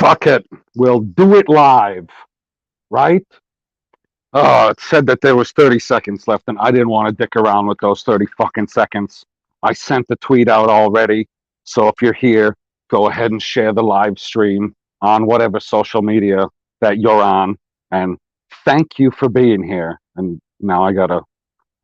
Fuck it. We'll do it live, right? Oh, it said that there was 30 seconds left, and I didn't want to dick around with those 30 fucking seconds. I sent the tweet out already. So if you're here, go ahead and share the live stream on whatever social media that you're on. And thank you for being here. And now I got to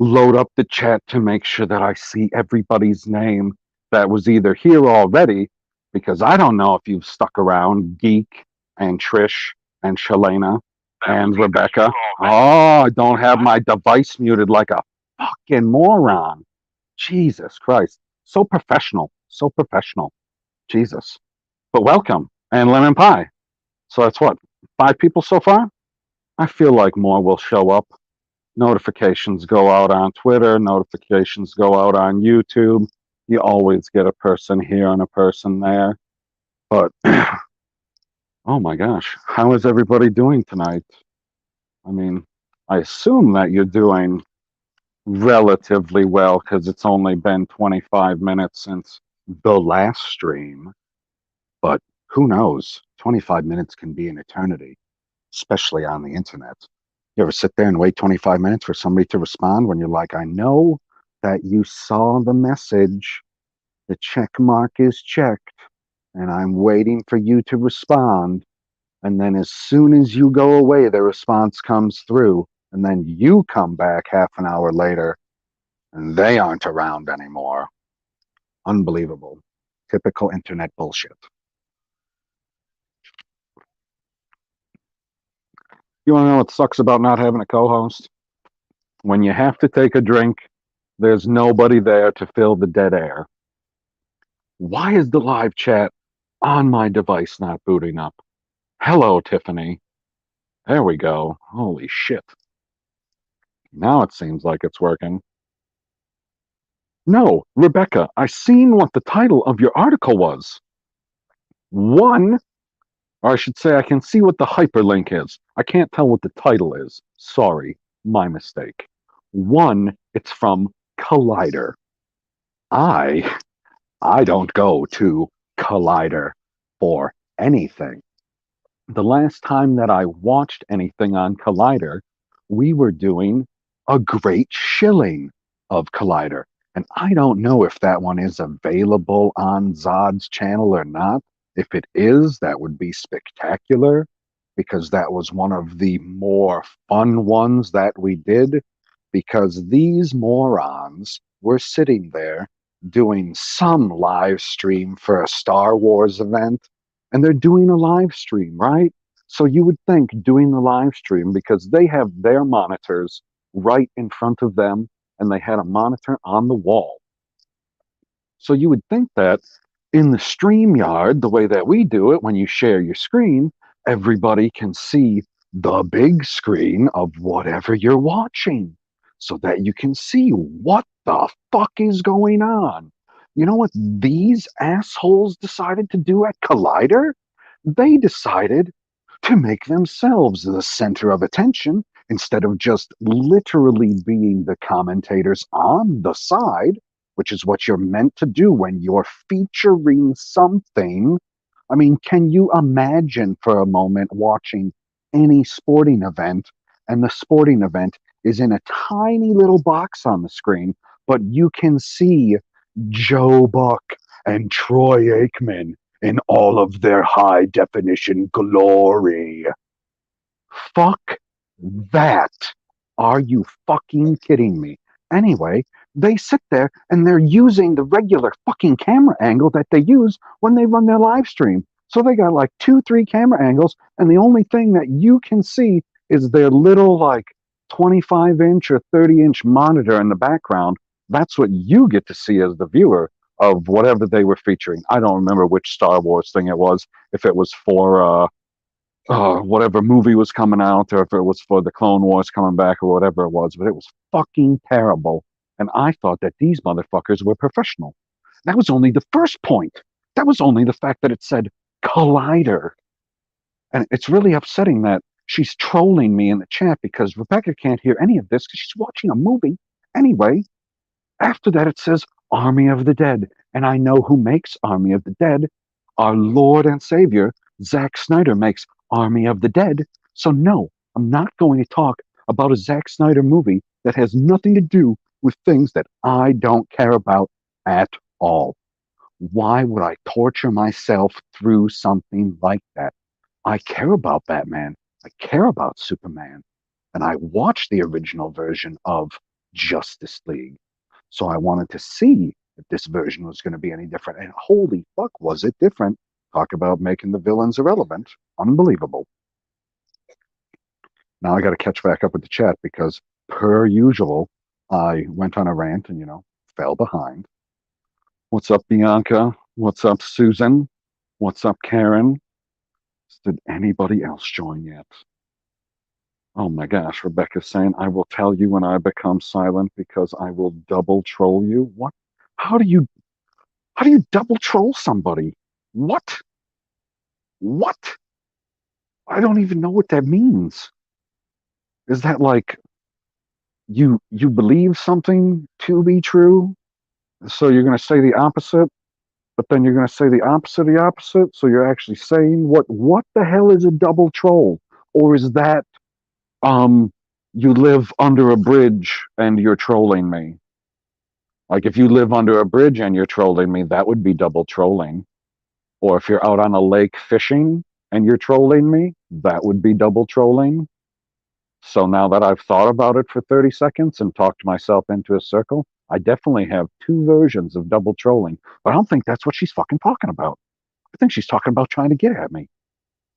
load up the chat to make sure that I see everybody's name that was either here already, because I don't know if you've stuck around, Geek and Trish and Shalena and Rebecca. Oh, I don't have my device muted like a fucking moron. Jesus Christ. So professional. So professional. Jesus. But welcome. And lemon pie. So that's what? 5 people so far? I feel like more will show up. Notifications go out on Twitter, notifications go out on YouTube. You always get a person here and a person there. But, oh my gosh, how is everybody doing tonight? I mean, I assume that you're doing relatively well because it's only been 25 minutes since the last stream. But who knows? 25 minutes can be an eternity, especially on the internet. You ever sit there and wait 25 minutes for somebody to respond when you're like, I know that you saw the message, the check mark is checked, and I'm waiting for you to respond. And then as soon as you go away, the response comes through, and then you come back half an hour later, and they aren't around anymore. Unbelievable. Typical internet bullshit. You want to know what sucks about not having a co-host? When you have to take a drink, there's nobody there to fill the dead air. Why is the live chat on my device not booting up? Hello, Tiffany. There we go. Holy shit. Now it seems like it's working. No, Rebecca, I seen what the title of your article was. One, or I should say I can see what the hyperlink is. I can't tell what the title is. Sorry, my mistake. One, it's from Collider. I don't go to Collider for anything. The last time that I watched anything on Collider, we were doing a great shilling of Collider. And I don't know if that one is available on Zod's channel or not. If it is, that would be spectacular because that was one of the more fun ones that we did because these morons were sitting there doing some live stream for a Star Wars event, and they're doing a live stream, right? So you would think doing the live stream because they have their monitors right in front of them and they had a monitor on the wall. So you would think that in the StreamYard, the way that we do it, when you share your screen, everybody can see the big screen of whatever you're watching so that you can see what the fuck is going on. You know what these assholes decided to do at Collider? They decided to make themselves the center of attention instead of just literally being the commentators on the side, which is what you're meant to do when you're featuring something. I mean, can you imagine for a moment watching any sporting event and the sporting event is in a tiny little box on the screen, but you can see Joe Buck and Troy Aikman in all of their high definition glory? Fuck that. Are you fucking kidding me? Anyway, they sit there and they're using the regular fucking camera angle that they use when they run their live stream. So they got like 2, 3 camera angles, and the only thing that you can see is their little like 25-inch or 30-inch monitor in the background. That's what you get to see as the viewer of whatever they were featuring. I don't remember which Star Wars thing it was, if it was for whatever movie was coming out, or if it was for the Clone Wars coming back, or whatever it was, but it was fucking terrible. And I thought that these motherfuckers were professional. That was only the first point. That was only the fact that it said Collider. And it's really upsetting that she's trolling me in the chat because Rebecca can't hear any of this because she's watching a movie. Anyway, after that it says Army of the Dead. And I know who makes Army of the Dead. Our Lord and Savior, Zack Snyder makes Army of the Dead. So, no, I'm not going to talk about a Zack Snyder movie that has nothing to do with things that I don't care about at all. Why would I torture myself through something like that? I care about Batman. I care about Superman. And I watched the original version of Justice League. So I wanted to see if this version was going to be any different. And holy fuck, was it different? Talk about making the villains irrelevant. Unbelievable. Now I got to catch back up with the chat because, per usual, I went on a rant and, fell behind. What's up, Bianca? What's up, Susan? What's up, Karen? Did anybody else join yet? Oh my gosh, Rebecca's saying, I will tell you when I become silent because I will double troll you. What? How do you how do you double troll somebody? What? What? I don't even know what that means. Is that like you believe something to be true? So you're gonna say the opposite, but then you're gonna say the opposite. So you're actually saying what the hell is a double troll? Or is that um you live under a bridge and you're trolling me? Like if you live under a bridge and you're trolling me, that would be double trolling. Or if you're out on a lake fishing and you're trolling me, that would be double trolling. So now that I've thought about it for 30 seconds and talked myself into a circle, I definitely have two versions of double trolling. But I don't think that's what she's fucking talking about. I think she's talking about trying to get at me.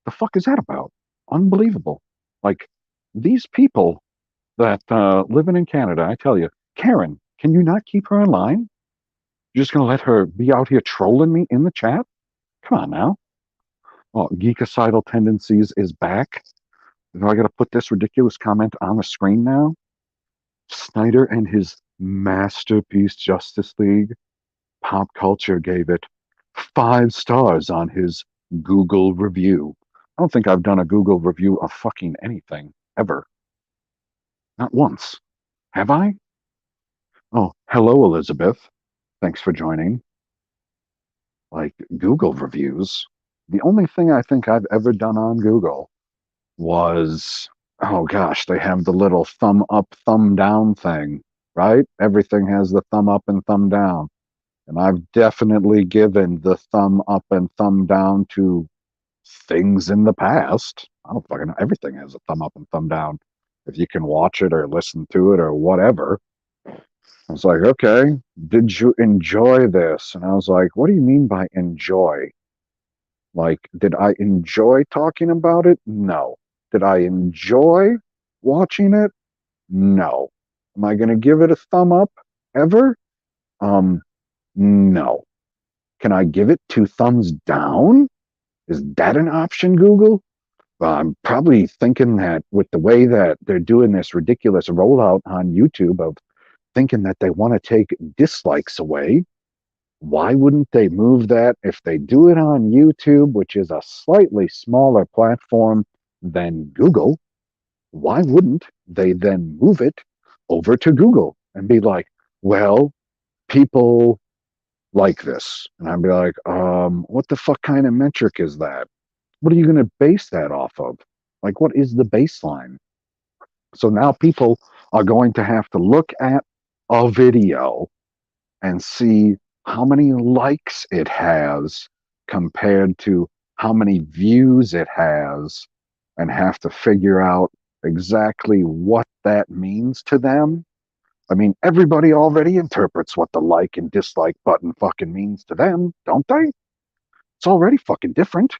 The fuck is that about? Unbelievable. Like these people that living in Canada, I tell you, Karen, can you not keep her in line? You're just gonna let her be out here trolling me in the chat? Come on now. Oh, geekicidal tendencies is back. Do I got to put this ridiculous comment on the screen now? Snyder and his masterpiece Justice League. Pop culture gave it 5 stars on his Google review. I don't think I've done a Google review of fucking anything ever. Not once. Have I? Oh, hello, Elizabeth. Thanks for joining. Like Google reviews. The only thing I think I've ever done on Google was, oh gosh, they have the little thumb up, thumb down thing, right? Everything has the thumb up and thumb down. And I've definitely given the thumb up and thumb down to things in the past. I don't fucking know. Everything has a thumb up and thumb down. If you can watch it or listen to it or whatever. I was like, okay, did you enjoy this? And I was like, what do you mean by enjoy? Like, did I enjoy talking about it? No. Did I enjoy watching it? No. Am I going to give it a thumb up ever? Um, no. Can I give it 2 thumbs down? Is that an option, Google? I'm probably thinking that with the way that they're doing this ridiculous rollout on YouTube of thinking that they want to take dislikes away, why wouldn't they move that if they do it on YouTube, which is a slightly smaller platform than Google? Why wouldn't they then move it over to Google and be like, well, people like this? And I'd be like, what the fuck kind of metric is that? What are you going to base that off of? Like, what is the baseline? So now people are going to have to look at a video and see how many likes it has compared to how many views it has and have to figure out exactly what that means to them. I mean, everybody already interprets what the like and dislike button fucking means to them, don't they? It's already fucking different.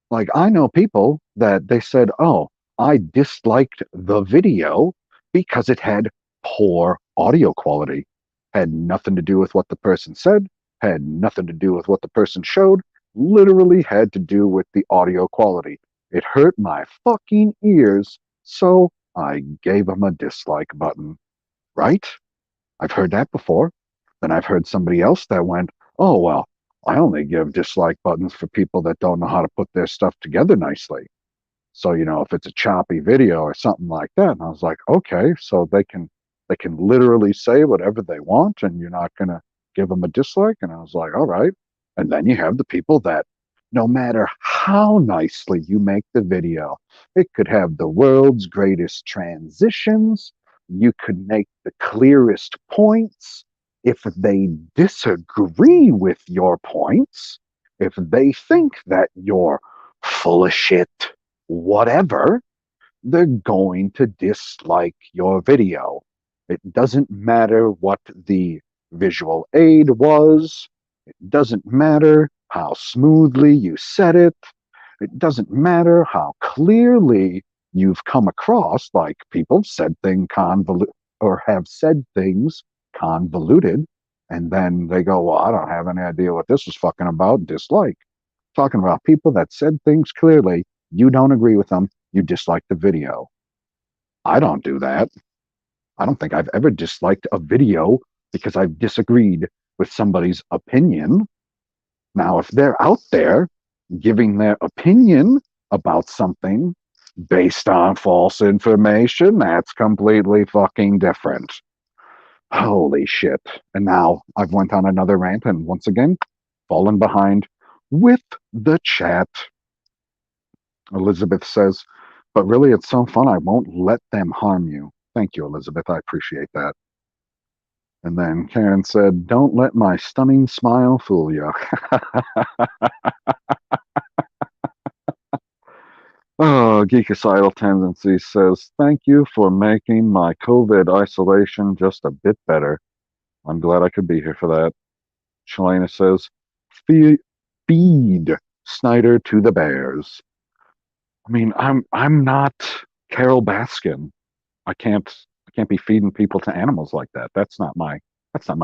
Like, I know people that they said, oh, I disliked the video because it had poor audio quality. Had nothing to do with what the person said, had nothing to do with what the person showed, literally had to do with the audio quality. It hurt my fucking ears, so I gave them a dislike button. Right? I've heard that before. Then I've heard somebody else that went, oh, well, I only give dislike buttons for people that don't know how to put their stuff together nicely. So, if it's a choppy video or something like that, and I was like, okay, so they can literally say whatever they want and you're not going to give them a dislike. And I was like, all right. And then you have the people that no matter how nicely you make the video. It could have the world's greatest transitions. You could make the clearest points. If they disagree with your points, if they think that you're full of shit, whatever, they're going to dislike your video. It doesn't matter what the visual aid was. It doesn't matter how smoothly you said it. It doesn't matter how clearly you've come across, like people have said things convoluted or have said things convoluted, and then they go, well, I don't have any idea what this was fucking about, dislike. Talking about people that said things clearly, you don't agree with them, you dislike the video. I don't do that. I don't think I've ever disliked a video because I've disagreed with somebody's opinion. Now, if they're out there giving their opinion about something based on false information, that's completely fucking different. Holy shit. And now I've went on another rant and once again fallen behind with the chat. Elizabeth says, but really it's so fun, I won't let them harm you. Thank you, Elizabeth. I appreciate that. And then Karen said, don't let my stunning smile fool you. Oh, Geekicidal Tendency says, thank you for making my COVID isolation just a bit better. I'm glad I could be here for that. Shalana says, feed Snyder to the bears. I mean, I'm not Carol Baskin. I can't be feeding people to animals like that. That's not my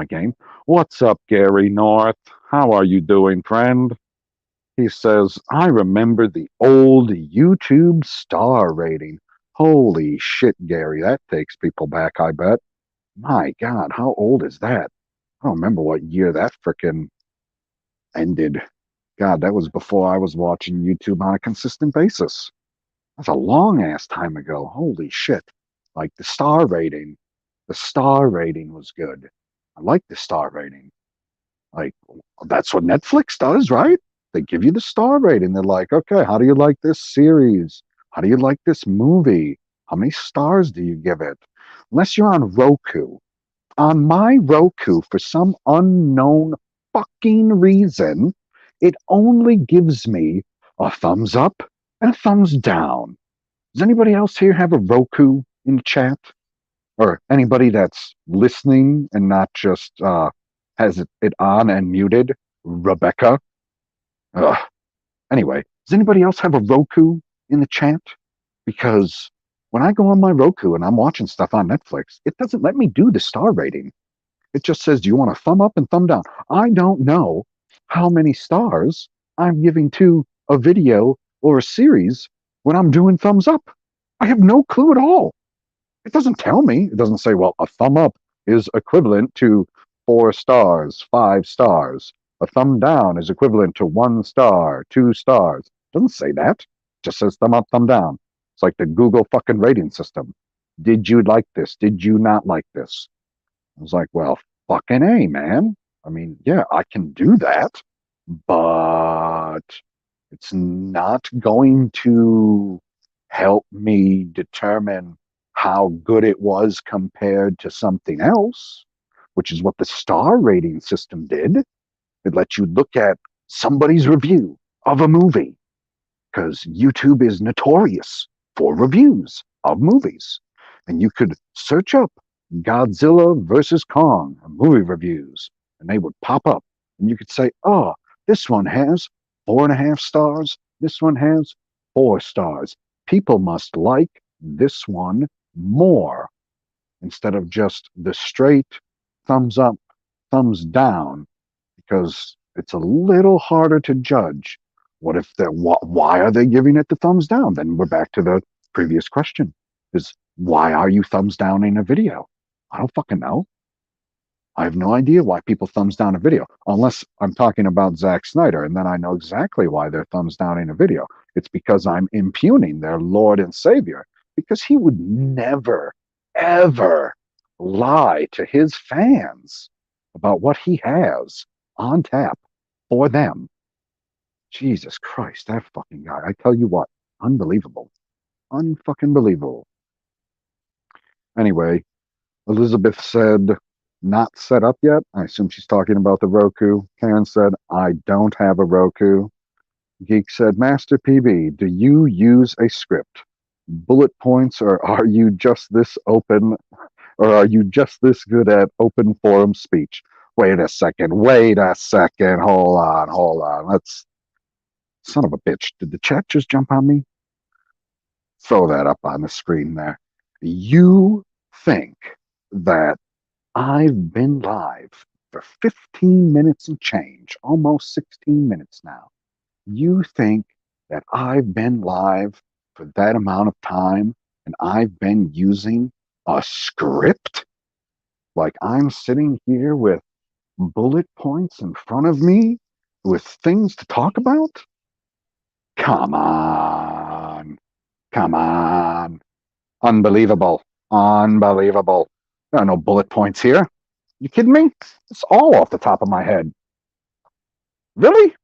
game. What's up, Gary North? How are you doing, friend? He says, I remember the old YouTube star rating. Holy shit, Gary, that takes people back, I bet. My God, how old is that? I don't remember what year that frickin' ended. God, that was before I was watching YouTube on a consistent basis. That's a long ass time ago. Holy shit. Like the star rating. The star rating was good. I like the star rating. Like, that's what Netflix does, right? They give you the star rating. They're like, okay, how do you like this series? How do you like this movie? How many stars do you give it? Unless you're on Roku. On my Roku, for some unknown fucking reason, it only gives me a thumbs up and a thumbs down. Does anybody else here have a Roku in the chat? Or anybody that's listening and not just has it on and muted? Rebecca? Ugh. Anyway, does anybody else have a Roku in the chat? Because when I go on my Roku and I'm watching stuff on Netflix, it doesn't let me do the star rating. It just says, do you want a thumb up and thumb down? I don't know how many stars I'm giving to a video or a series when I'm doing thumbs up. I have no clue at all. It doesn't tell me. It doesn't say, well, a thumb up is equivalent to 4 stars, 5 stars. A thumb down is equivalent to 1 star, 2 stars. It doesn't say that. It just says thumb up, thumb down. It's like the Google fucking rating system. Did you like this? Did you not like this? I was like, well, fucking A, man. I mean, yeah, I can do that, but it's not going to help me determine how good it was compared to something else, which is what the star rating system did. It lets you look at somebody's review of a movie because YouTube is notorious for reviews of movies. And you could search up Godzilla versus Kong movie reviews, and they would pop up. And you could say, oh, this one has 4.5 stars. This one has 4 stars. People must like this one more instead of just the straight thumbs up, thumbs down, because it's a little harder to judge. What if they're, why are they giving it the thumbs down? Then we're back to the previous question is why are you thumbs down in a video? I don't fucking know. I have no idea why people thumbs down a video, unless I'm talking about Zack Snyder, and then I know exactly why they're thumbs down in a video. It's because I'm impugning their Lord and Savior, because he would never, ever lie to his fans about what he has on tap for them. Jesus Christ, that fucking guy. I tell you what, unbelievable. Unfucking believable. Anyway, Elizabeth said, not set up yet. I assume she's talking about the Roku. Karen said, I don't have a Roku. Geek said, Master PB, do you use a script? Bullet points, or are you just this open, or are you just this good at open forum speech? Wait a second. Wait a second. Hold on. Hold on. Let's. Son of a bitch. Did the chat just jump on me? Throw that up on the screen there. You think that I've been live for 15 minutes and change, almost 16 minutes now. You think that I've been live for that amount of time and I've been using a script? Like I'm sitting here with bullet points in front of me with things to talk about? Come on. Come on. Unbelievable. Unbelievable. There are no bullet points here. You kidding me? It's all off the top of my head. Really?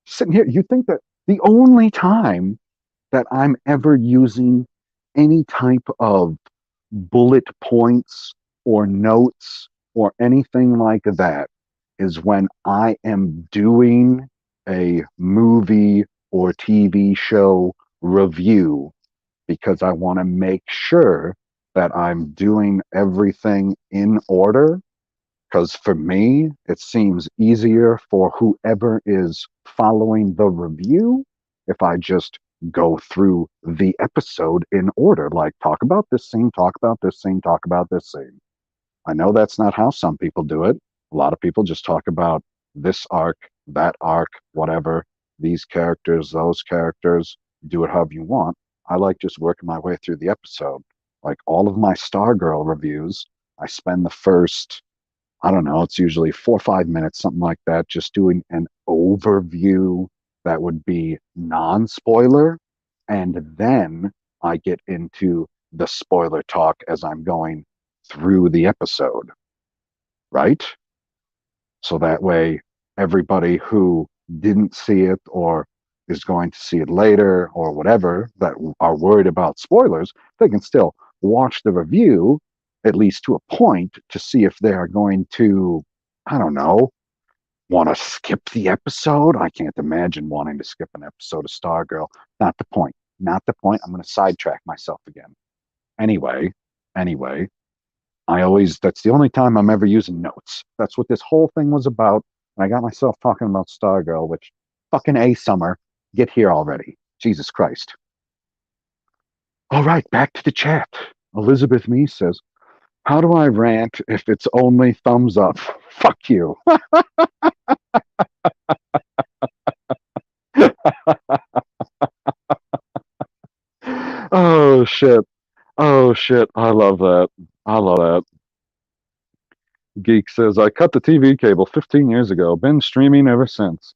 Sitting here, you think that the only time that I'm ever using any type of bullet points or notes or anything like that is when I am doing a movie or TV show review because I want to make sure that I'm doing everything in order. Because for me, it seems easier for whoever is following the review if I just go through the episode in order. Like, talk about this scene, talk about this scene, talk about this scene. I know that's not how some people do it. A lot of people just talk about this arc, that arc, whatever, these characters, those characters, do it however you want. I like just working my way through the episode. Like all of my Stargirl reviews, I spend the first, I don't know, it's usually 4 or 5 minutes, something like that, just doing an overview that would be non spoiler. And then I get into the spoiler talk as I'm going through the episode, right? So that way, everybody who didn't see it or is going to see it later or whatever that are worried about spoilers, they can still watch the review, at least to a point, to see if they are going to, I don't know, want to skip the episode. I can't imagine wanting to skip an episode of Stargirl. Not the point. Not the point. I'm going to sidetrack myself again. Anyway, that's the only time I'm ever using notes. That's what this whole thing was about. And I got myself talking about Stargirl, which fucking A Summer, get here already. Jesus Christ. All right, back to the chat. Elizabeth Me says, how do I rant if it's only thumbs up? Fuck you. Oh shit. Oh shit. I love that. I love that. Geek says, I cut the TV cable 15 years ago, been streaming ever since.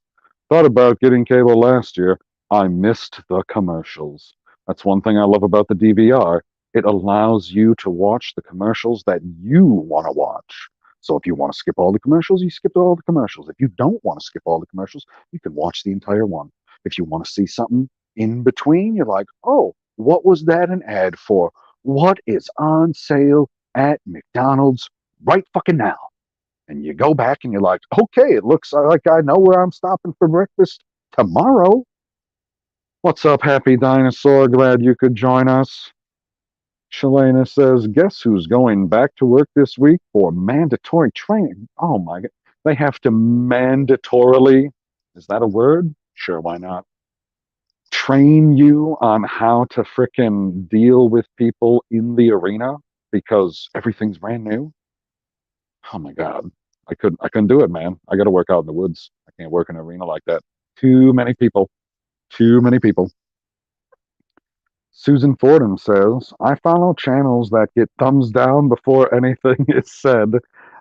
Thought about getting cable last year. I missed the commercials. That's one thing I love about the DVR. It allows you to watch the commercials that you want to watch. So if you want to skip all the commercials, you skip all the commercials. If you don't want to skip all the commercials, you can watch the entire one. If you want to see something in between, you're like, oh, what was that an ad for? What is on sale at McDonald's right fucking now? And you go back and you're like, okay, it looks like I know where I'm stopping for breakfast tomorrow. What's up, Happy Dinosaur? Glad you could join us. Shalana says, guess who's going back to work this week for mandatory training? Oh my God. They have to mandatorily, is that a word? Sure, why not? Train you on how to frickin' deal with people in the arena because everything's brand new. Oh my God. I couldn't do it, man. I gotta work out in the woods. I can't work in an arena like that. Too many people. Too many people. Susan Fordham says, I follow channels that get thumbs down before anything is said.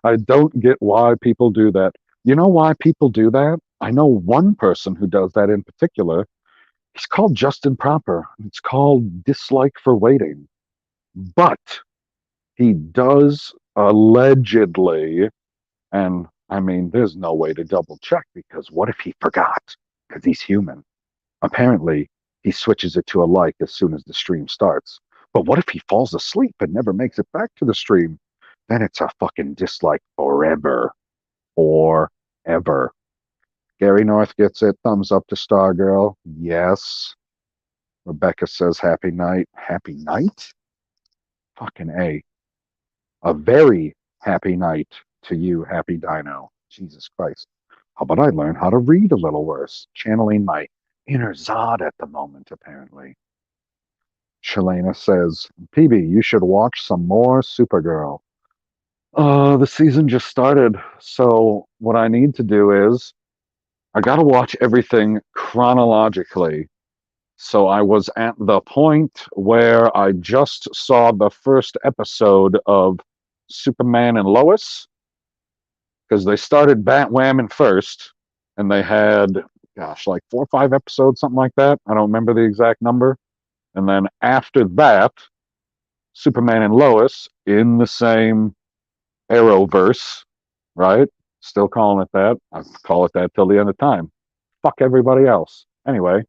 I don't get why people do that. You know why people do that? I know one person who does that in particular. He's called Justin Proper. It's called Dislike for Waiting. But he does allegedly, and I mean, there's no way to double check because what if he forgot? because he's human. Apparently, he switches it to a like as soon as the stream starts. But what if he falls asleep and never makes it back to the stream? Then it's a fucking dislike forever. Forever. Gary North gets it. Thumbs up to Stargirl. Yes. Rebecca says happy night. Happy night? Fucking A. A very happy night to you, Happy Dino. Jesus Christ. How about I learn how to read a little worse? Channeling my inner Zod at the moment, apparently. Shalana says, PB, you should watch some more Supergirl. The season just started, so what I need to do is I gotta watch everything chronologically. So I was at the point where I just saw the first episode of Superman and Lois, because they started Batwoman first, and they had, gosh, like 4 or 5 episodes, something like that. I don't remember the exact number. And then after that, Superman and Lois in the same Arrowverse, right? Still calling it that. I call it that till the end of time. Fuck everybody else. Anyway,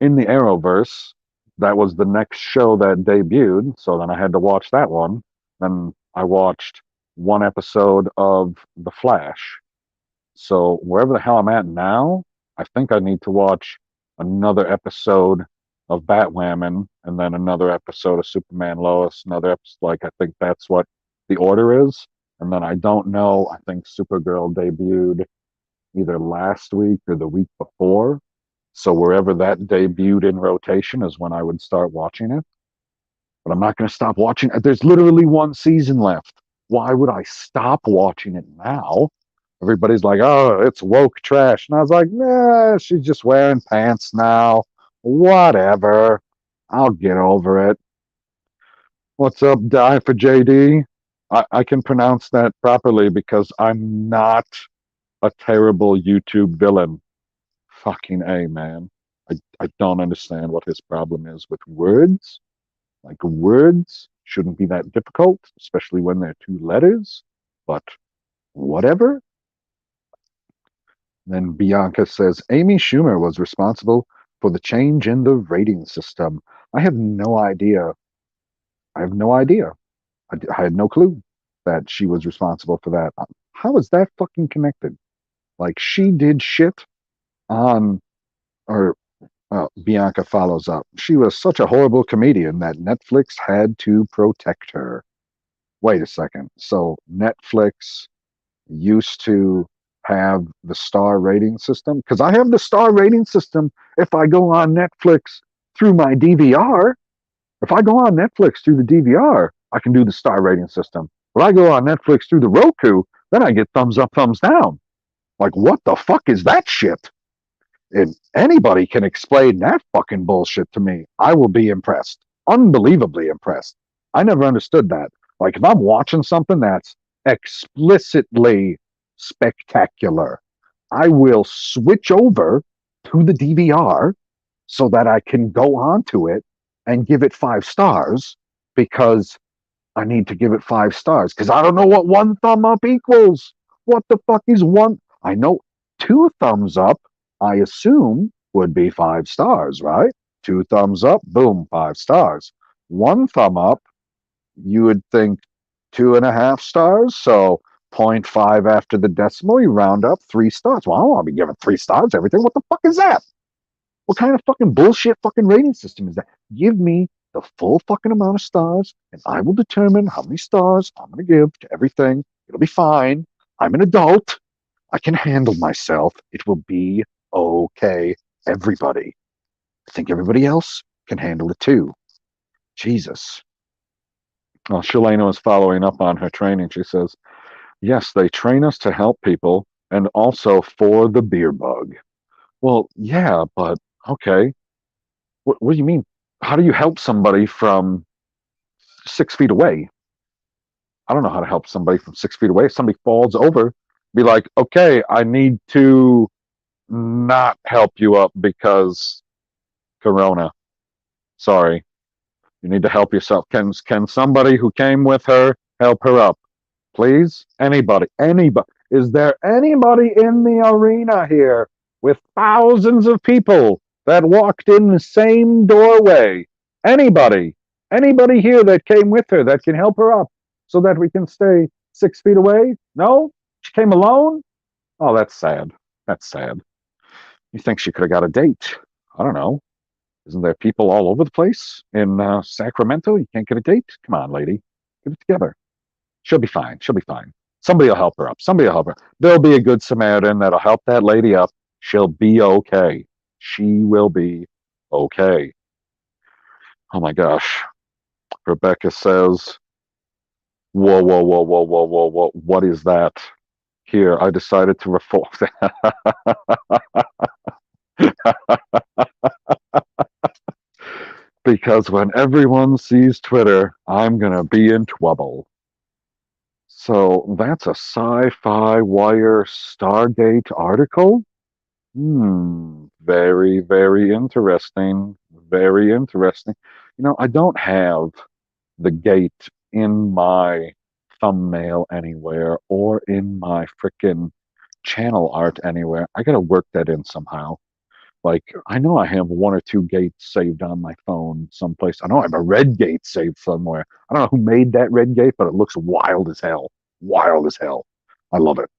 in the Arrowverse, that was the next show that debuted. So then I had to watch that one. Then I watched one episode of The Flash. So wherever the hell I'm at now, I think I need to watch another episode of Batwoman and then another episode of Superman Lois, another episode. Like, I think that's what the order is. And then I don't know. I think Supergirl debuted either last week or the week before. So wherever that debuted in rotation is when I would start watching it. But I'm not going to stop watching. There's literally one season left. Why would I stop watching it now? Everybody's like, oh, it's woke trash. And I was like, nah, she's just wearing pants now. Whatever. I'll get over it. What's up, Die for JD? I can pronounce that properly because I'm not a terrible YouTube villain. Fucking A, man. I don't understand what his problem is with words. Like, words shouldn't be that difficult, especially when they're 2 letters. But whatever. Then Bianca says Amy Schumer was responsible for the change in the rating system. I have no idea. I have no idea. I had no clue that she was responsible for that. How is that fucking connected? Like, she did shit on, or Bianca follows up. She was such a horrible comedian that Netflix had to protect her. Wait a second. So Netflix used to have the star rating system? Because I have the star rating system if I go on Netflix through my DVR. If I go on Netflix through the DVR, I can do the star rating system. If I go on Netflix through the Roku, then I get thumbs up, thumbs down. Like, what the fuck is that shit? If anybody can explain that fucking bullshit to me, I will be impressed. Unbelievably impressed. I never understood that. Like, if I'm watching something that's explicitly spectacular, I will switch over to the DVR so that I can go onto it and give it 5 stars because I need to give it 5 stars because I don't know what one thumb up equals. What the fuck is one? I know 2 thumbs up, I assume, would be 5 stars, right? 2 thumbs up, boom, 5 stars. 1 thumb up, you would think 2.5 stars. So zero 0.5 after the decimal, you round up 3 stars. Well, I don't want to be giving 3 stars everything. What the fuck is that? What kind of fucking bullshit fucking rating system is that? Give me the full fucking amount of stars, and I will determine how many stars I'm going to give to everything. It'll be fine. I'm an adult. I can handle myself. It will be okay. Everybody. I think everybody else can handle it too. Jesus. Well, Shalana is following up on her training. She says, yes, they train us to help people and also for the beer bug. Well, yeah, but okay. What do you mean? How do you help somebody from 6 feet away? I don't know how to help somebody from 6 feet away. If somebody falls over, be like, okay, I need to not help you up because Corona. Sorry. You need to help yourself. Can somebody who came with her help her up? Please? Anybody. Anybody. Is there anybody in the arena here with thousands of people that walked in the same doorway. Anybody, anybody here that came with her that can help her up so that we can stay 6 feet away? No? She came alone? Oh, that's sad. That's sad. You think she could have got a date? I don't know. Isn't there people all over the place in Sacramento? You can't get a date? Come on, lady. Get it together. She'll be fine. She'll be fine. Somebody will help her up. Somebody will help her. There'll be a good Samaritan that'll help that lady up. She'll be okay. She will be okay. Oh my gosh. Rebecca says, whoa, whoa, whoa, whoa, whoa, whoa, whoa. What is that? Here, I decided to reform. Because when everyone sees Twitter, I'm going to be in trouble. So that's a sci-fi wire Stargate article? Very, very interesting. Very interesting. I don't have the gate in my thumbnail anywhere or in my frickin' channel art anywhere. I gotta work that in somehow. Like, I know I have one or two gates saved on my phone someplace. I know I have a red gate saved somewhere. I don't know who made that red gate, but it looks wild as hell. Wild as hell. I love it.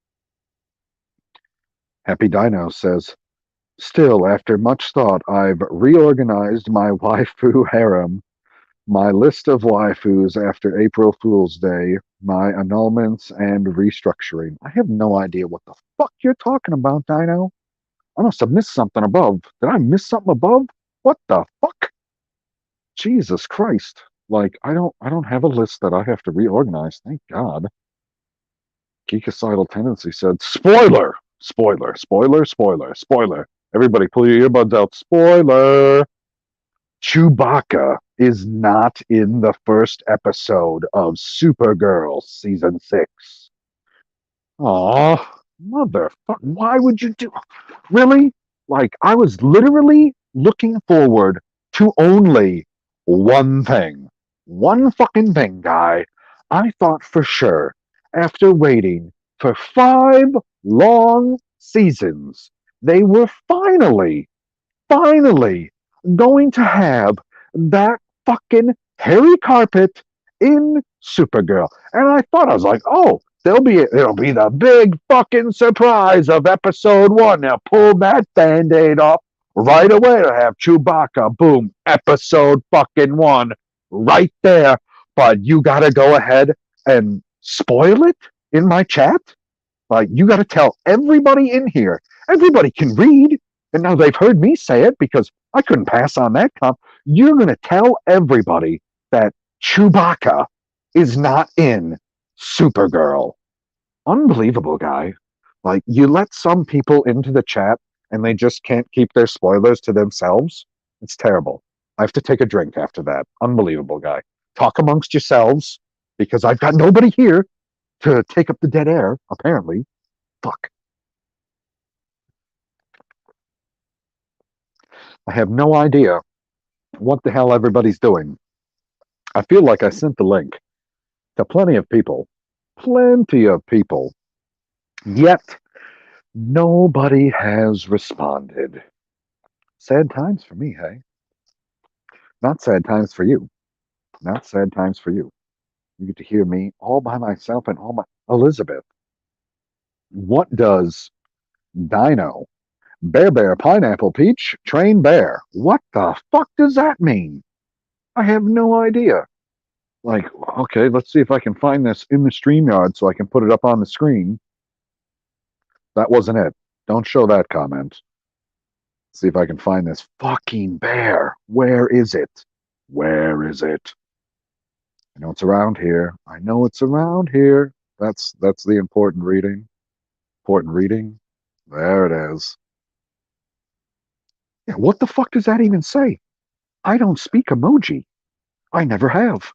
Happy Dino says, still, after much thought, I've reorganized my waifu harem, my list of waifus after April Fool's Day, my annulments and restructuring. I have no idea what the fuck you're talking about, Dino. I must have missed something above. Did I miss something above? What the fuck? Jesus Christ. Like, I don't have a list that I have to reorganize. Thank God. Geekicidal Tendency said, spoiler! Spoiler, spoiler, spoiler, spoiler. Everybody pull your earbuds out. Spoiler! Chewbacca is not in the first episode of Supergirl season 6. Aw, motherfucker. Why would you do? Really? Like, I was literally looking forward to only one thing. One fucking thing, guy. I thought for sure, after waiting for 5 long seasons, they were finally going to have that fucking hairy carpet in Supergirl. And I was like, oh, it'll be the big fucking surprise of episode 1. Now pull that band-aid off right away to have Chewbacca. Boom, episode fucking 1 right there. But you gotta go ahead and spoil it in my chat. Like, you gotta tell everybody in here. Everybody can read. And now they've heard me say it because I couldn't pass on that comp. You're gonna tell everybody that Chewbacca is not in Supergirl. Unbelievable, guy. Like, you let some people into the chat and they just can't keep their spoilers to themselves. It's terrible. I have to take a drink after that. Unbelievable, guy. Talk amongst yourselves because I've got nobody here to take up the dead air, apparently. Fuck. I have no idea what the hell everybody's doing. I feel like I sent the link to plenty of people. Plenty of people. Yet, nobody has responded. Sad times for me, hey? Not sad times for you. Not sad times for you. You get to hear me all by myself and all my... Elizabeth, what does Dino, Bear, Pineapple, Peach, Train Bear, what the fuck does that mean? I have no idea. Like, okay, let's see if I can find this in the StreamYard so I can put it up on the screen. That wasn't it. Don't show that comment. See if I can find this fucking bear. Where is it? Where is it? I know it's around here. I know it's around here. That's the important reading. Important reading. There it is. Yeah, what the fuck does that even say? I don't speak emoji. I never have.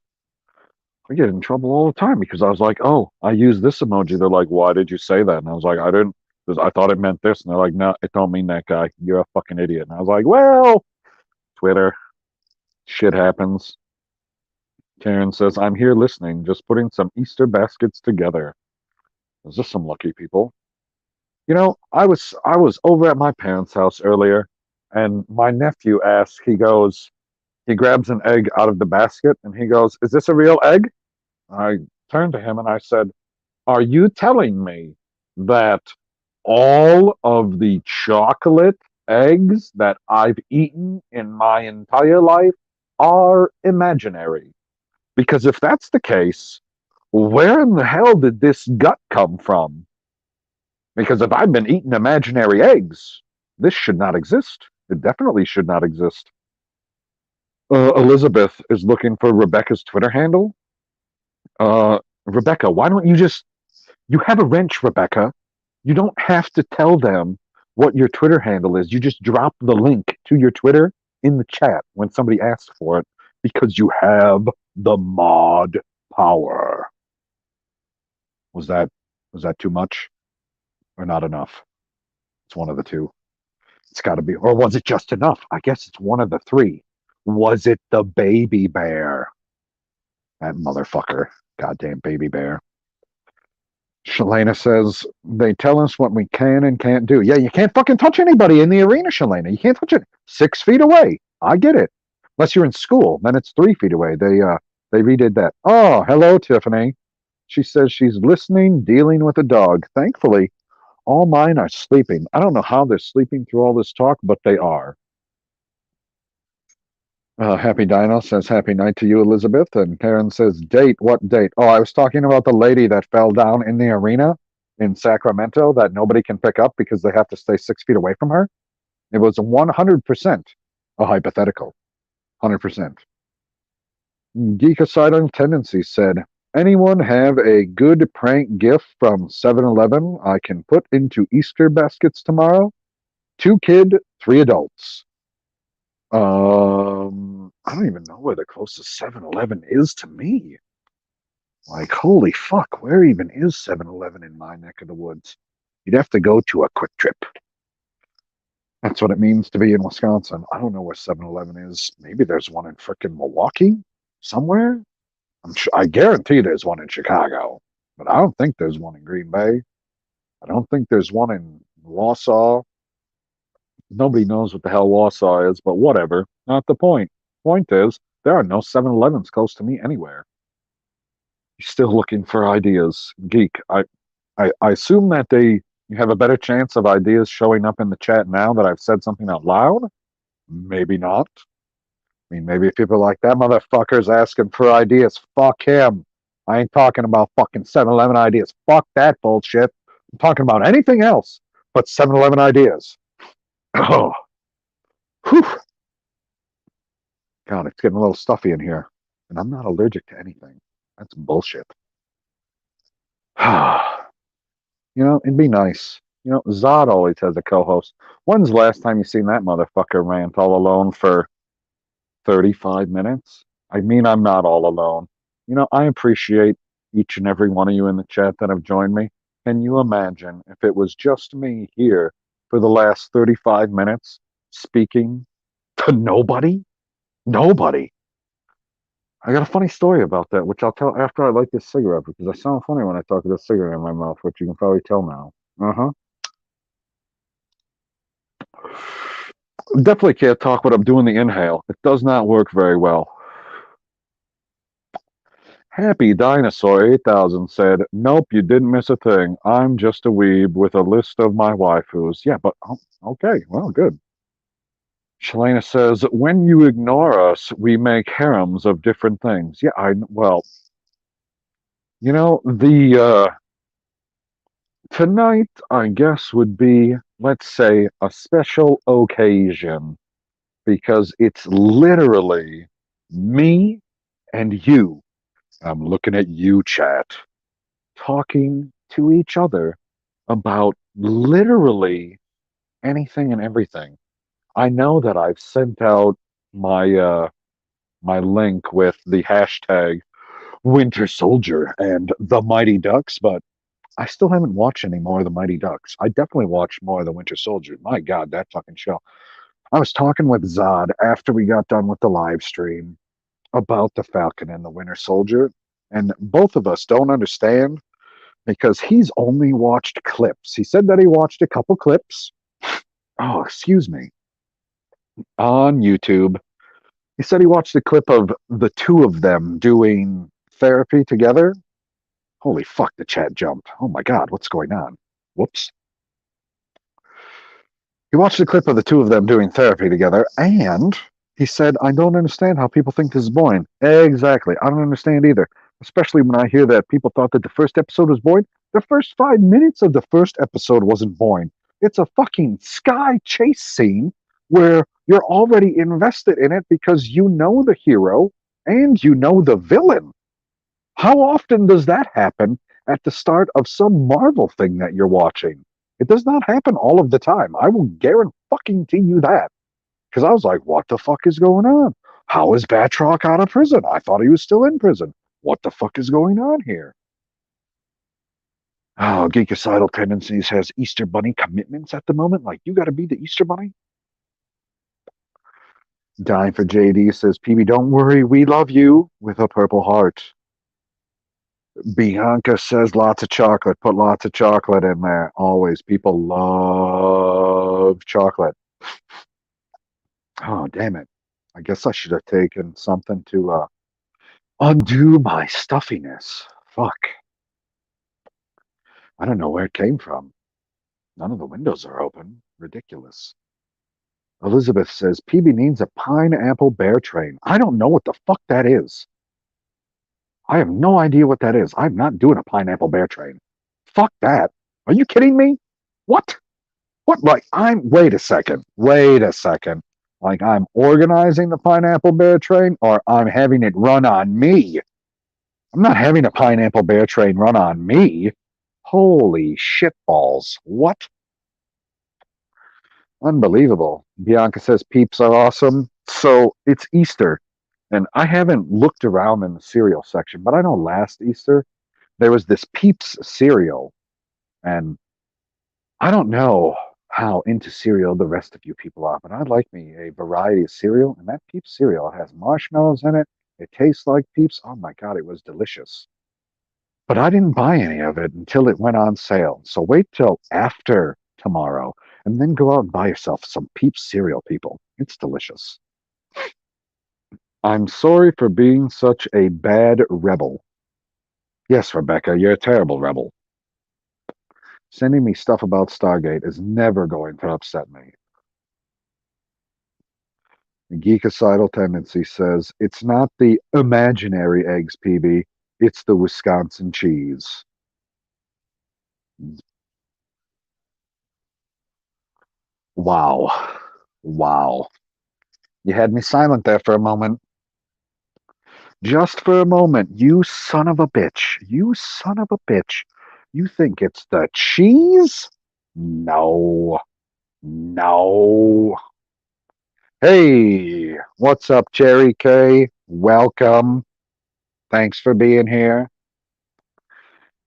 I get in trouble all the time because I was like, oh, I use this emoji. They're like, why did you say that? And I was like, I didn't, because I thought it meant this. And they're like, no, it don't mean that, guy. You're a fucking idiot. And I was like, well, Twitter, shit happens. Karen says, I'm here listening, just putting some Easter baskets together. Those are some lucky people. I was over at my parents' house earlier, and my nephew asks. He grabs an egg out of the basket, and he goes, "Is this a real egg?" I turned to him and I said, "Are you telling me that all of the chocolate eggs that I've eaten in my entire life are imaginary? Because if that's the case, where in the hell did this gut come from? Because if I've been eating imaginary eggs, this should not exist. It definitely should not exist." Elizabeth is looking for Rebecca's Twitter handle. Rebecca, why don't you just, you have a wrench, Rebecca. You don't have to tell them what your Twitter handle is. You just drop the link to your Twitter in the chat when somebody asks for it because you have the mod power. Was that was that too much or not enough? It's one of the two. It's got to be. Or was it just enough? I guess it's one of the three. Was it the baby bear? That motherfucker. Goddamn baby bear. Shalana says, they tell us what we can and can't do. Yeah, you can't fucking touch anybody in the arena, Shalana. You can't touch it 6 feet away. I get it. Unless you're in school, then it's 3 feet away. They redid that. Oh, hello, Tiffany. She says she's listening, dealing with a dog. Thankfully, all mine are sleeping. I don't know how they're sleeping through all this talk, but they are. Happy Dino says happy night to you, Elizabeth. And Karen says, date, what date? Oh, I was talking about the lady that fell down in the arena in Sacramento that nobody can pick up because they have to stay 6 feet away from her. It was 100% a hypothetical. 100%. Geek Asylum Tendency said, anyone have a good prank gift from 7-Eleven I can put into Easter baskets tomorrow? 2 kid, 3 adults. I don't even know where the closest 7-Eleven is to me. Like, holy fuck, where even is 7-Eleven in my neck of the woods? You'd have to go to a Quick Trip. That's what it means to be in Wisconsin. I don't know where 7-Eleven is. Maybe there's one in frickin' Milwaukee somewhere. I guarantee there's one in Chicago, but I don't think there's one in Green Bay. I don't think there's one in Wausau. Nobody knows what the hell Wausau is, but whatever. Not the point. Point is, there are no 7-Elevens close to me anywhere. You're still looking for ideas. Geek, I assume that you have a better chance of ideas showing up in the chat now that I've said something out loud? Maybe not. I mean, maybe if people like that motherfucker's asking for ideas, fuck him. I ain't talking about fucking 7-Eleven ideas. Fuck that bullshit. I'm talking about anything else but 7-Eleven ideas. Oh, whew. God, it's getting a little stuffy in here. And I'm not allergic to anything. That's bullshit. It'd be nice. Zod always has a co-host. When's the last time you seen that motherfucker rant all alone for 35 minutes? I mean, I'm not all alone. I appreciate each and every one of you in the chat that have joined me. Can you imagine if it was just me here for the last 35 minutes speaking to nobody? Nobody. I got a funny story about that, which I'll tell after I light this cigarette because I sound funny when I talk with a cigarette in my mouth, which you can probably tell now. Uh-huh. Definitely can't talk when I'm doing the inhale. It does not work very well. Happy Dinosaur 8000 said, nope, you didn't miss a thing. I'm just a weeb with a list of my waifus. Yeah, but okay, well, good. Shalana says, when you ignore us, we make harems of different things. Yeah, well, the tonight, I guess, would be, let's say, a special occasion because it's literally me and you. I'm looking at you, chat, talking to each other about literally anything and everything. I know that I've sent out my link with the hashtag Winter Soldier and the Mighty Ducks, but I still haven't watched any more of the Mighty Ducks. I definitely watched more of the Winter Soldier. My God, that fucking show. I was talking with Zod after we got done with the live stream about the Falcon and the Winter Soldier, and both of us don't understand because he's only watched clips. He said that he watched a couple clips. Oh, excuse me. On YouTube. He said he watched a clip of the two of them doing therapy together. Holy fuck, the chat jumped. Oh my god, what's going on? Whoops. He watched a clip of the two of them doing therapy together, and he said, I don't understand how people think this is boring. Exactly. I don't understand either. Especially when I hear that people thought that the first episode was boring. The first 5 minutes of the first episode wasn't boring. It's a fucking sky chase scene where you're already invested in it because you know the hero and you know the villain. How often does that happen at the start of some Marvel thing that you're watching? It does not happen all of the time. I will guarantee you that. Because I was like, what the fuck is going on? How is Batroc out of prison? I thought he was still in prison. What the fuck is going on here? Oh, Geekicidal Tendencies has Easter Bunny commitments at the moment. Like, you got to be the Easter Bunny? Dying for JD says, PB, don't worry, we love you, with a purple heart. Bianca says lots of chocolate. Put lots of chocolate in there. Always. People love chocolate. Oh, damn it. I guess I should have taken something to undo my stuffiness. Fuck. I don't know where it came from. None of the windows are open. Ridiculous. Elizabeth says, PB needs a pineapple bear train. I don't know what the fuck that is. I have no idea what that is. I'm not doing a pineapple bear train. Fuck that. Are you kidding me? What? What? Like, wait a second. Wait a second. Like, I'm organizing the pineapple bear train or I'm having it run on me? I'm not having a pineapple bear train run on me. Holy shitballs. What? Unbelievable. Bianca says peeps are awesome. So it's Easter. And I haven't looked around in the cereal section, but I know last Easter there was this Peeps cereal. And I don't know how into cereal the rest of you people are, but I'd like me a variety of cereal. And that Peeps cereal has marshmallows in it. It tastes like Peeps. Oh my God, it was delicious. But I didn't buy any of it until it went on sale. So wait till after tomorrow and then go out and buy yourself some Peeps cereal, people. It's delicious. I'm sorry for being such a bad rebel. Yes, Rebecca, you're a terrible rebel. Sending me stuff about Stargate is never going to upset me. Geekicidal Tendency says, it's not the imaginary eggs, PB. It's the Wisconsin cheese. Wow. Wow. You had me silent there for a moment. Just for a moment. You son of a bitch. You son of a bitch. You think it's the cheese? No. No. Hey, what's up, Cherry K? Welcome. Thanks for being here.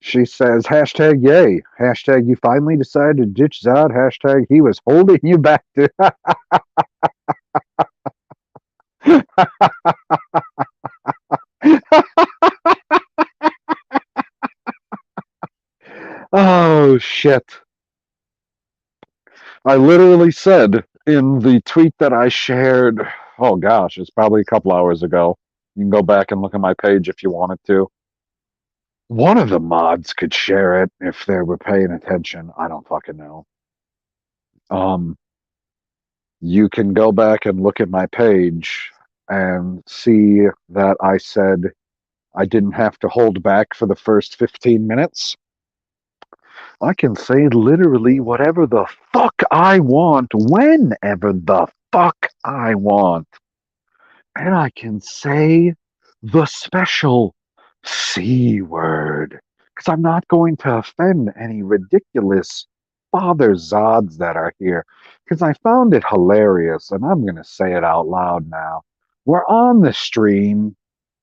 She says, hashtag yay. Hashtag you finally decided to ditch Zod. Hashtag he was holding you back. Oh, shit. I literally said in the tweet that I shared, oh gosh, it's probably a couple hours ago. You can go back and look at my page if you wanted to. One of the mods could share it if they were paying attention. I don't fucking know. You can go back and look at my page and see that I said I didn't have to hold back for the first 15 minutes. I can say literally whatever the fuck I want, whenever the fuck I want. And I can say the special C word. Because I'm not going to offend any ridiculous father Zods that are here. Because I found it hilarious, and I'm going to say it out loud now. We're on the stream,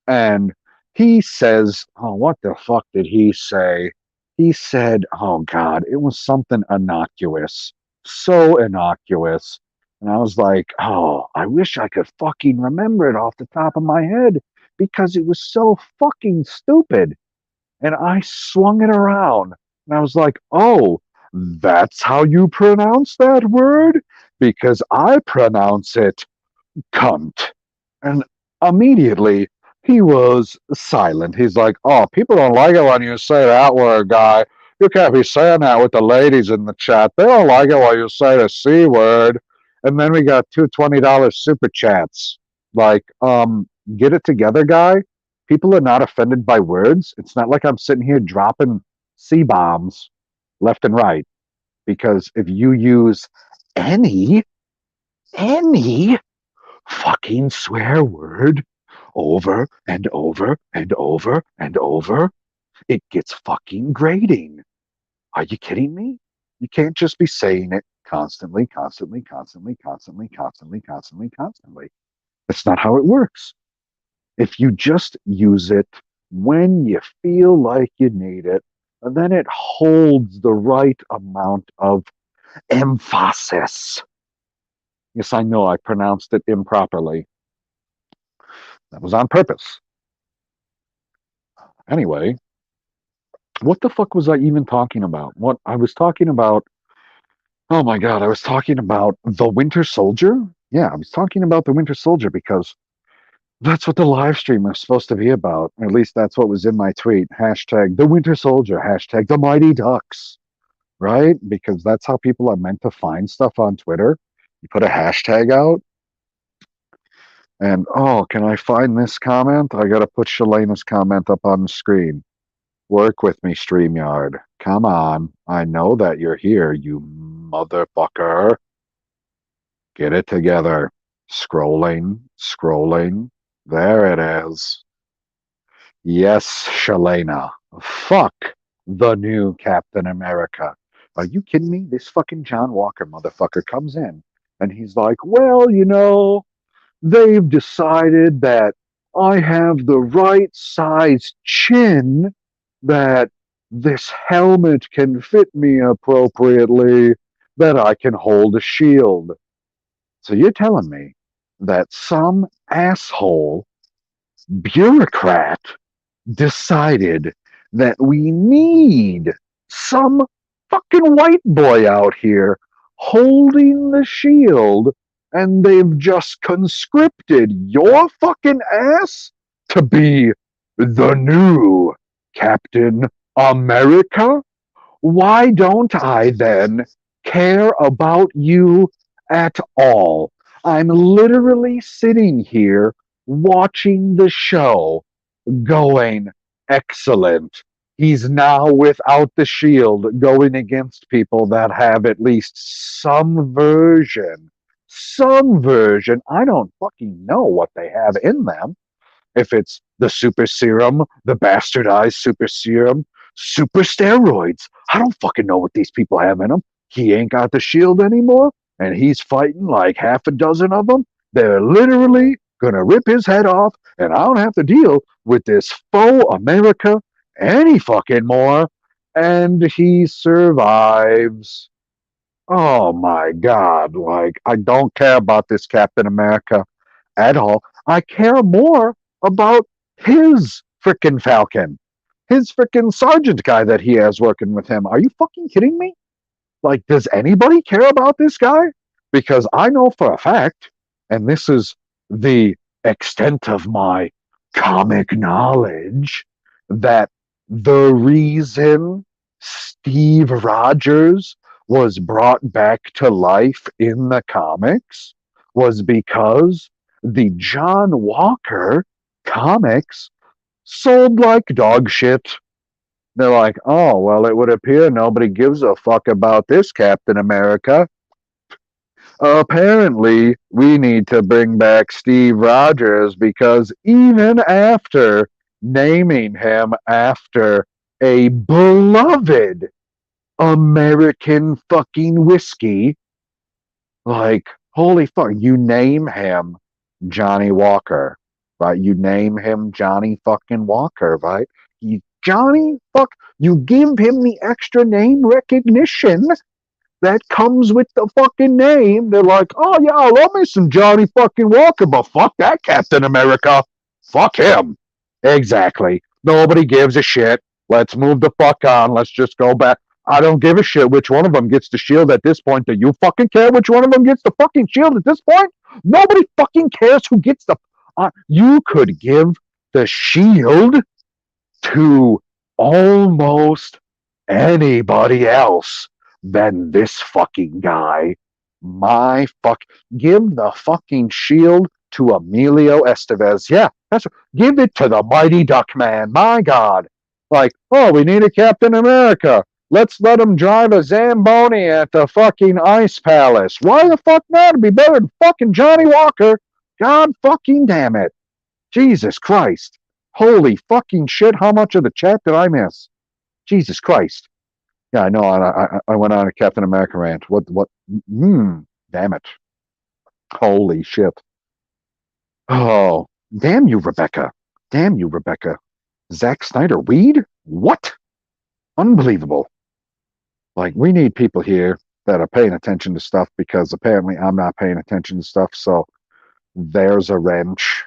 and he says, oh, what the fuck did he say? He said, oh God, it was something innocuous. So innocuous. And I was like, oh, I wish I could fucking remember it off the top of my head because it was so fucking stupid. and I swung it around. And I was like, oh, that's how you pronounce that word? Because I pronounce it cunt. And immediately he was silent. He's like, oh, people don't like it when you say that word, guy. You can't be saying that with the ladies in the chat. They don't like it when you say the C word. And then we got two $20 super chats. Like, get it together, guy. People are not offended by words. It's not like I'm sitting here dropping C bombs left and right. Because if you use any fucking swear word over and over and over and over, it gets fucking grating. Are you kidding me? You can't just be saying it constantly, constantly, constantly, constantly, constantly, constantly, constantly. That's not how it works. If you just use it when you feel like you need it, then it holds the right amount of emphasis. Yes, I know I pronounced it improperly. That was on purpose. Anyway, what the fuck was I even talking about? What I was talking about, oh my God, I was talking about the Winter Soldier. Yeah, I was talking about the Winter Soldier because that's what the live stream was supposed to be about. Or at least that's what was in my tweet. Hashtag the Winter Soldier, hashtag the Mighty Ducks, right? Because that's how people are meant to find stuff on Twitter. You put a hashtag out, and oh, can I find this comment? I gotta put Shalena's comment up on the screen. Work with me, StreamYard. Come on. I know that you're here, you motherfucker. Get it together. Scrolling, scrolling. There it is. Yes, Shalena. Fuck the new Captain America. Are you kidding me? This fucking John Walker motherfucker comes in and he's like, well, they've decided that I have the right size chin, that this helmet can fit me appropriately, that I can hold a shield. So you're telling me that some asshole bureaucrat decided that we need some fucking white boy out here holding the shield, and they've just conscripted your fucking ass to be the new Captain America? Why don't I then care about you at all? I'm literally sitting here watching the show going, excellent. He's now without the shield going against people that have at least some version. I don't fucking know what they have in them. If it's the super serum, the bastardized super serum, super steroids. I don't fucking know what these people have in them. He ain't got the shield anymore, and he's fighting like half a dozen of them. They're literally gonna rip his head off, and I don't have to deal with this faux America any fucking more. And he survives. Oh my God. Like, I don't care about this Captain America at all. I care more about his frickin' Falcon, his frickin' sergeant guy that he has working with him. Are you fucking kidding me? Like, does anybody care about this guy? Because I know for a fact, and this is the extent of my comic knowledge, that the reason Steve Rogers was brought back to life in the comics was because the John Walker comics sold like dog shit. They're like, oh, well, it would appear nobody gives a fuck about this Captain America. Apparently, we need to bring back Steve Rogers because even after naming him after a beloved American fucking whiskey, like, holy fuck, you name him Johnny Walker, right? You name him Johnny fucking Walker, right? Johnny fuck, you give him the extra name recognition that comes with the fucking name. They're like, oh yeah, I love me some Johnny fucking Walker, but fuck that Captain America. Fuck him. Exactly. Nobody gives a shit. Let's move the fuck on. Let's just go back. I don't give a shit which one of them gets the shield at this point. Do you fucking care which one of them gets the fucking shield at this point? Nobody fucking cares who gets the. You could give the shield to almost anybody else than this fucking guy. My fuck. Give the fucking shield to Emilio Estevez. Yeah, that's give it to the Mighty Duck Man. My God. Like, oh, we need a Captain America. Let's let him drive a Zamboni at the fucking Ice Palace. Why the fuck not? It'd be better than fucking Johnny Walker. God fucking damn it. Jesus Christ. Holy fucking shit. How much of the chat did I miss? Jesus Christ. Yeah, I know. I went on a Captain America rant. What? Damn it. Holy shit. Oh, damn you, Rebecca. Damn you, Rebecca. Zack Snyder weed? What? Unbelievable. Like, we need people here that are paying attention to stuff because apparently I'm not paying attention to stuff. So there's a wrench.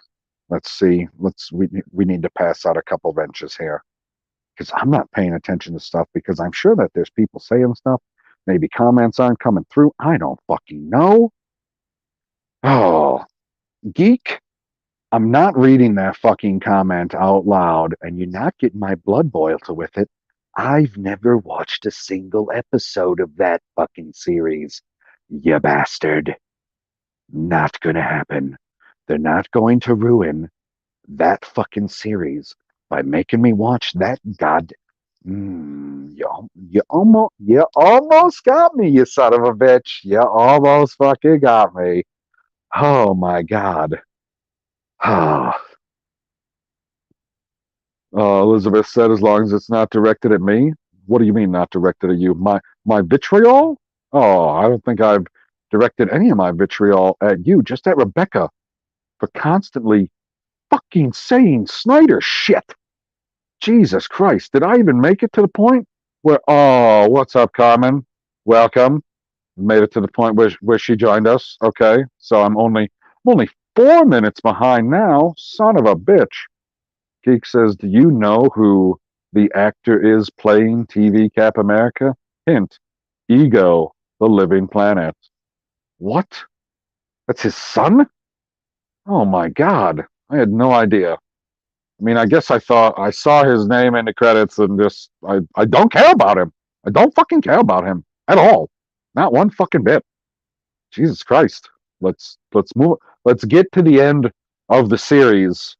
Let's see. We need to pass out a couple wrenches here because I'm not paying attention to stuff because I'm sure that there's people saying stuff. Maybe comments aren't coming through. I don't fucking know. Oh, Geek, I'm not reading that fucking comment out loud, and you're not getting my blood boiled with it. I've never watched a single episode of that fucking series. You bastard. Not gonna happen. They're not going to ruin that fucking series by making me watch that god. You almost got me, you son of a bitch. You almost fucking got me. Oh my god. Elizabeth said, as long as it's not directed at me. What do you mean not directed at you? My vitriol? Oh, I don't think I've directed any of my vitriol at you, just at Rebecca for constantly fucking saying Snyder shit. Jesus Christ, did I even make it to the point where, oh, what's up, Carmen? Welcome. Made it to the point where she joined us. Okay, so I'm only 4 minutes behind now. Son of a bitch. Geek says, do you know who the actor is playing TV Cap America? Hint, Ego, the Living Planet. What? That's his son? Oh my God. I had no idea. I mean, I guess I thought I saw his name in the credits and just, I don't care about him. I don't fucking care about him at all. Not one fucking bit. Jesus Christ. Let's move. Let's get to the end of the series,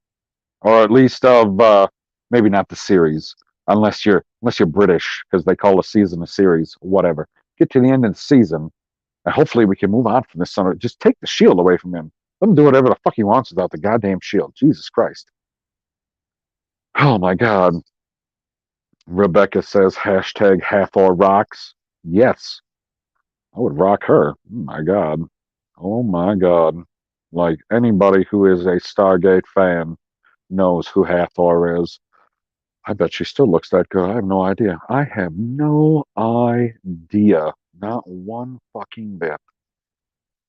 or at least of maybe not the series, unless you're British, because they call a season a series. Whatever. Get to the end of the season, and hopefully we can move on from this son. Just take the shield away from him. Let him do whatever the fuck he wants without the goddamn shield. Jesus Christ. Oh my God. Rebecca says hashtag Hathor rocks. Yes, I would rock her. Oh my God. Oh my God. Like anybody who is a Stargate fan knows who Hathor is. I bet she still looks that good. I have no idea. I have no idea. Not one fucking bit.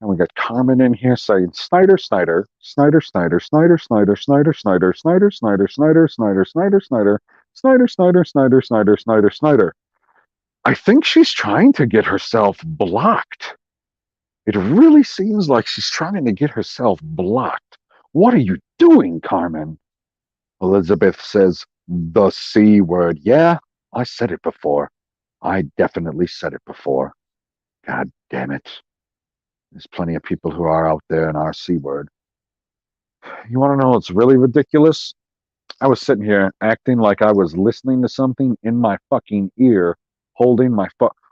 And we got Carmen in here saying Snyder, Snyder, Snyder, Snyder, Snyder, Snyder, Snyder, Snyder, Snyder, Snyder, Snyder, Snyder, Snyder, Snyder, Snyder, Snyder, Snyder, Snyder, Snyder, Snyder. I think she's trying to get herself blocked. It really seems like she's trying to get herself blocked. What are you doing, Carmen? Elizabeth says, the C word. Yeah, I said it before. I definitely said it before. God damn it. There's plenty of people who are out there in our C word. You want to know what's really ridiculous? I was sitting here acting like I was listening to something in my fucking ear, holding my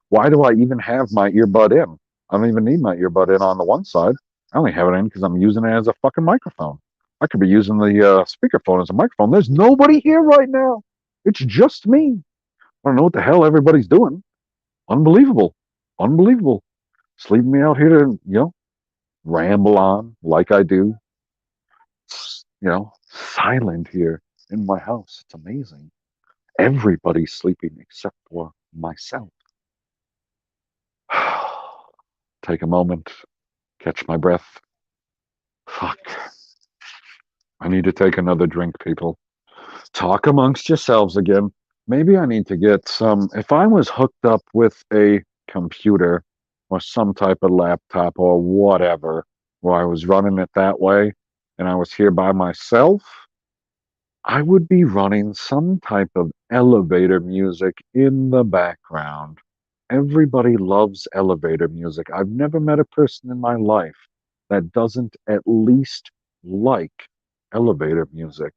Why do I even have my earbud in? I don't even need my earbud in on the one side. I only have it in because I'm using it as a fucking microphone. I could be using the speakerphone as a microphone. There's nobody here right now. It's just me. I don't know what the hell everybody's doing. Unbelievable. Unbelievable. Just leaving me out here to, ramble on like I do. Silent here in my house. It's amazing. Everybody's sleeping except for myself. Take a moment, catch my breath. Fuck. I need to take another drink, people. Talk amongst yourselves again. Maybe I need to get some. If I was hooked up with a computer or some type of laptop or whatever, where I was running it that way and I was here by myself, I would be running some type of elevator music in the background. Everybody loves elevator music. I've never met a person in my life that doesn't at least like elevator music.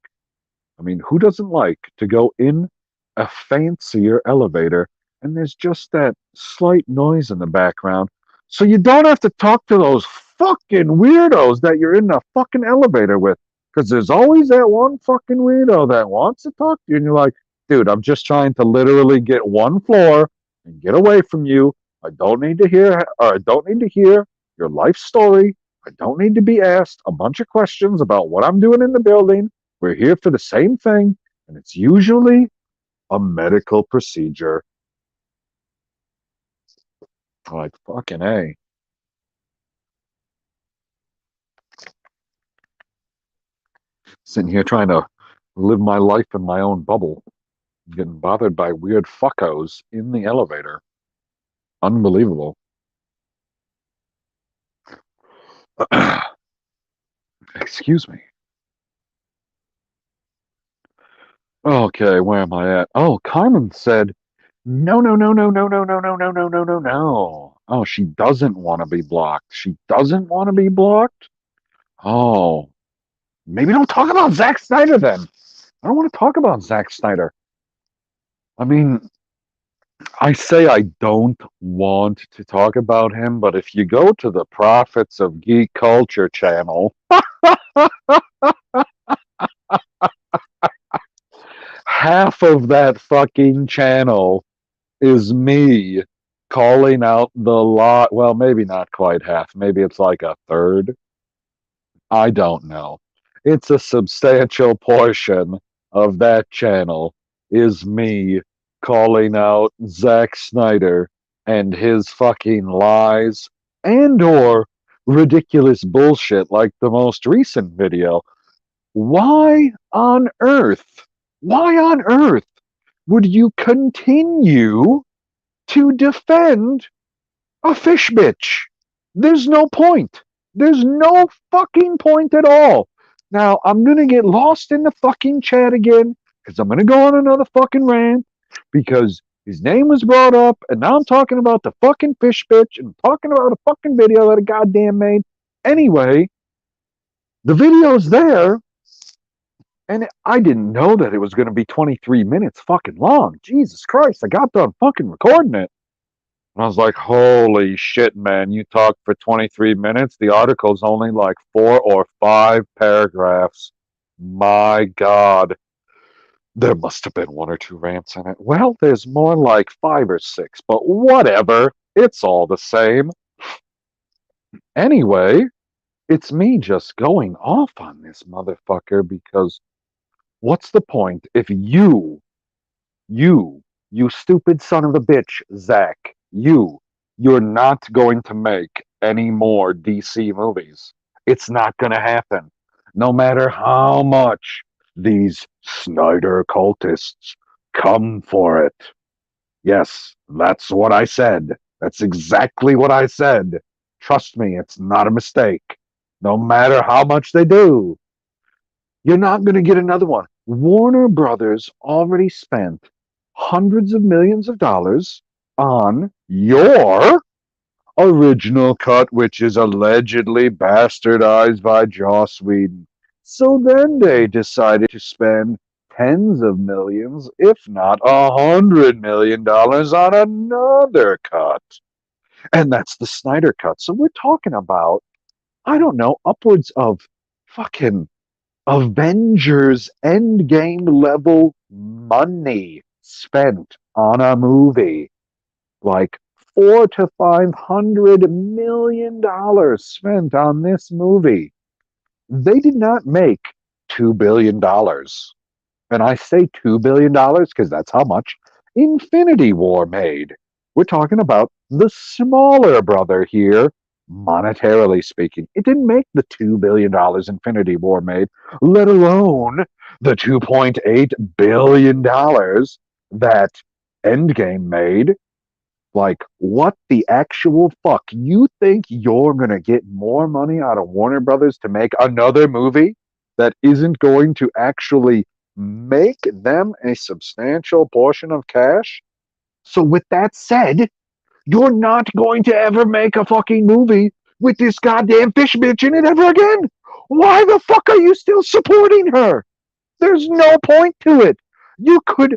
I mean, who doesn't like to go in a fancier elevator and there's just that slight noise in the background so you don't have to talk to those fucking weirdos that you're in the fucking elevator with? Because there's always that one fucking weirdo that wants to talk to you and you're like, dude, I'm just trying to literally get one floor and get away from you. I don't need to hear, or I don't need to hear your life story. I don't need to be asked a bunch of questions about what I'm doing in the building. We're here for the same thing, and it's usually a medical procedure. Like, fucking A. Sitting here trying to live my life in my own bubble, getting bothered by weird fuckos in the elevator. Unbelievable. Excuse me. Okay, where am I at? Oh, Carmen said, no, no, no, no, no, no, no, no, no, no, no, no, no. Oh, she doesn't want to be blocked. She doesn't want to be blocked? Oh, maybe don't talk about Zack Snyder then. I don't want to talk about Zack Snyder. I mean, I say I don't want to talk about him, but if you go to the Prophets of Geek Culture channel, half of that fucking channel is me calling out the lot. Well, maybe not quite half. Maybe it's like a third. I don't know. It's a substantial portion of that channel is me calling out Zack Snyder and his fucking lies and or ridiculous bullshit like the most recent video. Why on earth? Why on earth would you continue to defend a fish bitch? There's no point. There's no fucking point at all. Now, I'm going to get lost in the fucking chat again because I'm going to go on another fucking rant because his name was brought up and now I'm talking about the fucking fish bitch and talking about a fucking video that a goddamn made. Anyway, the video's there and I didn't know that it was going to be 23 minutes fucking long. Jesus Christ, I got done fucking recording it. And I was like, holy shit, man, you talked for 23 minutes. The article's only like 4 or 5 paragraphs. My God. There must have been 1 or 2 rants in it. Well, there's more like 5 or 6, but whatever. It's all the same. Anyway, it's me just going off on this motherfucker because what's the point if you, you stupid son of a bitch, Zach, you're not going to make any more DC movies. It's not going to happen. No matter how much these Snyder cultists come for it. Yes, that's what I said. That's exactly what I said. Trust me, it's not a mistake. No matter how much they do, you're not going to get another one. Warner Brothers already spent hundreds of millions of dollars on your original cut, which is allegedly bastardized by Joss Whedon. So then they decided to spend tens of millions, if not $100 million on another cut. And that's the Snyder cut. So we're talking about, I don't know, upwards of fucking Avengers Endgame level money spent on a movie. Like $400 to $500 million spent on this movie. They did not make $2 billion. And I say $2 billion because that's how much Infinity War made. We're talking about the smaller brother here, monetarily speaking. It didn't make the $2 billion Infinity War made, let alone the $2.8 billion that Endgame made. Like, what the actual fuck? You think you're going to get more money out of Warner Brothers to make another movie that isn't going to actually make them a substantial portion of cash? So, with that said, you're not going to ever make a fucking movie with this goddamn fish bitch in it ever again. Why the fuck are you still supporting her? There's no point to it. You could,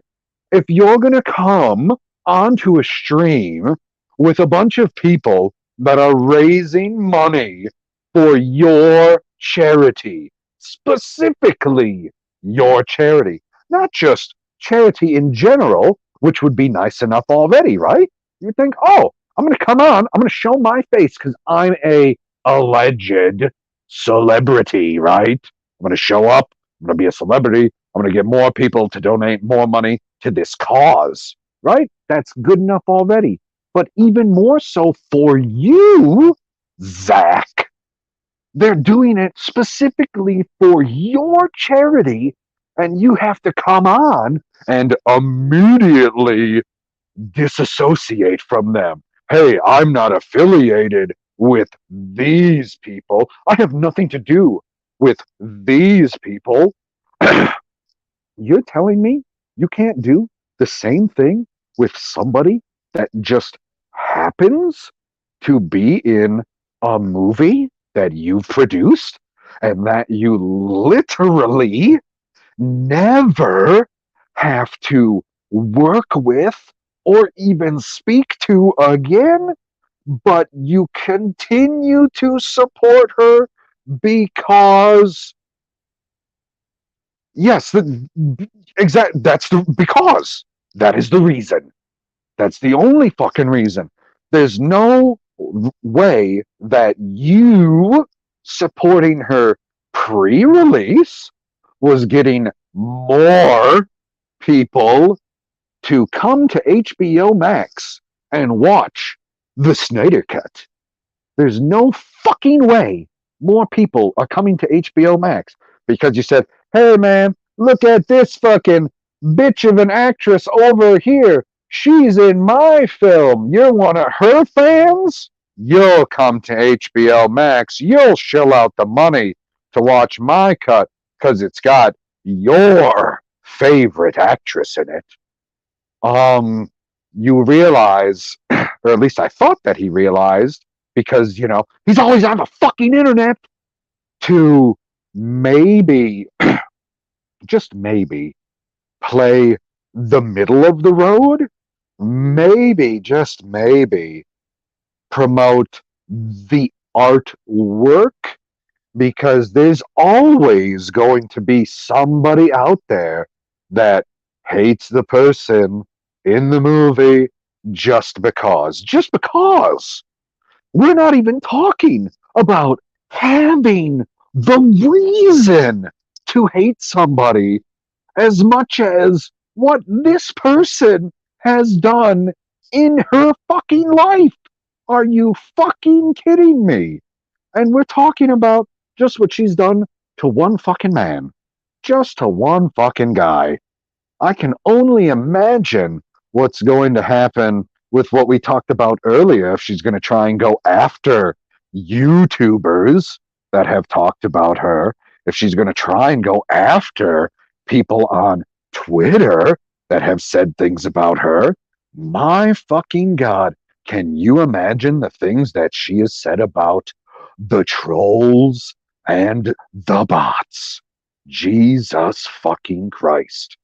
if you're going to come onto a stream with a bunch of people that are raising money for your charity, specifically your charity, not just charity in general, which would be nice enough already, right? You think, oh, I'm going to come on, I'm going to show my face because I'm a alleged celebrity, right? I'm going to show up, I'm going to be a celebrity, I'm going to get more people to donate more money to this cause, right? That's good enough already. But even more so for you, Zach, they're doing it specifically for your charity, and you have to come on and immediately disassociate from them. Hey, I'm not affiliated with these people. I have nothing to do with these people. You're telling me you can't do the same thing with somebody that just happens to be in a movie that you've produced and that you literally never have to work with or even speak to again, but you continue to support her because yes, that's the because that is the reason. That's the only fucking reason. There's no way that you supporting her pre-release was getting more people to come to HBO Max and watch the Snyder Cut. There's no fucking way more people are coming to HBO Max because you said, hey man, look at this fucking bitch of an actress over here. She's in my film. You're one of her fans? You'll come to HBO Max. You'll shell out the money to watch my cut because it's got your favorite actress in it. You realize, or at least I thought that he realized, because, he's always on the fucking internet, to maybe, just maybe, play the middle of the road. Maybe, just maybe, promote the artwork, because there's always going to be somebody out there that hates the person in the movie just because. Just because. We're not even talking about having the reason to hate somebody as much as what this person has done in her fucking life. Are you fucking kidding me? And we're talking about just what she's done to one fucking man. Just to one fucking guy. I can only imagine what's going to happen with what we talked about earlier if she's going to try and go after YouTubers that have talked about her, if she's going to try and go after people on Twitter that have said things about her. My fucking God, can you imagine the things that she has said about the trolls and the bots? Jesus fucking Christ.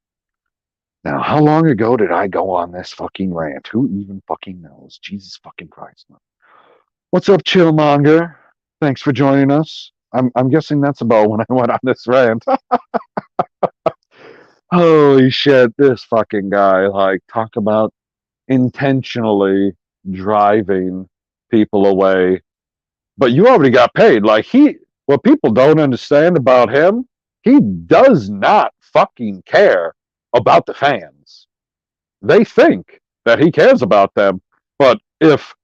Now, how long ago did I go on this fucking rant? Who even fucking knows? Jesus fucking Christ. What's up, Chillmonger? Thanks for joining us. I'm guessing that's about when I went on this rant. Holy shit, this fucking guy, talk about intentionally driving people away. But you already got paid. What people don't understand about him, he does not fucking care about the fans. They think that he cares about them, but if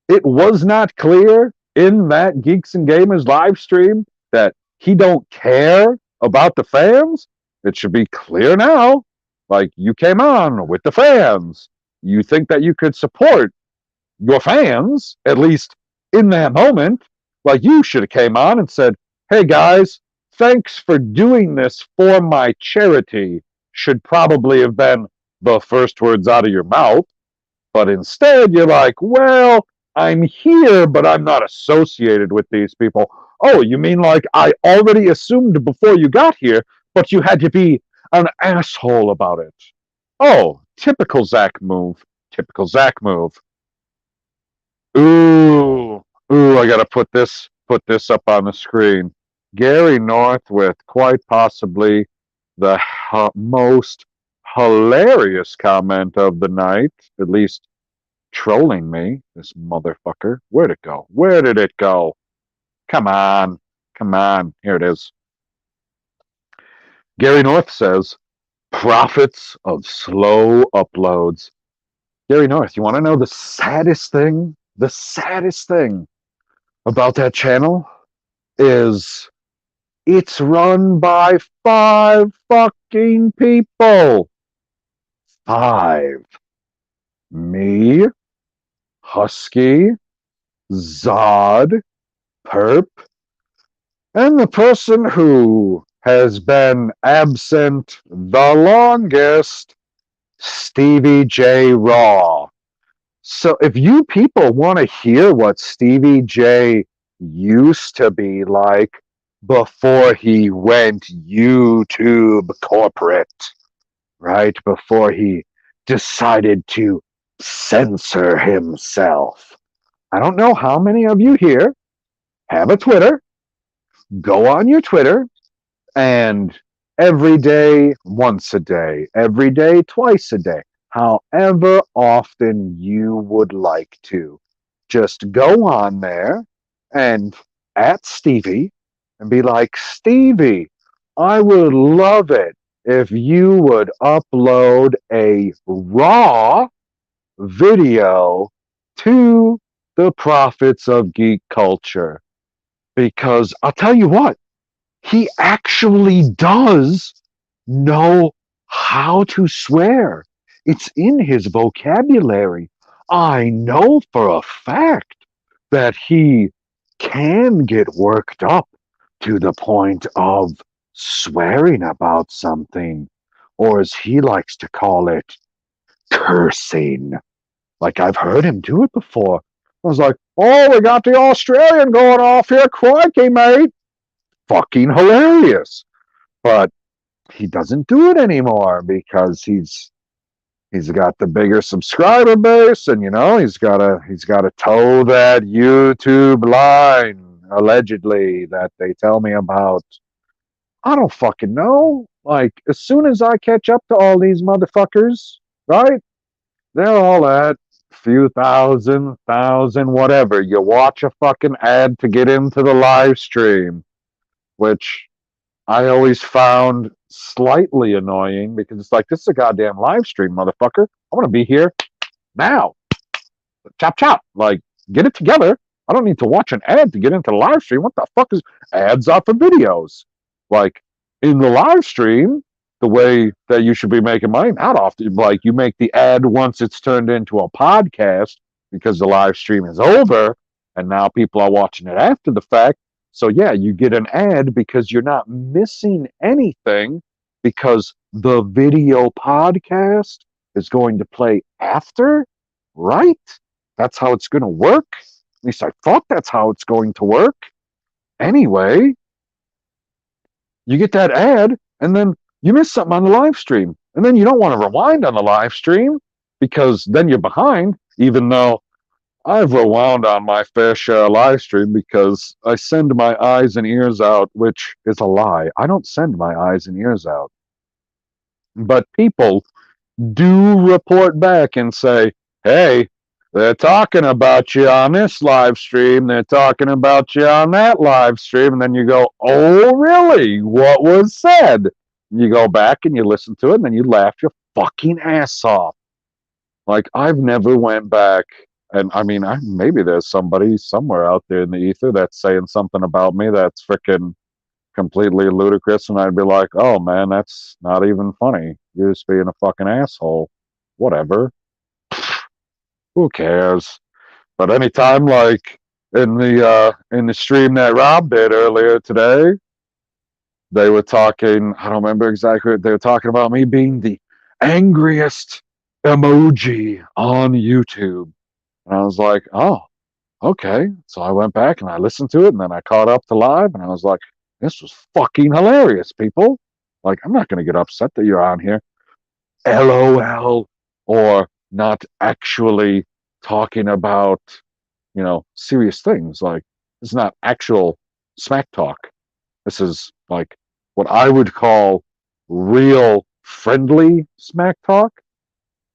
it was not clear in that Geeks and Gamers live stream that he don't care about the fans, it should be clear now. Like, you came on with the fans. You think that you could support your fans, at least in that moment. Like, you should have came on and said, hey guys, thanks for doing this for my charity, should probably have been the first words out of your mouth. But instead, you're like, well, I'm here, but I'm not associated with these people. Oh, you mean like I already assumed before you got here, but you had to be an asshole about it? Oh, typical Zach move. Typical Zach move. Ooh, ooh, I gotta put this up on the screen. Gary North with quite possibly the most hilarious comment of the night, at least trolling me, this motherfucker. Where'd it go? Where did it go? Come on. Come on. Here it is. Gary North says, profits of slow uploads. Gary North, you want to know the saddest thing? The saddest thing about that channel is it's run by 5 fucking people. 5. Me, Husky, Zod, Purp, and the person who has been absent the longest, Stevie J. Raw. So if you people want to hear what Stevie J used to be like before he went YouTube corporate, right? Before he decided to censor himself. I don't know how many of you here have a Twitter. Go on your Twitter and every day, once a day, every day, twice a day, however often you would like to, just go on there and at Stevie and be like, Stevie, I would love it if you would upload a raw video to the Prophets of Geek Culture. Because I'll tell you what, he actually does know how to swear. It's in his vocabulary. I know for a fact that he can get worked up to the point of swearing about something, or as he likes to call it, cursing. Like, I've heard him do it before. I was like, oh, we got the Australian going off here. Crikey, mate. Fucking hilarious. But he doesn't do it anymore because he's got the bigger subscriber base, and he's got to toe that YouTube line, allegedly, that they tell me about. I don't fucking know. Like, as soon as I catch up to all these motherfuckers, right? They're all at few thousand, whatever. You watch a fucking ad to get into the live stream, which I always found slightly annoying because it's like, this is a goddamn live stream, motherfucker. I want to be here now. Chop, chop. Like, get it together. I don't need to watch an ad to get into the live stream. What the fuck is ads are for videos? Like, in the live stream, the way that you should be making money, not often, like, you make the ad once it's turned into a podcast because the live stream is over and now people are watching it after the fact. So yeah, you get an ad because you're not missing anything because the video podcast is going to play after, right? That's how it's going to work. At least I thought that's how it's going to work. Anyway, you get that ad and then you miss something on the live stream. And then you don't want to rewind on the live stream because then you're behind, even though I've rewound on my fair share of live stream because I send my eyes and ears out, which is a lie. I don't send my eyes and ears out. But people do report back and say, hey, they're talking about you on this live stream. They're talking about you on that live stream. And then you go, oh, really? What was said? You go back and you listen to it and then you laugh your fucking ass off. Like, I've never went back. And I mean, maybe there's somebody somewhere out there in the ether that's saying something about me that's freaking completely ludicrous, and I'd be like, oh man, that's not even funny. You're just being a fucking asshole. Whatever. Who cares? But anytime, like in the stream that Rob did earlier today, they were talking. I don't remember exactly. They were talking about me being the angriest emoji on YouTube, and I was like, oh, okay. So I went back and I listened to it, and then I caught up to live, and I was like, this was fucking hilarious, people. Like, I'm not gonna get upset that you're on here, LOL, or not actually talking about, serious things. Like, it's not actual smack talk. This is like what I would call real friendly smack talk.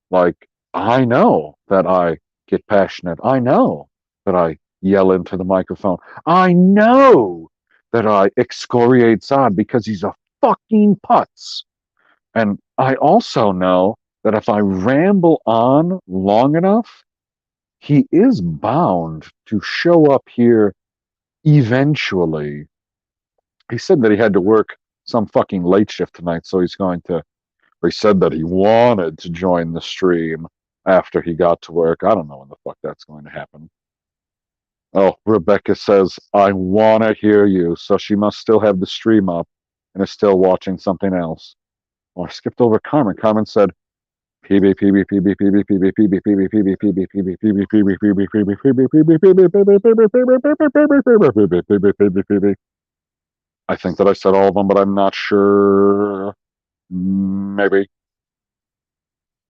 Like, I know that I get passionate. I know that I yell into the microphone. I know that I excoriate Zod because he's a fucking putz. And I also know that if I ramble on long enough, he is bound to show up here eventually. He said that he had to work some fucking late shift tonight, so he's going to. He said that he wanted to join the stream after he got to work. I don't know when the fuck that's going to happen. Oh, Rebecca says, I want to hear you, so she must still have the stream up and is still watching something else. Oh, I skipped over Carmen. Carmen said, PB, PB, PB, PB, PB, PB, PB, PB, PB, PB, PB, PB, PB, PB, PB. I think that I said all of them, but I'm not sure. Maybe.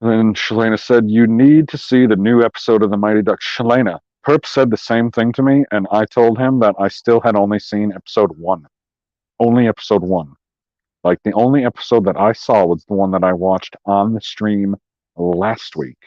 And Shalana said, you need to see the new episode of The Mighty Ducks. Shalana, Purp said the same thing to me, and I told him that I still had only seen episode 1. Only episode 1. Like, the only episode that I saw was the one that I watched on the stream last week.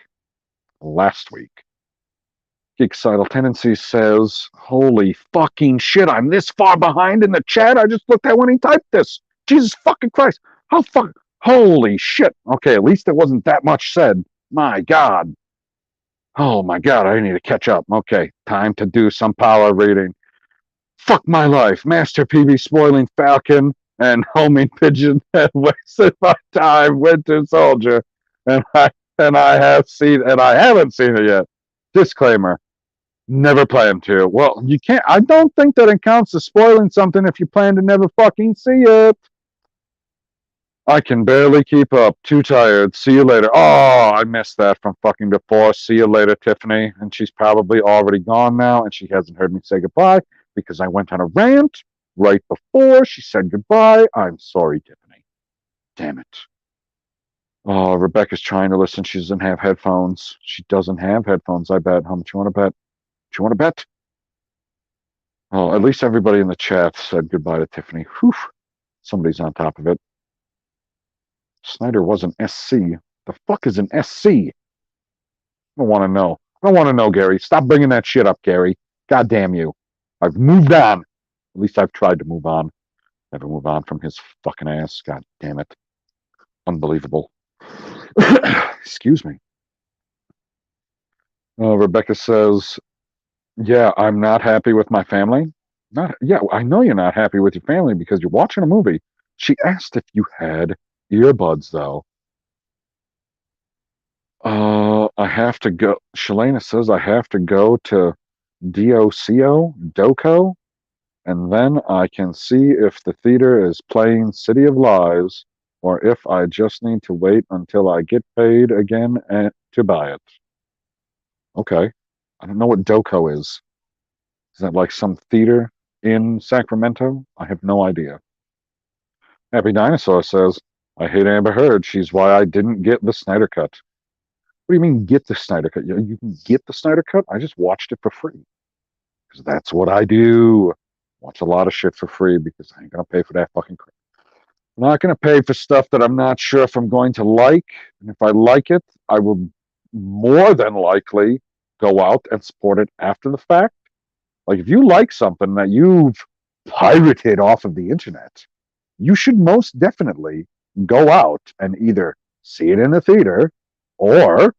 Geekcidal Tendency says, holy fucking shit, I'm this far behind in the chat. I just looked at when he typed this. Jesus fucking Christ. How fuck? Holy shit. Okay, at least it wasn't that much said. My God. Oh my God, I need to catch up. Okay, time to do some power reading. Fuck my life. Master PB spoiling Falcon and homing pigeon had wasted my time. Winter Soldier, and I haven't seen it yet. Disclaimer: never plan to. Well, you can't. I don't think that it counts as spoiling something if you plan to never fucking see it. I can barely keep up. Too tired. See you later. Oh, I missed that from fucking before. See you later, Tiffany. And she's probably already gone now, and she hasn't heard me say goodbye because I went on a rant right before she said goodbye. I'm sorry, Tiffany. Damn it. Oh, Rebecca's trying to listen. She doesn't have headphones. She doesn't have headphones, I bet. How much you want to bet? Do you want to bet? Oh, at least everybody in the chat said goodbye to Tiffany. Whew. Somebody's on top of it. Snyder was an SC. The fuck is an SC? I don't want to know. I don't want to know, Gary. Stop bringing that shit up, Gary. God damn you. I've moved on. At least I've tried to move on. Never move on from his fucking ass. God damn it. Unbelievable. Excuse me. Rebecca says, yeah, I'm not happy with my family. I know you're not happy with your family because you're watching a movie. She asked if you had earbuds, though. I have to go. Shalana says I have to go to Doco, and then I can see if the theater is playing City of Lies or if I just need to wait until I get paid again to buy it. Okay. I don't know what Doco is. Is that like some theater in Sacramento? I have no idea. Happy Dinosaur says, I hate Amber Heard. She's why I didn't get the Snyder Cut. What do you mean get the Snyder Cut? You can get the Snyder Cut? I just watched it for free. Because that's what I do. Watch a lot of shit for free because I ain't going to pay for that fucking crap. I'm not going to pay for stuff that I'm not sure if I'm going to like. And if I like it, I will more than likely go out and support it after the fact. Like, if you like something that you've pirated off of the internet, you should most definitely go out and either see it in the theater or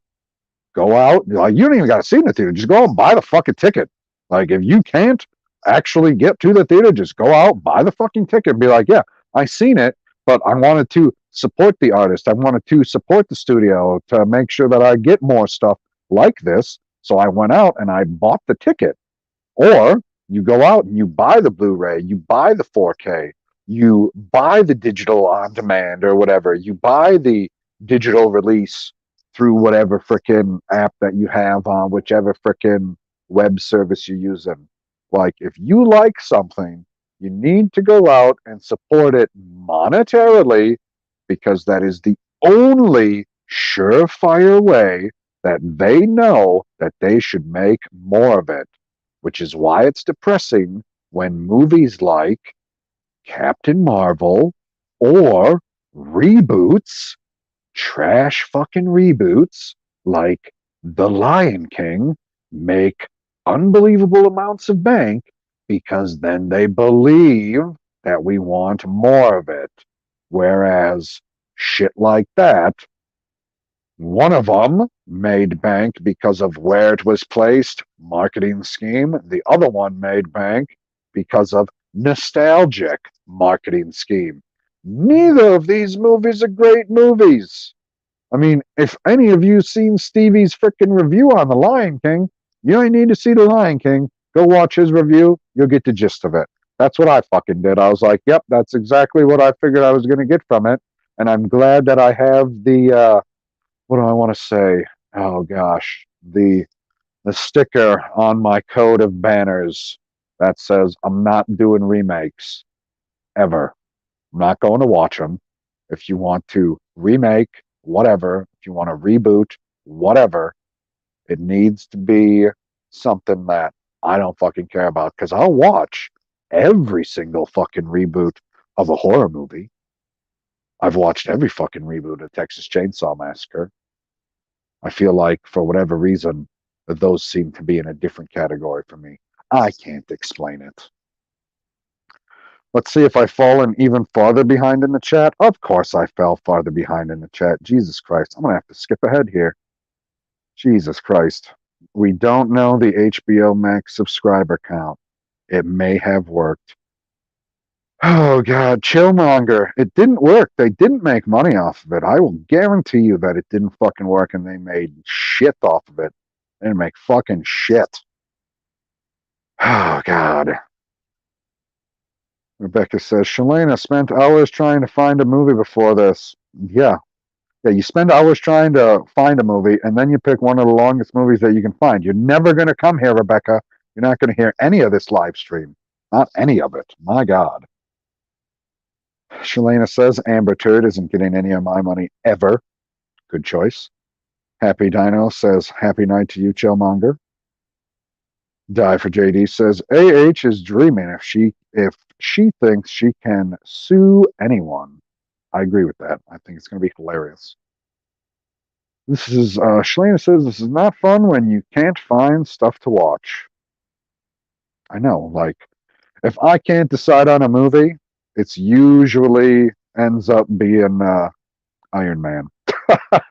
go out. Like, you don't even got to see it in the theater. Just go out and buy the fucking ticket. Like, if you can't actually get to the theater. Just go out, buy the fucking ticket, and be like, yeah, I seen it, but I wanted to support the artist. I wanted to support the studio to make sure that I get more stuff like this. So I went out and I bought the ticket. Or you go out and you buy the Blu-ray, you buy the 4K, you buy the digital on demand or whatever, you buy the digital release through whatever frickin' app that you have on whichever frickin' web service you're using. Like, if you like something, you need to go out and support it monetarily because that is the only surefire way that they know that they should make more of it, which is why it's depressing when movies like Captain Marvel or reboots, trash fucking reboots like The Lion King, make unbelievable amounts of bank because then they believe that we want more of it. Whereas shit like that, one of them made bank because of where it was placed, marketing scheme. The other one made bank because of nostalgic marketing scheme. Neither of these movies are great movies. I mean, if any of you seen Stevie's freaking review on The Lion King, you only need to see The Lion King. Go watch his review. You'll get the gist of it. That's what I fucking did. I was like, yep, that's exactly what I figured I was going to get from it. And I'm glad that I have the what do I want to say? Oh gosh, the sticker on my coat of banners that says I'm not doing remakes ever. I'm not going to watch them. If you want to remake, whatever. If you want to reboot, whatever. It needs to be something that I don't fucking care about because I'll watch every single fucking reboot of a horror movie. I've watched every fucking reboot of Texas Chainsaw Massacre. I feel like for whatever reason, those seem to be in a different category for me. I can't explain it. Let's see if I've fallen even farther behind in the chat. Of course I fell farther behind in the chat. Jesus Christ. I'm going to have to skip ahead here. Jesus Christ. We don't know the HBO Max subscriber count. It may have worked. Oh God, Chillmonger. It didn't work. They didn't make money off of it. I will guarantee you that it didn't fucking work and they made shit off of it. They didn't make fucking shit. Oh God. Rebecca says, Shalana spent hours trying to find a movie before this. Yeah. Yeah, you spend hours trying to find a movie and then you pick one of the longest movies that you can find. You're never going to come here, Rebecca. You're not going to hear any of this live stream. Not any of it. My God. Shalana says, Amber Turd isn't getting any of my money ever. Good choice. Happy Dino says, happy night to you, Chillmonger. Die for JD says, AH is dreaming if she thinks she can sue anyone. I agree with that. I think it's going to be hilarious. This is, Shalana says, this is not fun when you can't find stuff to watch. I know, like, if I can't decide on a movie, it's usually ends up being Iron Man. I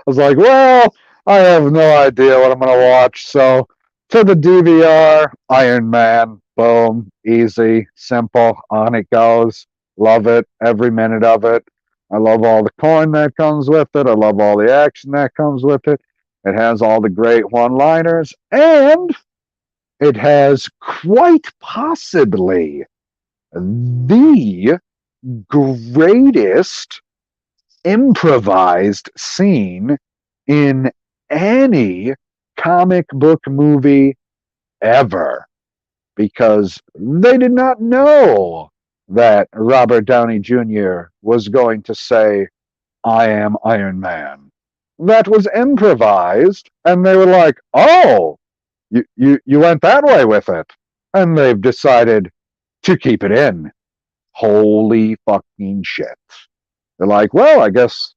was like, well, I have no idea what I'm going to watch. So to the DVR, Iron Man, boom, easy, simple, on it goes. Love it, every minute of it. I love all the corn that comes with it. I love all the action that comes with it. It has all the great one-liners, and it has quite possibly the greatest improvised scene in any comic book movie ever, because they did not know that Robert Downey Jr. was going to say, I am Iron Man. That was improvised, and they were like, oh, you went that way with it. And they've decided to keep it in. Holy fucking shit. They're like, well, I guess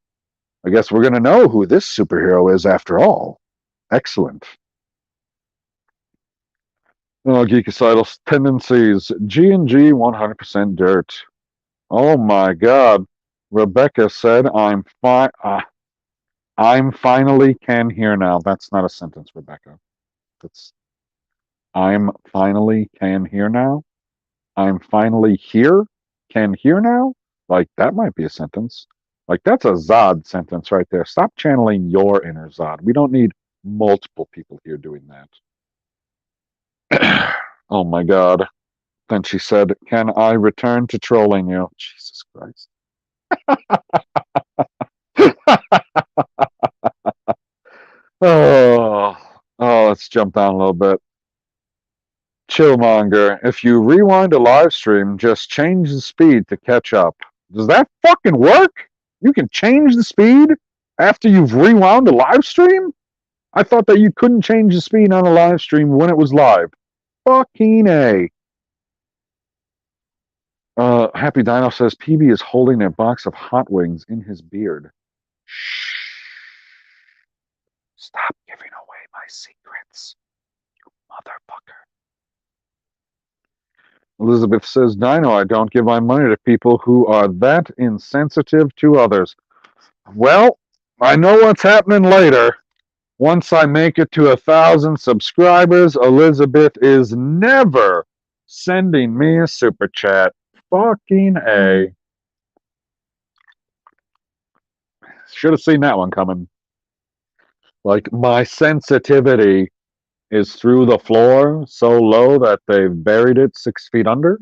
we're going to know who this superhero is after all. Excellent. Oh, geekicidal tendencies. G&G 100% dirt. Oh my God. Rebecca said, I'm finally can hear now. That's not a sentence, Rebecca. I'm finally can hear now. I'm finally here, can hear now. Like, that might be a sentence. Like, that's a Zod sentence right there. Stop channeling your inner Zod. We don't need multiple people here doing that. Oh my God. Then she said, "Can I return to trolling you?" Jesus Christ. Oh, let's jump down a little bit. Chillmonger, if you rewind a live stream, just change the speed to catch up. Does that fucking work? You can change the speed after you've rewound a live stream? I thought that you couldn't change the speed on a live stream when it was live. Fucking A. Happy Dino says PB is holding a box of hot wings in his beard. Shh. Stop giving away my secrets, motherfucker. Elizabeth says, Dino, I don't give my money to people who are that insensitive to others. Well, I know what's happening later. Once I make it to 1,000 subscribers, Elizabeth is never sending me a super chat. Fucking A. Should have seen that one coming. Like, my sensitivity is through the floor so low that they've buried it 6 feet under.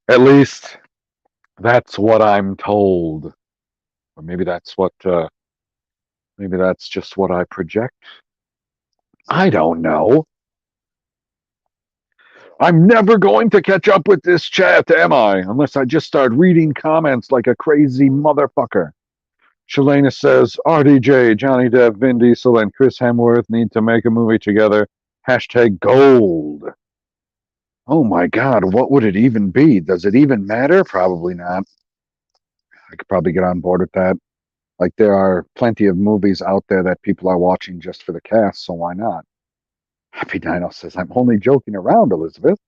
At least that's what I'm told. Or maybe that's maybe that's just what I project. I don't know. I'm never going to catch up with this chat, am I? Unless I just start reading comments like a crazy motherfucker. Shalana says, RDJ, Johnny Depp, Vin Diesel, and Chris Hemsworth need to make a movie together. Hashtag gold. Oh my God, what would it even be? Does it even matter? Probably not. I could probably get on board with that. Like, there are plenty of movies out there that people are watching just for the cast, so why not? Happy Dino says, I'm only joking around, Elizabeth.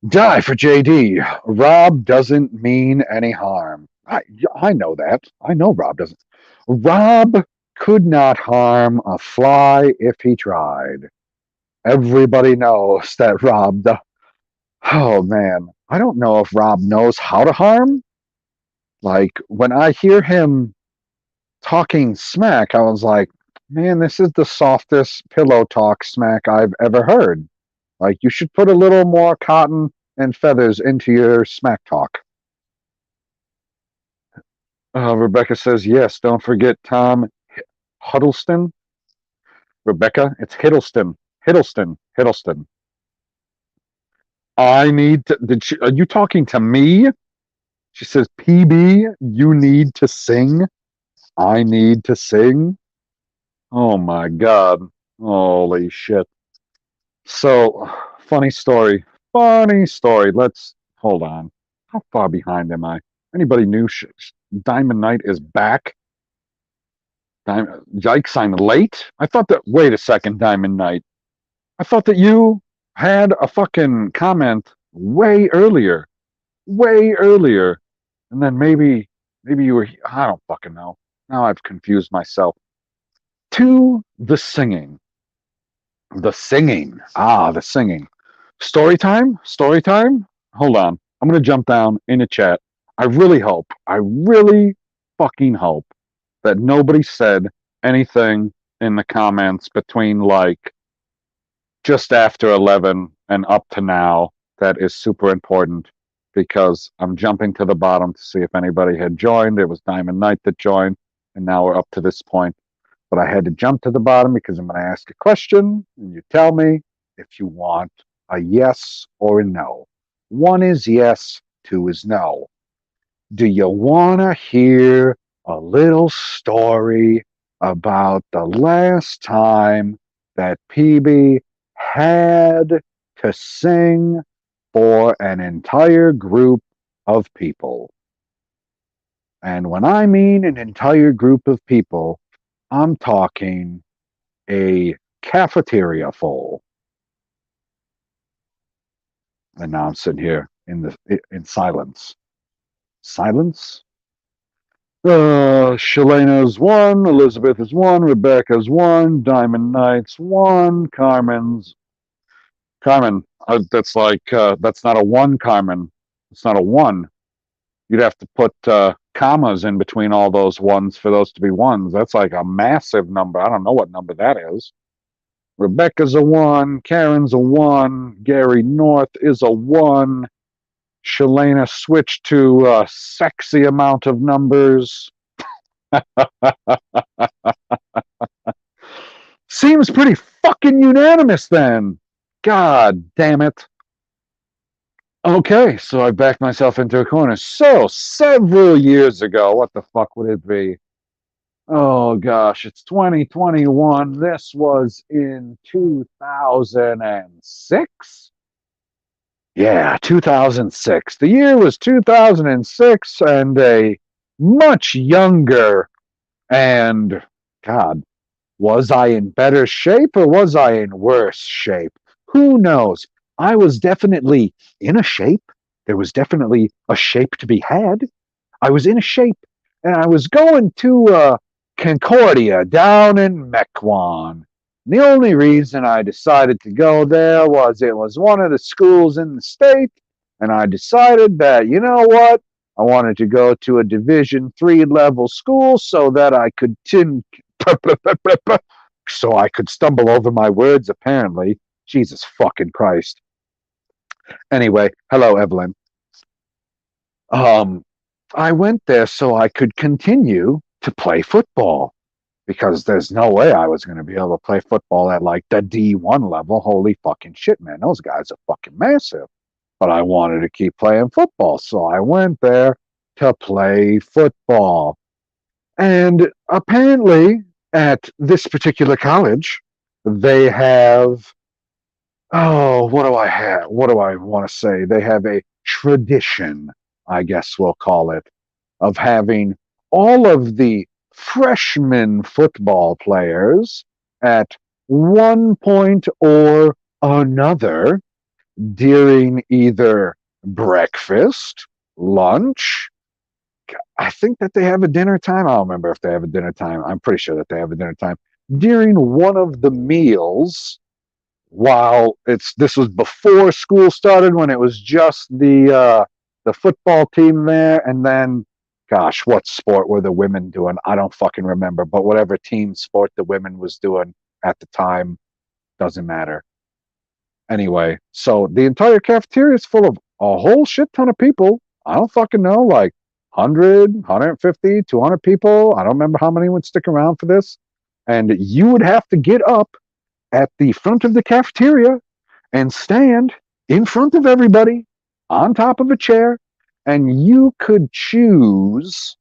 Die for JD. Rob doesn't mean any harm. I know that. I know Rob doesn't. Rob could not harm a fly if he tried. Everybody knows that Rob. Oh man, I don't know if Rob knows how to harm. Like, when I hear him talking smack, I was like, man, this is the softest pillow talk smack I've ever heard. Like, you should put a little more cotton and feathers into your smack talk. Rebecca says, yes, don't forget Tom Huddleston. Rebecca, it's Hiddleston. Hiddleston. I need to. Are you talking to me? She says, PB, you need to sing. I need to sing. Oh my God. Holy shit. So, funny story. Funny story. Let's hold on. How far behind am I? Anybody new? Diamond Knight is back. Yikes, I'm late. I thought that. Wait a second, Diamond Knight. I thought that you had a fucking comment way earlier. Way earlier. And then maybe you were. I don't fucking know. Now I've confused myself. To the singing. The singing. Ah, the singing. Story time? Story time? Hold on. I'm going to jump down in the chat. I really fucking hope that nobody said anything in the comments between like just after 11 and up to now that is super important, because I'm jumping to the bottom to see if anybody had joined. It was Diamond Knight that joined, and now we're up to this point. But I had to jump to the bottom because I'm going to ask a question, and you tell me if you want a yes or a no. 1 is yes, 2 is no. Do you want to hear a little story about the last time that PB had to sing for an entire group of people? And when I mean an entire group of people, I'm talking a cafeteria full. And now I'm sitting here in silence. Silence? Shelena's 1, Elizabeth is 1, Rebecca's 1, Diamond Knight's 1, Carmen. That's like that's not a 1, Carmen. It's not a 1. You'd have to put commas in between all those ones for those to be ones. That's like a massive number. I don't know what number that is. Rebecca's a 1, Karen's a 1, Gary North is a 1. Shalena switched to a sexy amount of numbers. Seems pretty fucking unanimous then. God damn it. Okay, so I backed myself into a corner. So, several years ago, what the fuck would it be? Oh gosh, it's 2021. This was in 2006? Yeah, 2006. The year was 2006, and a much younger and, God, was I in better shape or was I in worse shape? Who knows? I was definitely in a shape. There was definitely a shape to be had. I was in a shape, and I was going to Concordia down in Mequon. The only reason I decided to go there was it was one of the schools in the state, and I decided that, you know what? I wanted to go to a Division III level school so that I could so I could stumble over my words, apparently. Jesus fucking Christ. Anyway, hello, Evelyn. Um, I went there so I could continue to play football because there's no way I was going to be able to play football at like the D1 level. Holy fucking shit, man. Those guys are fucking massive. But I wanted to keep playing football, so I went there to play football. And apparently, at this particular college, they have, oh, what do I have? What do I want to say? They have a tradition, I guess we'll call it, of having all of the freshman football players at one point or another during either breakfast, lunch. I think that they have a dinner time. I don't remember if they have a dinner time. I'm pretty sure that they have a dinner time during one of the meals. While this was before school started, when it was just the football team there, and then, gosh, what sport were the women doing? I don't fucking remember. But whatever team sport the women was doing at the time doesn't matter. Anyway, so the entire cafeteria is full of a whole shit ton of people. I don't fucking know, like 100, 150, 200 people. I don't remember how many would stick around for this. And you would have to get up at the front of the cafeteria and stand in front of everybody on top of a chair. And you could choose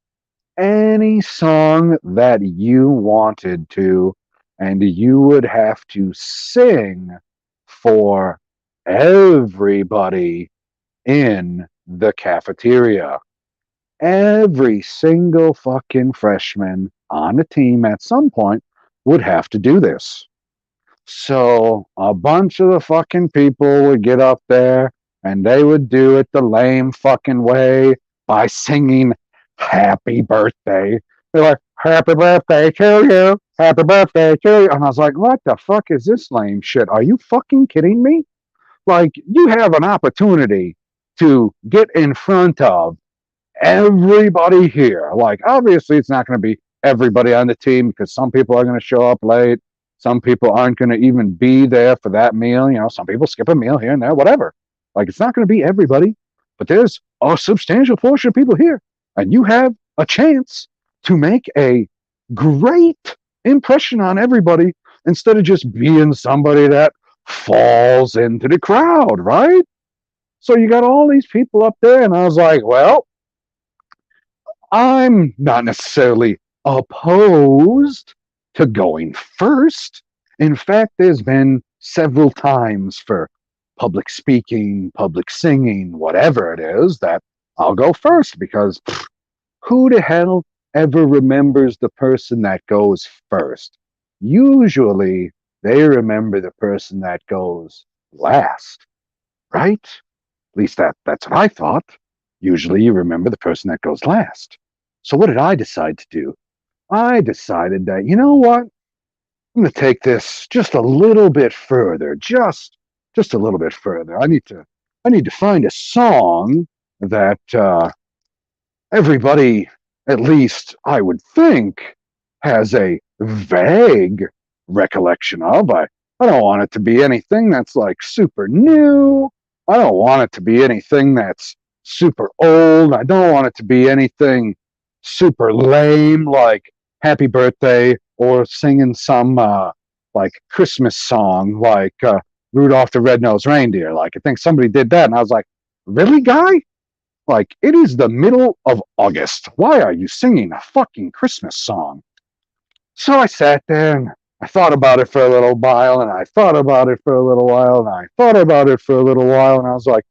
any song that you wanted to. And you would have to sing for everybody in the cafeteria. Every single fucking freshman on the team at some point would have to do this. So a bunch of the fucking people would get up there and they would do it the lame fucking way by singing happy birthday. They're like, happy birthday to you. Happy birthday to you. And I was like, what the fuck is this lame shit? Are you fucking kidding me? Like, you have an opportunity to get in front of everybody here. Like, obviously, it's not going to be everybody on the team because some people are going to show up late. Some people aren't going to even be there for that meal. You know, some people skip a meal here and there, whatever. Like, it's not going to be everybody, but there's a substantial portion of people here. And you have a chance to make a great impression on everybody instead of just being somebody that falls into the crowd, right? So you got all these people up there, and I was like, well, I'm not necessarily opposed to going first. In fact, there's been several times for public speaking, public singing, whatever it is, that I'll go first because who the hell ever remembers the person that goes first? Usually, they remember the person that goes last, right? At least that's what I thought. Usually, you remember the person that goes last. So what did I decide to do? I decided that, you know what? I'm going to take this just a little bit further, just a little bit further. I need to find a song that everybody, at least I would think, has a vague recollection of. I don't want it to be anything that's like super new. I don't want it to be anything that's super old. I don't want it to be anything super lame like Happy Birthday or singing some like Christmas song like Rudolph the Red-Nosed Reindeer. Like I think somebody did that and I was like, really, guy? Like, it is the middle of August. Why are you singing a fucking Christmas song? So I sat there and I thought about it for a little while, and I thought about it for a little while, and I thought about it for a little while, and I was like,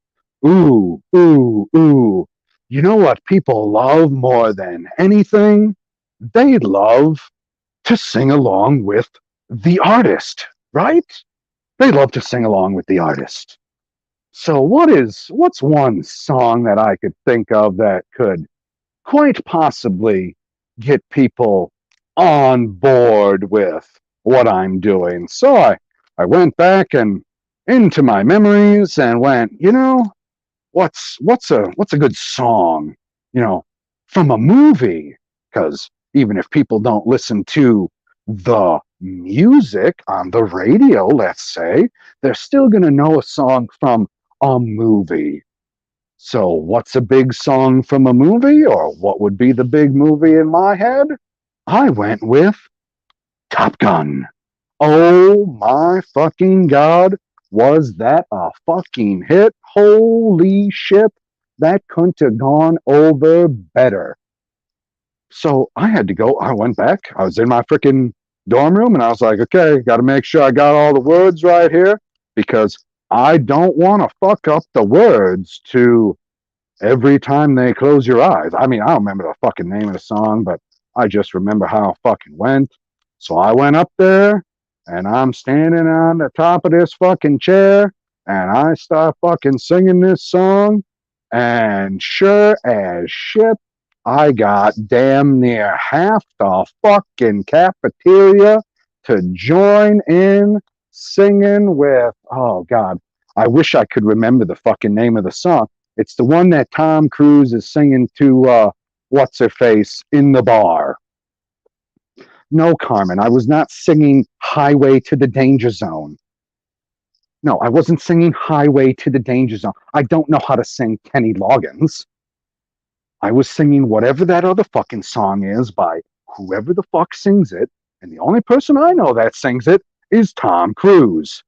ooh, ooh, ooh. You know what people love more than anything? They love to sing along with the artist, right? They love to sing along with the artist. So what's one song that I could think of that could quite possibly get people on board with what I'm doing? So I went back and into my memories and went, what's a good song, you know, from a movie? Because even if people don't listen to the music on the radio, let's say, they're still going to know a song from a movie. So, what's a big song from a movie, or what would be the big movie in my head? I went with Top Gun. Oh my fucking God, was that a fucking hit? Holy shit, that couldn't have gone over better. So I had to go. I went back. I was in my freaking dorm room and I was like, okay, got to make sure I got all the words right here because I don't want to fuck up the words to Every Time They Close Your Eyes. I mean, I don't remember the fucking name of the song, but I just remember how it fucking went. So I went up there and I'm standing on the top of this fucking chair and I start fucking singing this song. And sure as shit, I got damn near half the fucking cafeteria to join in singing with, oh God, I wish I could remember the fucking name of the song. It's the one that Tom Cruise is singing to what's her face in the bar. No, Carmen, I was not singing Highway to the Danger Zone. No, I wasn't singing Highway to the Danger Zone. I don't know how to sing Kenny Loggins. I was singing whatever that other fucking song is by whoever the fuck sings it, and the only person I know that sings it is Tom Cruise.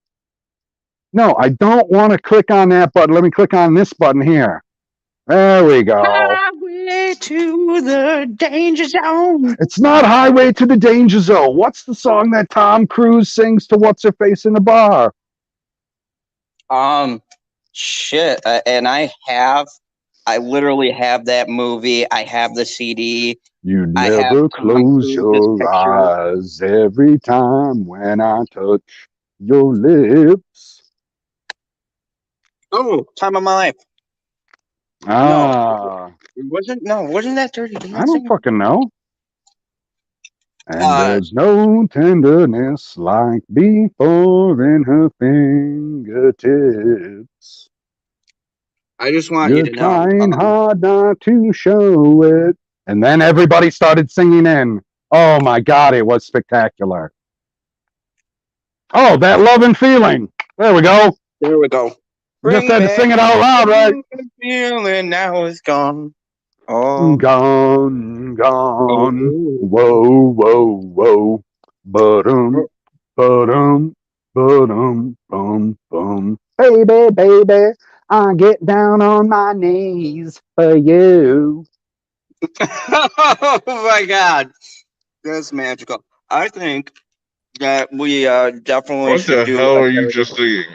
No, I don't want to click on that button. Let me click on this button here. There we go. Highway to the Danger Zone. It's not Highway to the Danger Zone. What's the song that Tom Cruise sings to What's Her Face in the bar? Shit. And I literally have that movie. I have the CD. You never close your eyes every time when I touch your lips. Oh, Time of My Life. Ah. Wasn't that Dirty Dancing? I don't fucking know. And there's no tenderness like before in her fingertips. I just want you to know. You're trying hard not to show it. And then everybody started singing in. Oh my God, it was spectacular. Oh, That Love and Feeling. There we go. There we go. Just had to sing it out loud, right? Feeling now is gone. Oh. Gone. Oh. Whoa. Ba-dum. Baby, I get down on my knees for you. Oh my God. That's magical. I think that we definitely should do. What the hell are you just singing?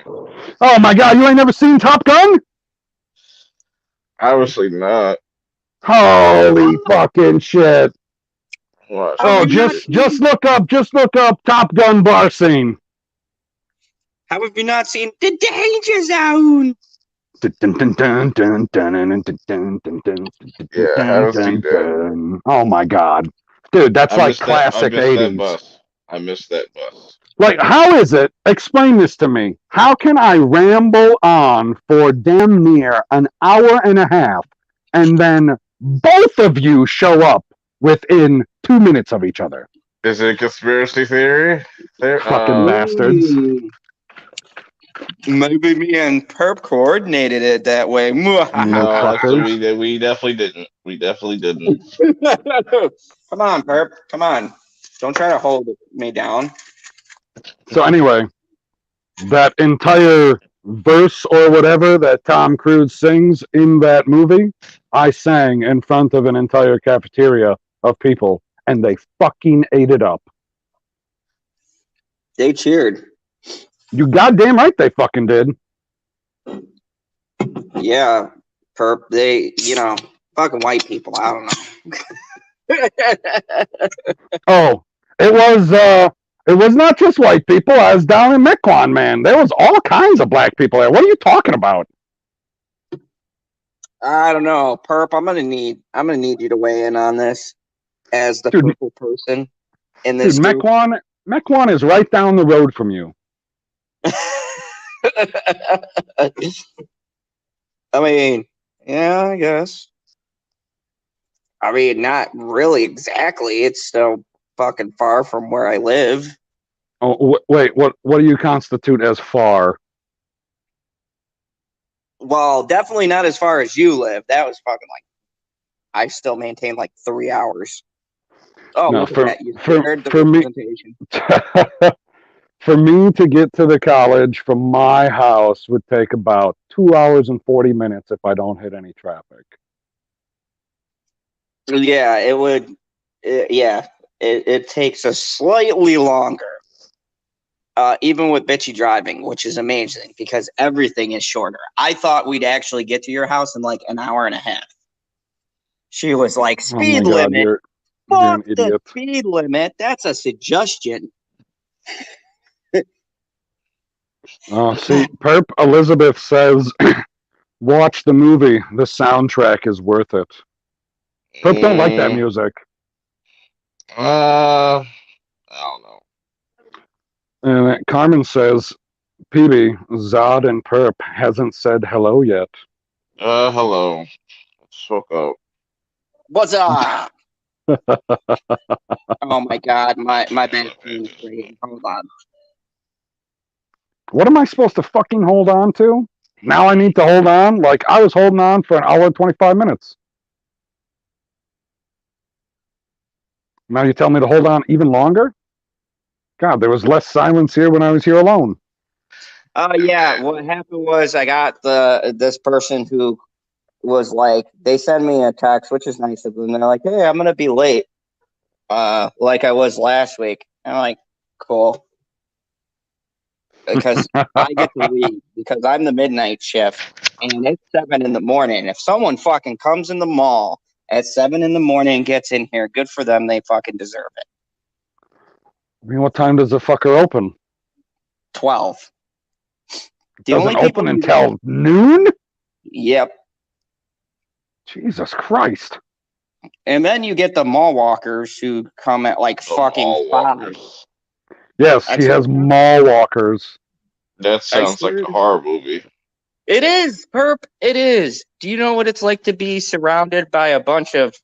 Oh my God, you ain't never seen Top Gun? Obviously not. Holy fucking shit. What? Oh, just look up Top Gun bar scene. How have you not seen The Danger Zone? Yeah, haven't seen that. Oh my god. Dude, that's I like missed that. I classic missed that 80s. bus. I missed that bus. Like, how is it? Explain this to me. How can I ramble on for damn near an hour and a half and then both of you show up within 2 minutes of each other? Is it a conspiracy theory? Fucking bastards. Maybe me and Perp coordinated it that way. No, actually, Fuckers. we definitely didn't. We definitely didn't. Come on, Perp. Come on. Don't try to hold me down. So anyway, that entire verse or whatever that Tom Cruise sings in that movie, I sang in front of an entire cafeteria of people, and they fucking ate it up. They cheered. You goddamn right they fucking did. Yeah, Perp. They, fucking white people. I don't know. Oh, it was not just white people. I was down in Mequon, man. There was all kinds of black people there. What are you talking about? I don't know, Perp. I'm gonna need you to weigh in on this as the Dude, purple person in this. Dude, Mequon is right down the road from you. I mean, yeah, I guess. I mean, not really exactly. It's still fucking far from where I live. Oh, wait, what do you constitute as far? Well, definitely not as far as you live. That was fucking like, I still maintain like 3 hours. Oh, No, look at that. You heard the for me, representation. for me to get to the college from my house would take about 2 hours and 40 minutes if I don't hit any traffic. Yeah, it would. It takes a slightly longer. Even with bitchy driving, which is amazing because everything is shorter. I thought we'd actually get to your house in like an hour and a half. She was like, speed limit. You're Fuck an the idiot. speed limit. That's a suggestion. See, Perp Elizabeth says, watch the movie. The soundtrack is worth it. Perp don't like that music. I don't know. And Carmen says, PB, Zod and Perp hasn't said hello yet. Hello. Let's hook up. What's up? Oh my god, my bad. Hold on. What am I supposed to fucking hold on to? Now I need to hold on? Like, I was holding on for an hour and 25 minutes. Now you tell me to hold on even longer? God, there was less silence here when I was here alone. Yeah, what happened was I got this person who was like, they sent me a text, which is nice of them. They're like, hey, I'm gonna be late. Like I was last week. And I'm like, cool. Because I get to leave because I'm the midnight shift and it's 7 a.m. If someone fucking comes in the mall at 7 a.m. and gets in here, good for them. They fucking deserve it. I mean, what time does the fucker open? 12. The Doesn't only people open until noon? Yep. Jesus Christ. And then you get the mall walkers who come at like fucking 5. Yes, he has mall walkers. That sounds like a horror movie. It is, Perp. It is. Do you know what it's like to be surrounded by a bunch of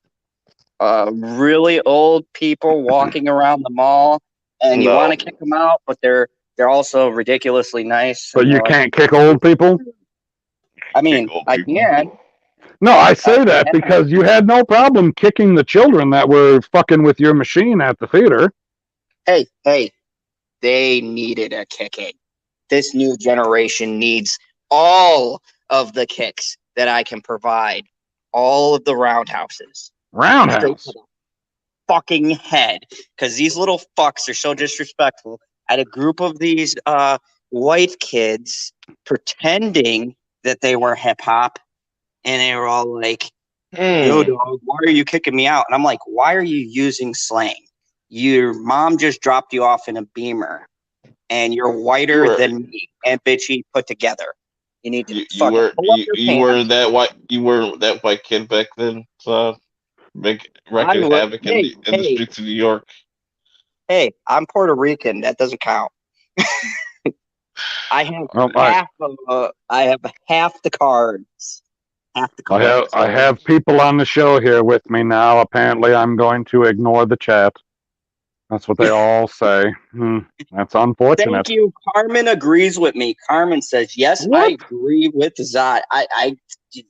really old people walking around the mall, and you want to kick them out, but they're also ridiculously nice. But you can't kick old people? I mean, I can. No, I say that because you had no problem kicking the children that were fucking with your machine at the theater. Hey, they needed a kicking. This new generation needs all of the kicks that I can provide. All of the roundhouses. Roundhouse? Fucking head. Because these little fucks are so disrespectful. I had a group of these white kids pretending that they were hip-hop. And they were all like, yo, dog, why are you kicking me out? And I'm like, why are you using slang? Your mom just dropped you off in a Beamer. And you're whiter than me and bitchy put together. You need to You fucking were pull up your were pants. that white kid back then, son, I wrecking would. havoc Hey, in the hey, streets of New York. hey! I'm Puerto Rican. That doesn't count. I have I, I have half the cards. Half the cards. I have people on the show here with me now. Apparently, I'm going to ignore the chat. That's what they all say. That's unfortunate. Thank you. Carmen agrees with me. Carmen says, yes, I What? agree with Zod.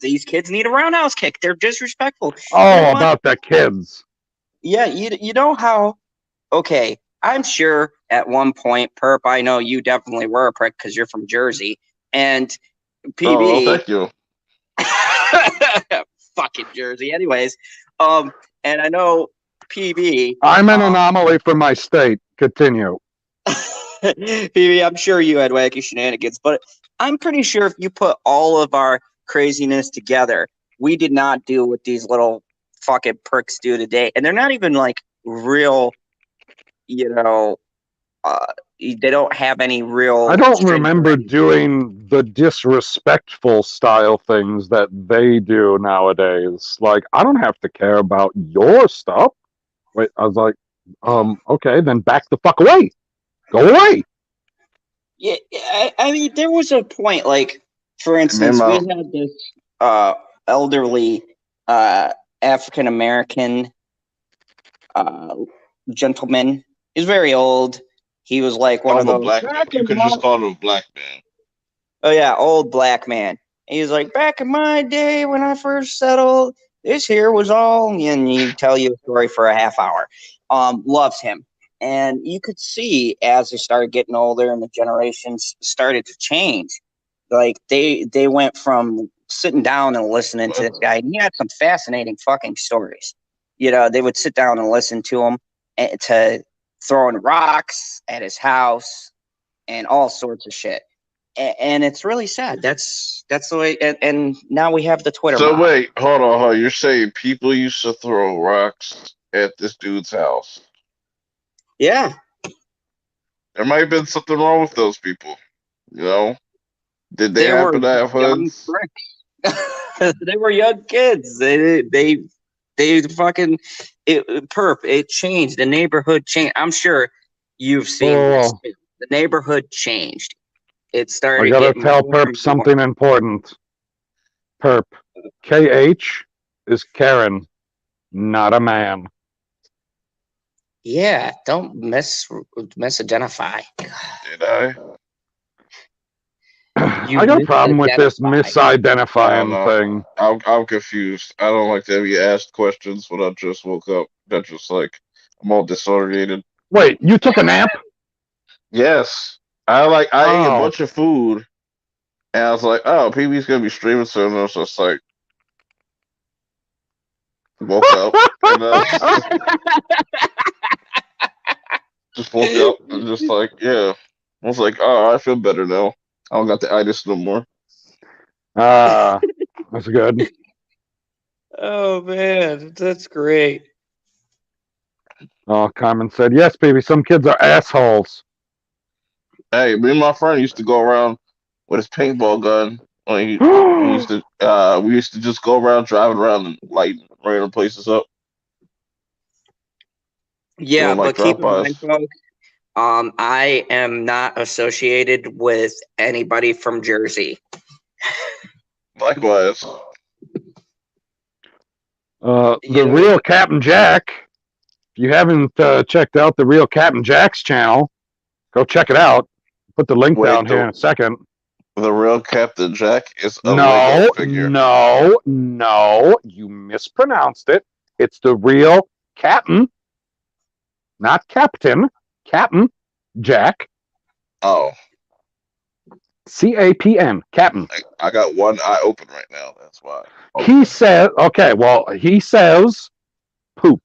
These kids need a roundhouse kick. They're disrespectful. You know Oh, what? about the kids. Yeah, you know how, okay, I'm sure at one point, Perp, I know you definitely were a prick because you're from Jersey. And Oh, well, PB, thank you. fucking Jersey. Anyways, and I know PB, I'm an anomaly for my state. Continue. PB, I'm sure you had wacky shenanigans, but I'm pretty sure if you put all of our craziness together, we did not do what these little fucking pricks do today. And they're not even like real, you know, they don't have any real. I don't strings or remember anything. doing the disrespectful style things that they do nowadays. Like, I don't have to care about your stuff. Wait, I was like, okay, then back the fuck away. Go away. Yeah, I mean, there was a point, like, for instance, we Memo. had this elderly African American gentleman. He's very old. He was like one Call of him a those. black man. Back You in could my, just call him a black man. oh yeah, old black man. He was like, back in my day when I first settled, this here was all, and he tell you a story for a half hour. Loves him, and you could see as they started getting older and the generations started to change. Like they went from sitting down and listening to this guy, and he had some fascinating fucking stories. You know, they would sit down and listen to him, and to throwing rocks at his house and all sorts of shit. And it's really sad. That's the way. And now we have the Twitter So mob. wait, hold on, hold on. You're saying people used to throw rocks at this dude's house? Yeah, There might have been something wrong with those people. You know? Did they they were happen to have young hoods? pricks. They were young kids. They fucking perp. It changed. The neighborhood changed. I'm sure you've seen this Oh, too. The neighborhood changed. It I started gotta getting tell more Perp and more. something important. Perp. KH is Karen, not a man. Yeah, don't misidentify. Did I? You I got a problem with this misidentify. I don't misidentifying know. thing. I'm confused. I don't like to be asked questions when I just woke up. That's just like I'm all disoriented. Wait, you took a nap? Yes. I ate a Oh. bunch of food and I was like, oh, PB's gonna be streaming soon. And I was just like woke up and just woke up and just like, yeah. I was like, oh, I feel better now. I don't got the itis no more. That's good. Oh man, that's great. Oh, Carmen said, yes, baby, some kids are assholes. Hey, me and my friend used to go around with his paintball gun. He used to we used to just go around driving around and lighting random places up, Yeah, doing like but keep in mind, drive-bys. folks, I am not associated with anybody from Jersey. Likewise. The You know, real Captain Jack. If you haven't checked out the real Captain Jack's channel, go check it out. Put the link down Wait, here in a second. the real Captain Jack is a Lego No, figure. no, you mispronounced it. It's the real Captain, not Captain, Captain Jack, Oh, CAPN, Captain. I got one eye open right now. That's why. He said, okay, well, he says poop.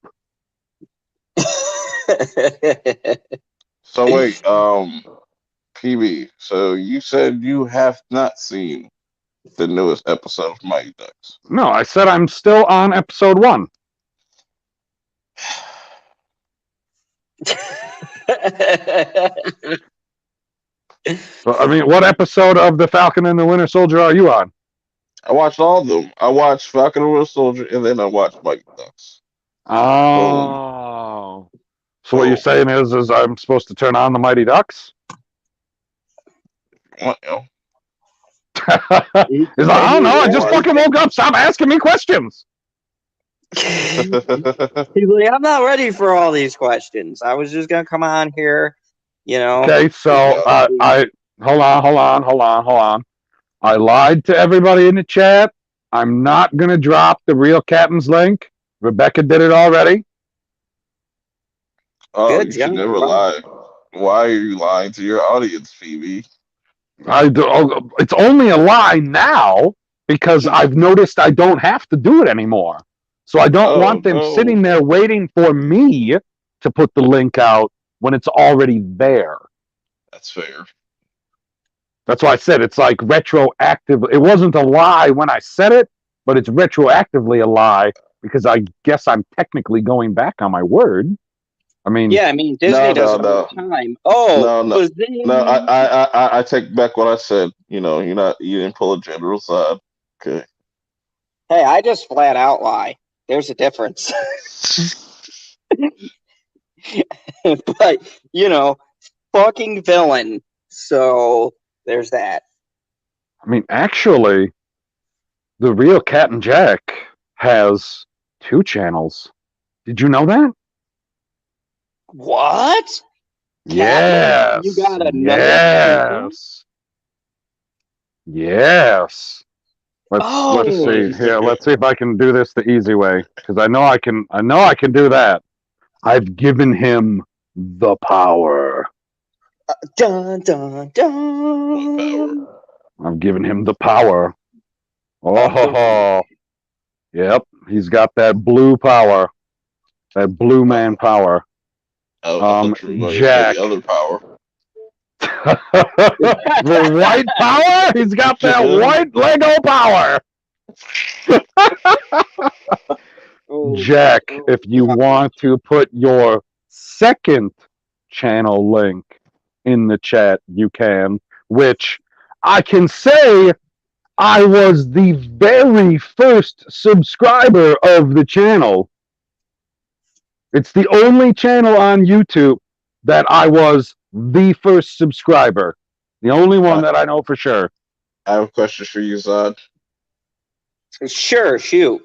So wait, PB. So you said you have not seen the newest episode of Mighty Ducks. No, I said I'm still on episode 1. So, I mean, what episode of The Falcon and the Winter Soldier are you on? I watched all of them. I watched Falcon and Winter Soldier, and then I watched Mike Ducks. Boom. Oh. So what you're Boom. saying is I'm supposed to turn on the Mighty Ducks? What, you know? He's like, I don't know. I just fucking woke up. Stop asking me questions. He's like, I'm not ready for all these questions. I was just gonna come on here, you know. Okay, so I hold on. I lied to everybody in the chat. I'm not gonna drop the real Captain's link. Rebecca did it already. Oh, Good you should job. never lie. Why are you lying to your audience, Phoebe? It's only a lie now because I've noticed I don't have to do it anymore. So I don't want them sitting there waiting for me to put the link out when it's already there. That's fair. That's why I said it's like retroactive. It wasn't a lie when I said it, but it's retroactively a lie because I guess I'm technically going back on my word. I mean, Yeah, I mean Disney does it all the time. Oh, no, I take back what I said. You know, you didn't pull a general side. Okay. Hey, I just flat out lie. There's a difference. But you know, fucking villain. So there's that. I mean, actually, the real Cat and Jack has 2 channels. Did you know that? What? Yes. You got another channel? Yes. Let's see here. Let's see if I can do this the easy way because I know I can do that. I've given him the power. Dun dun dun. I've given him the power. Oh, yep. He's got that blue power. That blue man power. Jack. The other power. The white power? He's got that white Lego power. Jack, if you want to put your second channel link in the chat, you can, which I can say I was the very first subscriber of the channel. It's the only channel on YouTube that I was the first subscriber. The only one that I know for sure. I have a question for you, Zod. Sure, shoot.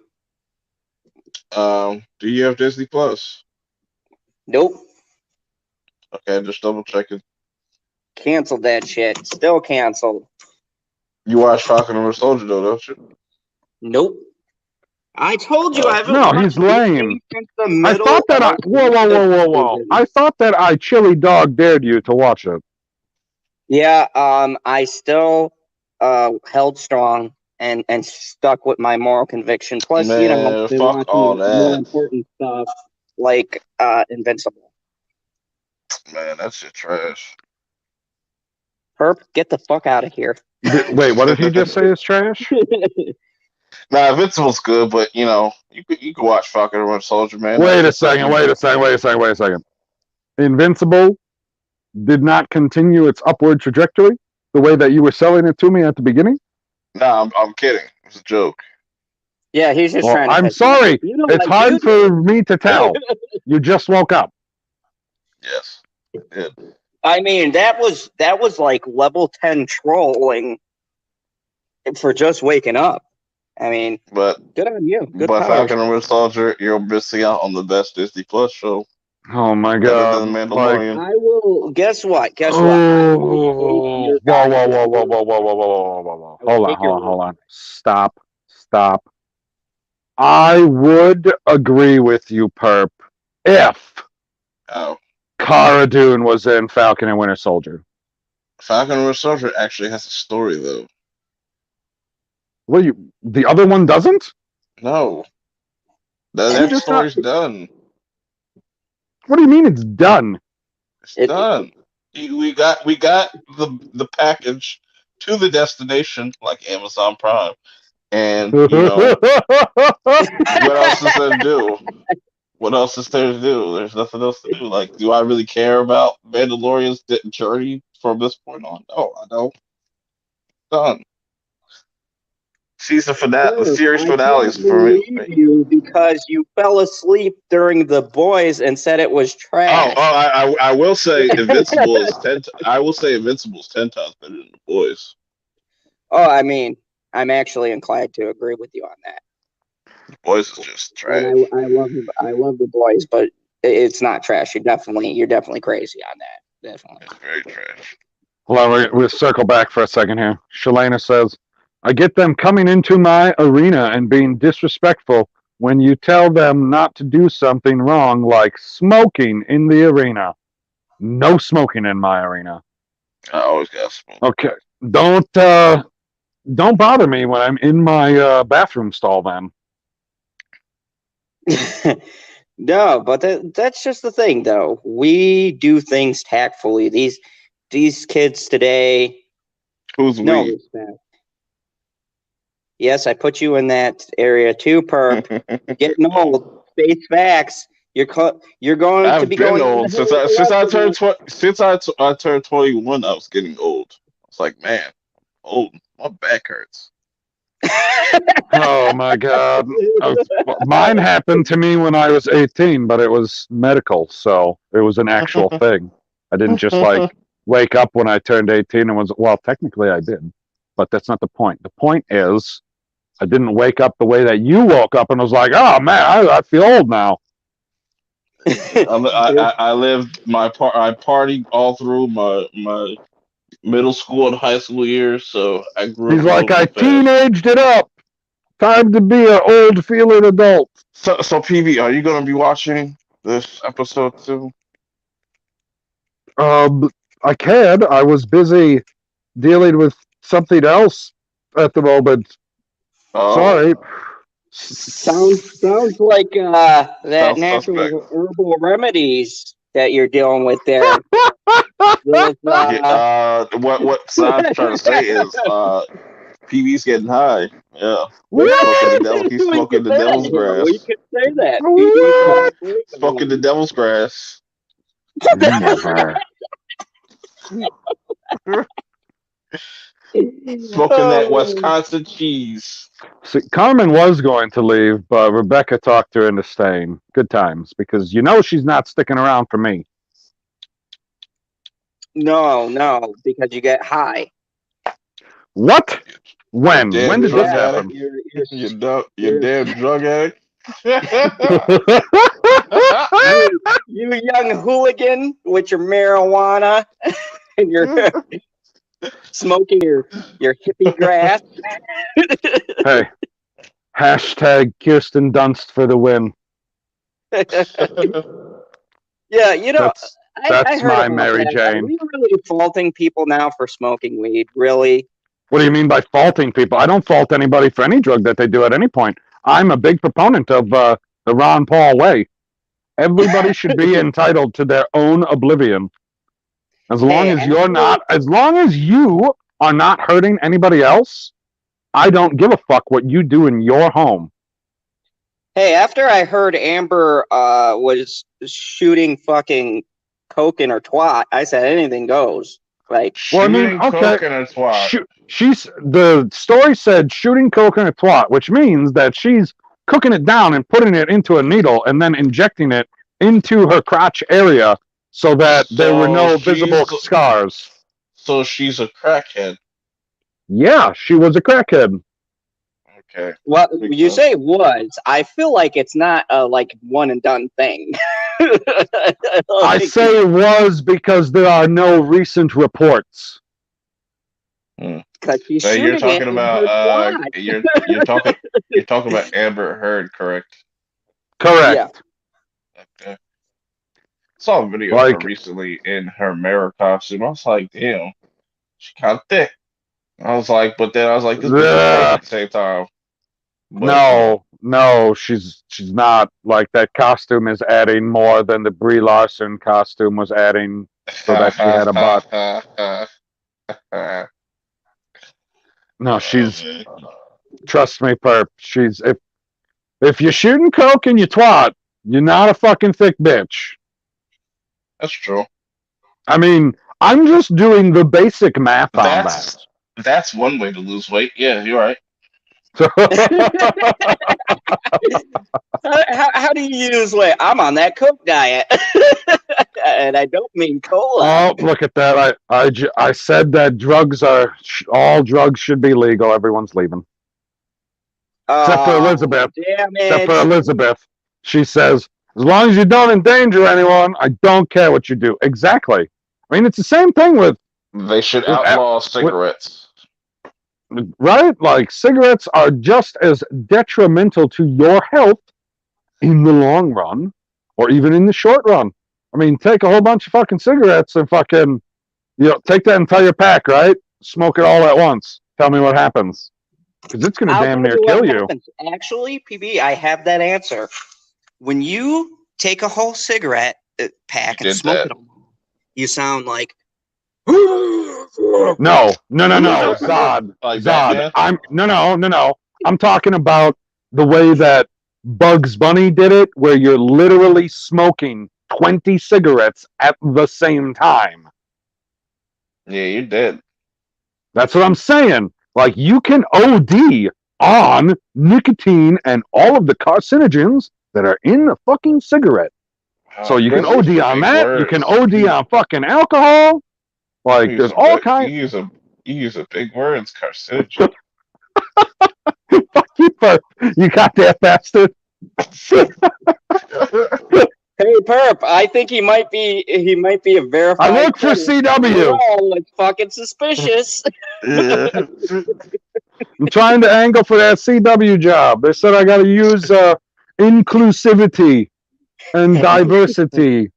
Do you have Disney Plus? Nope. Okay, just double checking. Canceled that shit. Still canceled. You watch Falcon and Winter Soldier though, don't you? Nope. I told you I haven't. No, he's lame. I thought that whoa. I thought that I chili dog dared you to watch it. Yeah, I still held strong and stuck with my moral conviction. Plus, Man, you know, fuck all that. more important stuff like Invincible. Man, that shit trash. Purp, get the fuck out of here. Wait, what did he just say is trash? Nah, Invincible's good, but you know, you could watch Falcon and Winter Soldier, man. Wait a second. Invincible did not continue its upward trajectory the way that you were selling it to me at the beginning? Nah, I'm kidding. It's a joke. Yeah, he's just trying to. I'm sorry. It's hard for me to tell. You just woke up. Yes, it did. I mean, that was like level 10 trolling for just waking up. I mean, but good on you. Good but powers. Falcon and Winter Soldier, you're missing out on the best Disney Plus show. Oh my Better god! than Mandalorian. I will. Guess what? Whoa! Hold on! Stop! I would agree with you, Purp, if Cara Dune was in Falcon and Winter Soldier. Falcon and Winter Soldier actually has a story, though. Well, the other one doesn't? No. That story's done. What do you mean it's done? It's done. We got the package to the destination like Amazon Prime. And you know what else is there to do? What else is there to do? There's nothing else to do. Like, do I really care about Mandalorian's journey from this point on. No, I don't. Done. Season finale, the Sir, series I finales can't for me. believe you because you fell asleep during The Boys and said it was Oh, trash. I will say Invincible is I will say Invincible is 10 times better than the boys. Oh, I mean, I'm actually inclined to agree with you on that. The boys is just And trash. I love The Boys, but it's not trash. You're definitely crazy on that. Definitely. It's very trash. Hold on, we'll circle back for a second here. Shalana says, I get them coming into my arena and being disrespectful when you tell them not to do something wrong, like smoking in the arena. No smoking in my arena. I always got smoke. Okay. Don't bother me when I'm in my bathroom stall then. No, but that's just the thing, though. We do things tactfully. These kids today, Who's no we? respect. Yes, I put you in that area too, Perp. Getting old. Face facts. You're going to I've be been going old down the since I hill. I turned 21. I was getting old. It's like, man, old. My back hurts. Oh my God. Mine happened to me when I was 18, but it was medical, so it was an actual thing. I didn't just like wake up when I turned 18 and was, well, technically I did, but that's not the point. The point is, I didn't wake up the way that you woke up and was like, oh man, I feel old now. I lived I partied all through my middle school and high school years, so I grew He's up like, I relatively fast. teenaged it up. Time to be an old feeling adult. So PV, are you gonna be watching this episode too? Um, I can. I was busy dealing with something else at the moment. Oh, Sorry. Sounds like that sounds suspect. natural herbal remedies that you're dealing with there. With, Yeah, what San's trying to say is PV's getting high. Yeah, he's smoking the devil. He's we smoking could the say that devil's here. We grass. could say that. Smoking the devil's grass. Never. Smoking that Wisconsin cheese. See, Carmen was going to leave, but Rebecca talked her into staying. Good times, because you know she's not sticking around for me. No, because you get high. What? When? Damn When did this drug happen? addict. You damn drug addict. you young hooligan with your marijuana and your smoking your hippie grass. Hey, hashtag Kirsten Dunst for the win. Yeah, you know, That's I heard my about Mary that. Jane. Are we really faulting people now for smoking weed? Really? What do you mean by faulting people? I don't fault anybody for any drug that they do at any point. I'm a big proponent of the Ron Paul way. Everybody should be entitled to their own oblivion. As long as you are not hurting anybody else, I don't give a fuck what you do in your home. Hey, after I heard Amber was shooting fucking coke in her twat, I said anything goes. Like, Well, I mean, okay. Coke in her twat. The story said shooting coke in a twat, which means that she's cooking it down and putting it into a needle and then injecting it into her crotch area so that there were no visible scars. So she's a crackhead. Yeah, she was a crackhead. Okay. Well, you say was. I feel like it's not a like one and done thing. I say it was because there are no recent reports. Because she's So you're shooting talking it about in her you're talking about Amber Heard, correct? Correct. Yeah. Okay. Saw a video of her recently in her mirror costume. I was like, damn, she kind of thick. I was like, this bitch is crazy at the same time. But, no, she's not. Like, that costume is adding more than the Brie Larson costume was adding, so that she had a butt. No, she's. Trust me, Perp. She's if you're shooting coke and you twat, you're not a fucking thick bitch. That's true. I mean, I'm just doing the basic math on That's one way to lose weight. Yeah, you're right. that. How do you lose weight? I'm on that Coke diet, and I don't mean cola. Oh, look at that! I said that all drugs should be legal. Everyone's leaving except for Elizabeth. Damn Except for it! Elizabeth, she says, as long as you don't endanger anyone, I don't care what you do. Exactly. I mean, it's the same thing with They should with outlaw cigarettes. right? Like cigarettes are just as detrimental to your health in the long run, or even in the short run. I mean, take a whole bunch of fucking cigarettes and fucking, take that entire pack, right? Smoke it all at once. Tell me what happens. Because it's going to damn near kill you. Actually, PB, I have that answer. When you take a whole cigarette pack and smoke it, you sound like. No, Zod. Like Zod. No. I'm talking about the way that Bugs Bunny did it, where you're literally smoking 20 cigarettes at the same time. Yeah, you did. That's what I'm saying. Like, you can OD on nicotine and all of the carcinogens that are in the fucking cigarette. So you can OD on that. You can OD on fucking alcohol. Like, there's all kinds. You use a big word. It's carcinogen. Fuck you, Purp. You got that bastard. Hey, Purp, I think he might be a verified. I work for CW. Oh, it's fucking suspicious. I'm trying to angle for that CW job. They said I got to use inclusivity and diversity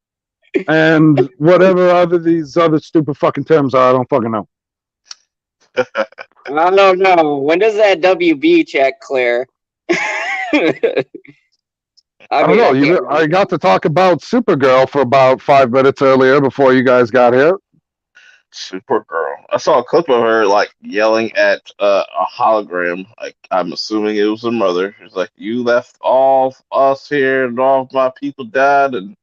and whatever these other stupid fucking terms are. I don't fucking know. I don't know. When does that WB check clear? I don't know. I got to talk about Supergirl for about 5 minutes earlier before you guys got here. Supergirl. I saw a clip of her like yelling at a hologram. Like, I'm assuming it was her mother. She's like, "You left all us here, and all of my people died," and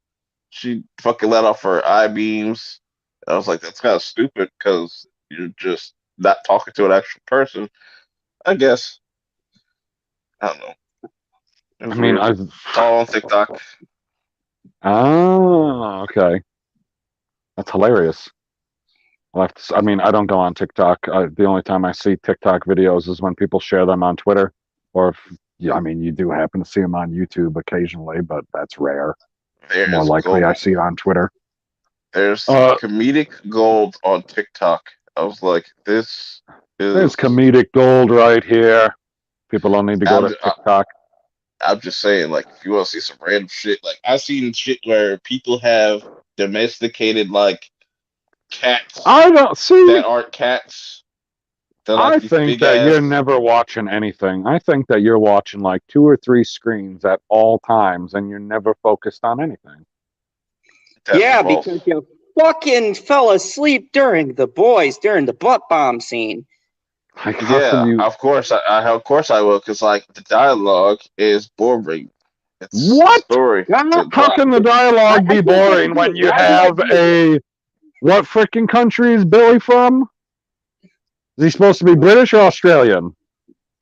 she fucking let off her eye beams. I was like, "That's kind of stupid because you're just not talking to an actual person." I guess. I don't know. I mean, I've all on TikTok. Oh, okay. That's hilarious. I mean, I don't go on TikTok. The only time I see TikTok videos is when people share them on Twitter, or you do happen to see them on YouTube occasionally, but that's rare. More likely, I see it on Twitter. There's comedic gold on TikTok. I was like, there's comedic gold right here. People don't need to go to TikTok. I'm just saying, like, if you want to see some random shit, like, I've seen shit where people have domesticated, like, cats that aren't cats. I think that you're never watching anything. I think that you're watching, like, 2 or 3 screens at all times, and you're never focused on anything. Yeah, because you fucking fell asleep during the butt bomb scene. Like, of course I will, because like the dialogue is boring. It's what? Story. How can the dialogue be boring when you have what freaking country is Billy from? Is he supposed to be British or Australian?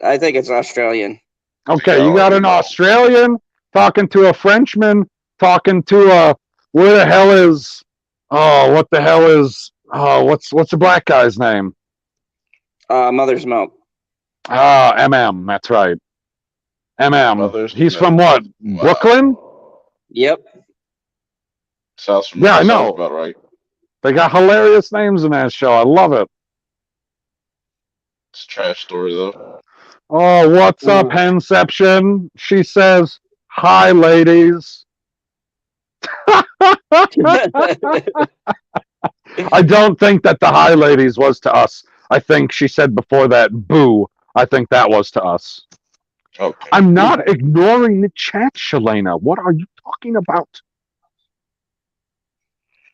I think it's Australian. Okay, you got an Australian talking to a Frenchman, talking to where the hell is? Oh, what the hell is? Oh, what's the black guy's name? Mother's Milk. MM, that's right. He's from what? Wow. Brooklyn? Yep. Sounds I know. About right. They got hilarious names in that show. I love it. It's a trash story, though. Oh, what's up, Henception? She says, "Hi, ladies." I don't think that the "hi, ladies" was to us. I think she said before that, "boo." I think that was to us. Okay. I'm not ignoring the chat, Shalena. What are you talking about?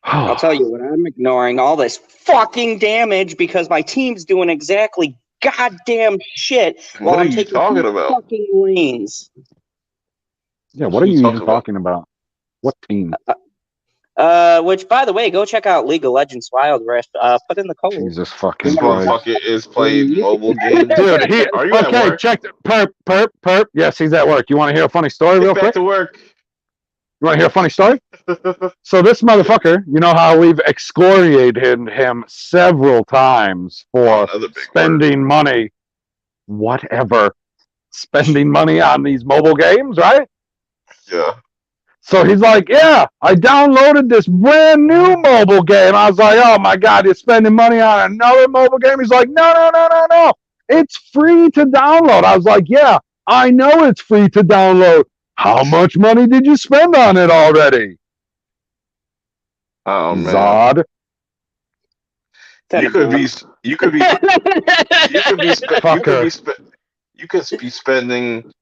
I'll tell you what I'm ignoring. All this fucking damage because my team's doing exactly goddamn shit while I'm taking fucking lanes. Yeah, what are you even talking about? What team? Which, by the way, go check out League of Legends Wild Rift. Put in the code. Jesus fucking This Christ. motherfucker is playing mobile games. Dude, he Are you at okay, work? check Perp. Yes, he's at work. You want to hear a funny story Get real back quick? to work. You want to hear a funny story? So this motherfucker, you know how we've excoriated him several times for Another big spending money, whatever, spending money on these mobile games, right? Yeah. So he's like, yeah, I downloaded this brand new mobile game. I was like, oh my God, you're spending money on another mobile game? He's like, no. It's free to download. I was like, yeah, I know it's free to download. How much money did you spend on it already? Oh man. Zod. You could be spending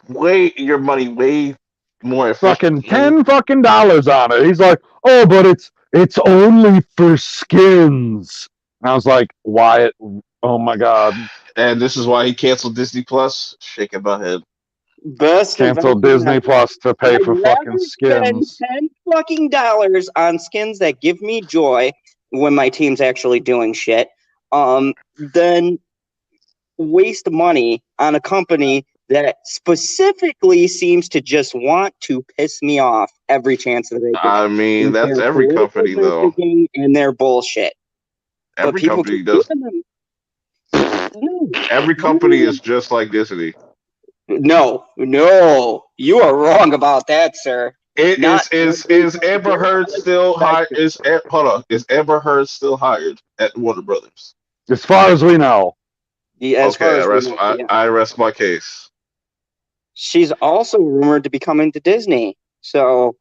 your money way more Fucking efficiently. $10 on it. He's like, oh, but it's only for skins. And I was like, Wyatt, oh my God. And this is why he canceled Disney Plus. Shaking my head. Best Cancel investment Disney ever. Plus to pay I'd for fucking rather spend skins. $10 on skins that give me joy when my team's actually doing shit, than waste money on a company that specifically seems to just want to piss me off every chance that they get. I mean, With that's their every political company though. messaging and their bullshit. Every company keep does. giving them. Every company is just like Disney. No, you are wrong about that, sir. Is Amber Heard still hired? Is Amber Heard still hired at Warner Brothers? As far as we know. Yeah, as far as we know, yeah. I rest my case. She's also rumored to be coming to Disney. So,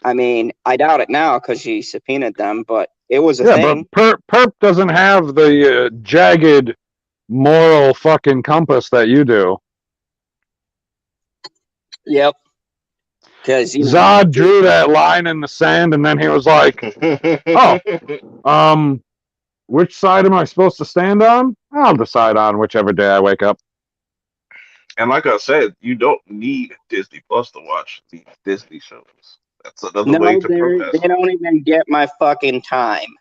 I mean, I doubt it now because she subpoenaed them, but it was a thing. But Perp doesn't have the jagged moral fucking compass that you do. Yep. Because Zod drew that line in the sand, and then he was like, "Oh, which side am I supposed to stand on? I'll decide on whichever day I wake up." And like I said, you don't need Disney Plus to watch the Disney shows. That's another way to protest. They don't even get my fucking time.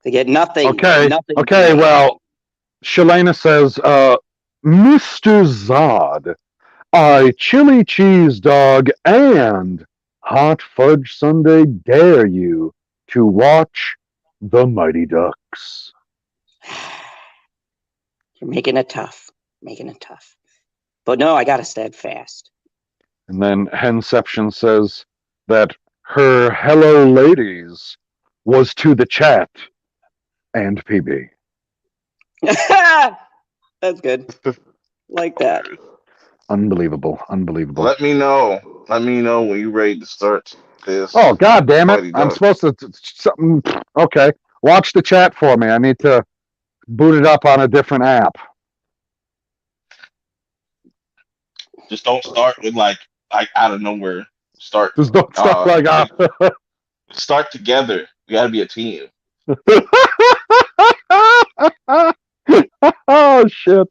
They get nothing. Okay. Nothing. Okay. Well, Shalana says, "Mr. Zod, I chili cheese dog and hot fudge sundae dare you to watch the Mighty Ducks." You're making it tough. But no, I gotta stand fast. And then Henception says that her hello ladies was to the chat and PB. That's good. Like that. Unbelievable. Let me know when you're ready to start this. Oh, God damn it. I'm supposed to... Okay. Watch the chat for me. I need to boot it up on a different app. Just don't start with like out of nowhere. Start. Just don't start like that. Start together. We gotta be a team. Oh, shit.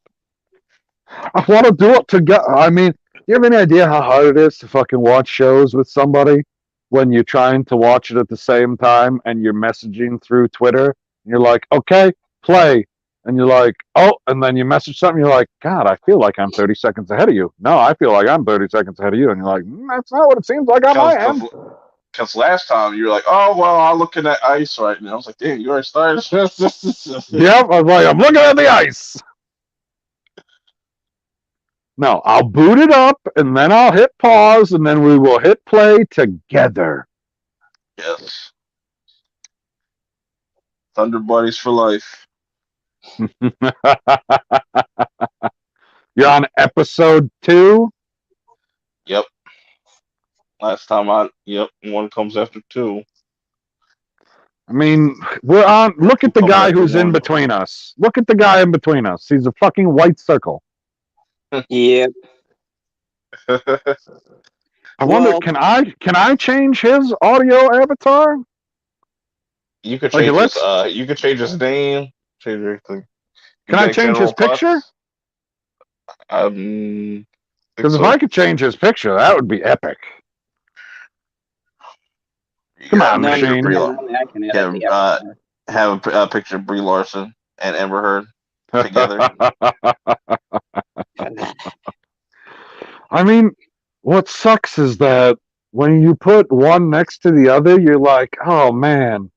I want to do it together. I mean, do you have any idea how hard it is to fucking watch shows with somebody when you're trying to watch it at the same time and you're messaging through Twitter? And you're like, okay, play. And you're like, oh, and then you message something. You're like, God, I feel like I'm 30 seconds ahead of you. No, I feel like I'm 30 seconds ahead of you. And you're like, that's not what it seems like on my end. Because last time you were like, oh, well, I'm looking at ice right now. I was like, damn, you already started. Yep, I was like, I'm looking at the ice. No, I'll boot it up, and then I'll hit pause, and then we will hit play together. Yes. Thunder Buddies for life. You're on episode 2? Yep. Last time one comes after 2. I mean, we're on. Look at the guy who's in between us. Look at the guy in between us. He's a fucking white circle. Yep. I wonder, can I change his audio avatar? You could change you could change his name, change everything. Can I change his picture? Because if I could change his picture, that would be epic. You Come gotta on, No, picture machine. I can edit the episode. have a picture of Brie Larson and Amber Heard together. I mean, what sucks is that when you put one next to the other, you're like, oh man,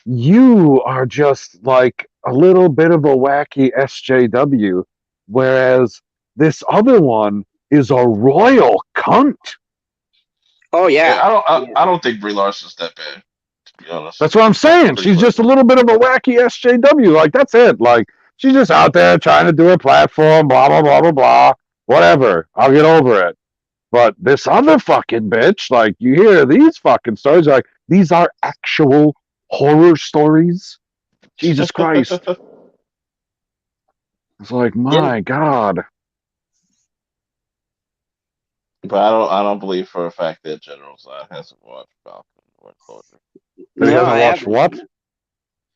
you are just like a little bit of a wacky SJW, whereas this other one is a royal cunt. Oh yeah. I don't think Brie Larson's that bad, to be honest. That's what I'm saying. She's just a little bit of a wacky SJW. Like, that's it. Like, she's just out there trying to do her platform, blah, blah, blah, blah, blah. Whatever. I'll get over it. But this other fucking bitch, like, you hear these fucking stories, like, these are actual horror stories. Jesus Christ. It's like, my God. But I don't believe for a fact that General Zod hasn't watched Falcon or Soldier. He hasn't watched what?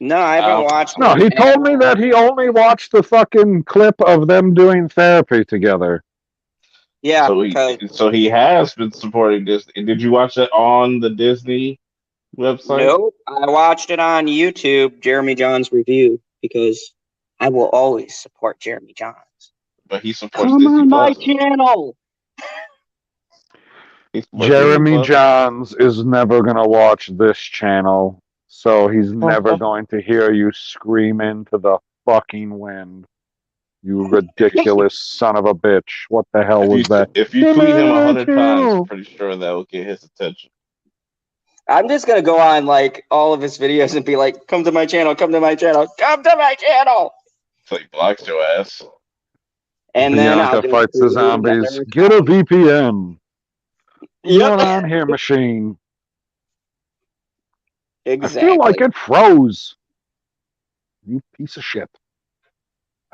No, I haven't watched. No, he told me that he only watched the fucking clip of them doing therapy together. Yeah, so he has been supporting Disney. Did you watch it on the Disney website? Nope, I watched it on YouTube, Jeremy John's review, because I will always support Jeremy Johns. But he supports Come Disney on my Plus. channel. Jeremy Johns is never going to watch this channel, so he's never going to hear you scream into the fucking wind. You ridiculous son of a bitch. What the hell was that? If you tweet him 100 times, I'm pretty sure that will get his attention. I'm just going to go on like all of his videos and be like, come to my channel, come to my channel, come to my channel. So he blocks your ass. And then Bianca fights the zombies. Get a VPN. Not on here, machine. Exactly. I feel like it froze. You piece of shit.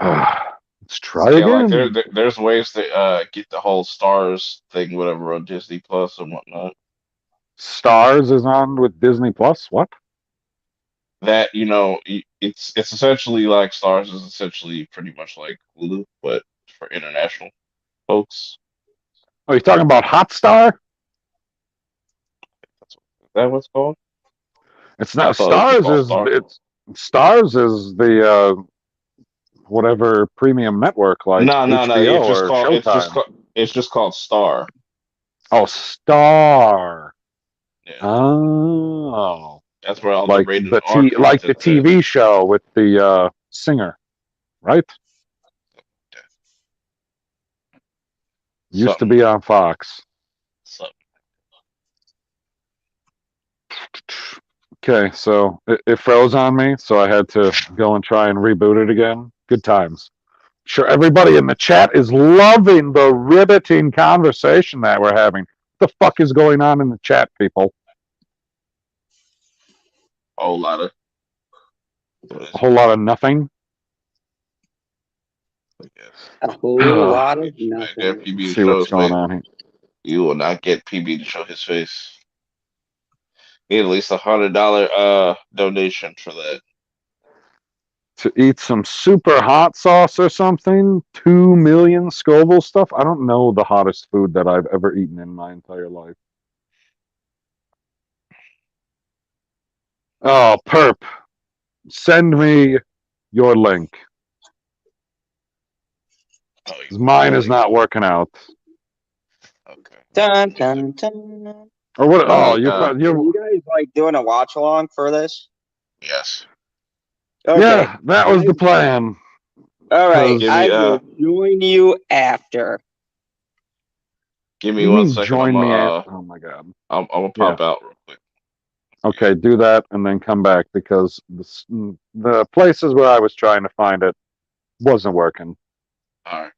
Let's try again. Like there's ways to get the whole stars thing, whatever, on Disney Plus and whatnot. Stars is on with Disney Plus. What? That it's essentially like Stars is essentially pretty much like Hulu, but for international folks. Oh, you're talking about Hotstar? Is that what's called? It's not Stars. Stars is the whatever premium network like HBO or Showtime. It's just called Star. Oh, Star. Yeah. Oh. That's where all like the rated the TV show with the singer, right? Used to be on Fox. Okay, so it froze on me, so I had to go and try and reboot it again. Good times. Sure, everybody in the chat is loving the riveting conversation that we're having. What the fuck is going on in the chat, people? A whole lot of nothing. A whole lot of nothing. See what's going on here. You will not get PB to show his face. Need at least $100 donation for that. To eat some super hot sauce or something, 2 million Scoville stuff. I don't know the hottest food that I've ever eaten in my entire life. Oh, Purp, send me your link. Mine is not working out. Okay. Dun, dun, dun. Or what? Are you guys like doing a watch along for this? Yes. Okay. Yeah, that was the plan. All right, I will join you after. Give me 1 second. Join me after. Oh my God. I'm gonna pop out real quick. Okay, do that and then come back because the places where I was trying to find it wasn't working. All right.